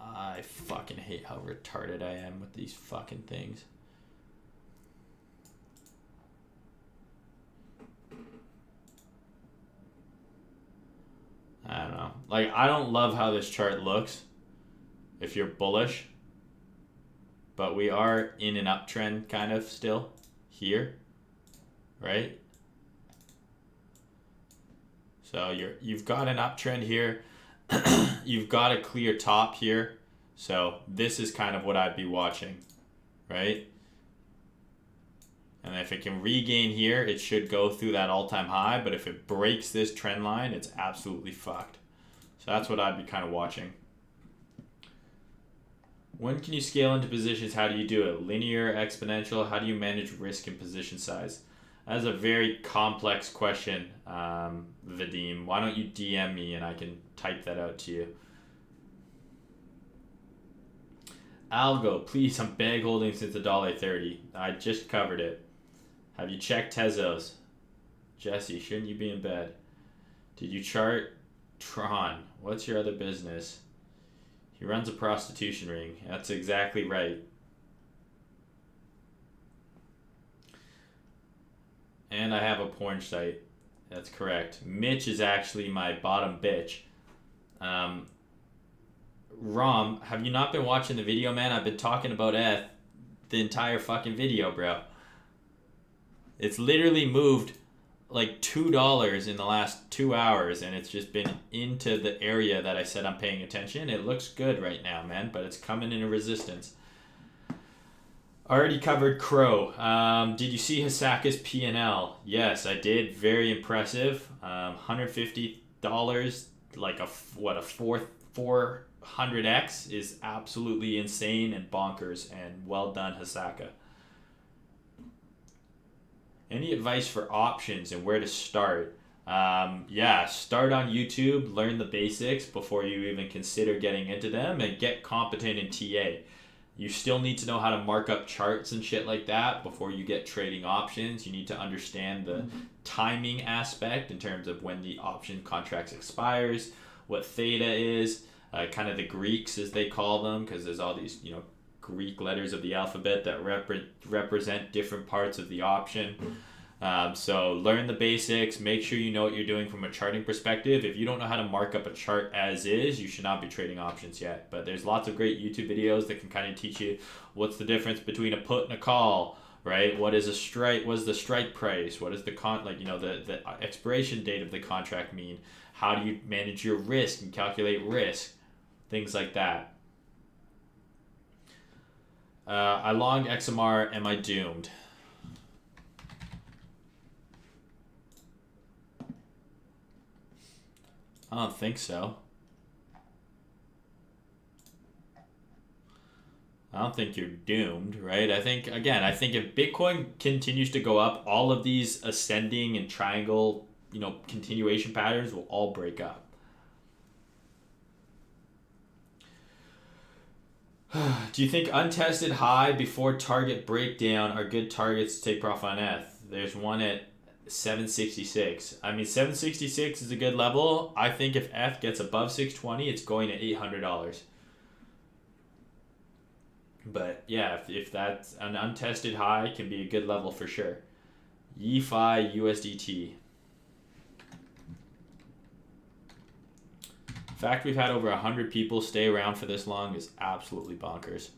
A: I fucking hate how retarded I am with these fucking things. I don't know. Like, I don't love how this chart looks if you're bullish. But we are in an uptrend kind of still here, right? So you've got an uptrend here. You've got a clear top here. So this is kind of what I'd be watching, right? And if it can regain here, it should go through that all-time high. But if it breaks this trend line, it's absolutely fucked. So that's what I'd be kind of watching. When can you scale into positions? How do you do it? Linear, exponential? How do you manage risk and position size? That's a very complex question, Vadim. Why don't you DM me and I can type that out to you? Algo, please, I'm bag holding since $1.30. I just covered it. Have you checked Tezos? Jesse, shouldn't you be in bed? Did you chart Tron? What's your other business? He runs a prostitution ring. That's exactly right. And I have a porn site. That's correct. Mitch is actually my bottom bitch. Rom, have you not been watching the video, man? I've been talking about ETH the entire fucking video, bro. It's literally moved like $2 in the last 2 hours, and it's just been into the area that I said I'm paying attention. It looks good right now, man, but it's coming into resistance. Already covered Crow. Did you see Hisaka's P&L? Yes, I did. Very impressive. $150, like a 400x is absolutely insane and bonkers, and well done, Hisaka. Any advice for options and where to start? Yeah, start on YouTube, learn the basics before you even consider getting into them, and get competent in TA. You still need to know how to mark up charts and shit like that before you get trading options. You need to understand the timing aspect in terms of when the option contracts expires, what theta is, kind of the Greeks as they call them, because there's all these, Greek letters of the alphabet that represent different parts of the option. So learn the basics, make sure you know what you're doing from a charting perspective. If you don't know how to mark up a chart as is, you should not be trading options yet. But there's lots of great YouTube videos that can kind of teach you what's the difference between a put and a call, right? What is a strike? What is the strike price? What is the the expiration date of the contract mean? How do you manage your risk and calculate risk? Things like that. I longed XMR. Am I doomed? I don't think so. I don't think you're doomed, right? I think if Bitcoin continues to go up, all of these ascending and triangle, continuation patterns will all break up. Do you think untested high before target breakdown are good targets to take profit on ETH? There's one at 766. I mean, 766 is a good level. I think if ETH gets above 620, it's going to $800. But yeah, if that's an untested high, can be a good level for sure. YeFi USDT. The fact we've had over 100 people stay around for this long is absolutely bonkers.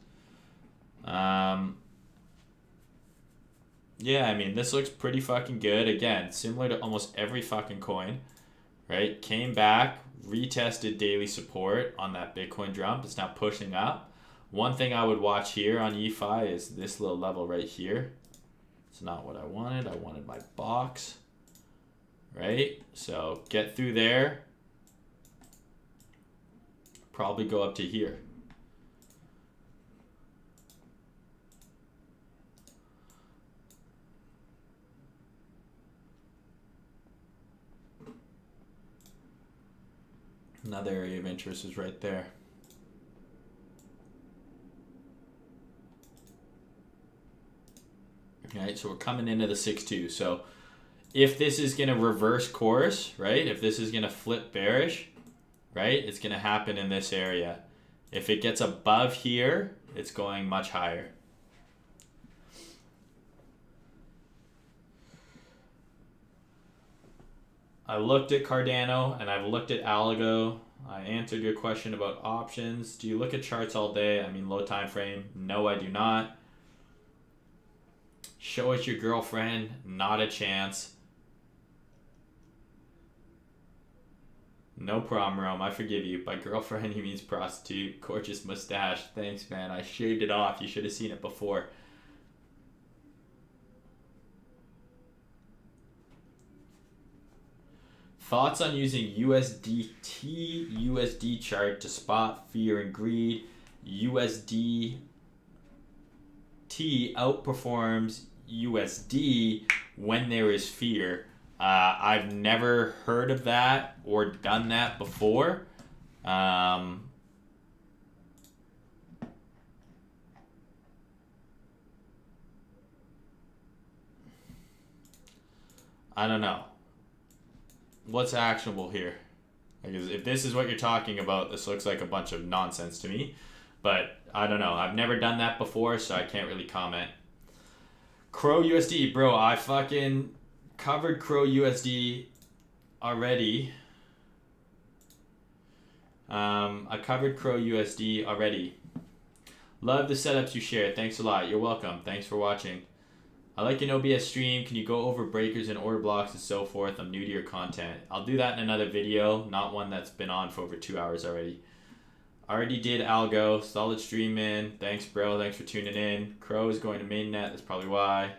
A: Yeah, I mean, this looks pretty fucking good. Again, similar to almost every fucking coin, right? Came back, retested daily support on that Bitcoin jump. It's now pushing up. One thing I would watch here on YeFi is this little level right here. It's not what I wanted. I wanted my box, right? So get through there. Probably go up to here. Another area of interest is right there. All right, so we're coming into the 6-2. So if this is going to reverse course, right, if this is going to flip bearish, right, it's going to happen in this area. If it gets above here, it's going much higher. I looked at Cardano and I've looked at Algo. I answered your question about options. Do you look at charts all day? I mean, low time frame. No, I do not. Show us your girlfriend. Not a chance. No problem, Rome. I forgive you. By girlfriend, he means prostitute. Gorgeous mustache. Thanks, man. I shaved it off. You should have seen it before. Thoughts on using USD chart to spot fear and greed. USDT outperforms USD when there is fear. I've never heard of that or done that before. I don't know. What's actionable here? Because if this is what you're talking about, this looks like a bunch of nonsense to me. But I don't know. I've never done that before, so I can't really comment. Crow USD, bro. I fucking covered Crow USD already. I covered Crow USD already. Love the setups you share. Thanks a lot. You're welcome. Thanks for watching. I like an OBS stream. Can you go over breakers and order blocks and so forth? I'm new to your content. I'll do that in another video, not one that's been on for over 2 hours already. Already did Algo. Solid stream in. Thanks, bro. Thanks for tuning in. Crow is going to mainnet. That's probably why.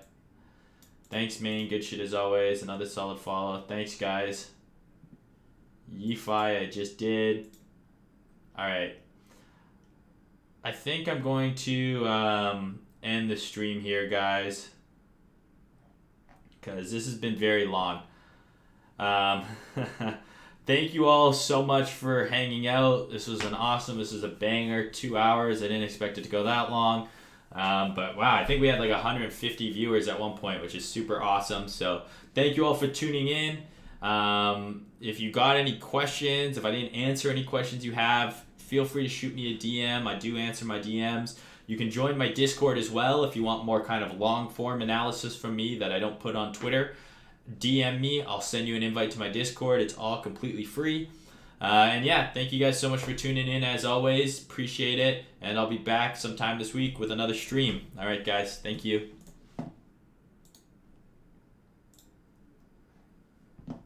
A: Thanks, main. Good shit as always. Another solid follow. Thanks, guys. YeFi I just did. Alright. I think I'm going to end the stream here, guys, because this has been very long. Thank you all so much for hanging out. This was a banger, 2 hours. I didn't expect it to go that long. But wow, I think we had like 150 viewers at one point, which is super awesome. So thank you all for tuning in. If you got any questions, if I didn't answer any questions you have, feel free to shoot me a DM. I do answer my DMs. You can join my Discord as well if you want more kind of long form analysis from me that I don't put on Twitter. DM me. I'll send you an invite to my Discord. It's all completely free. And yeah, thank you guys so much for tuning in as always. Appreciate it. And I'll be back sometime this week with another stream. All right, guys. Thank you.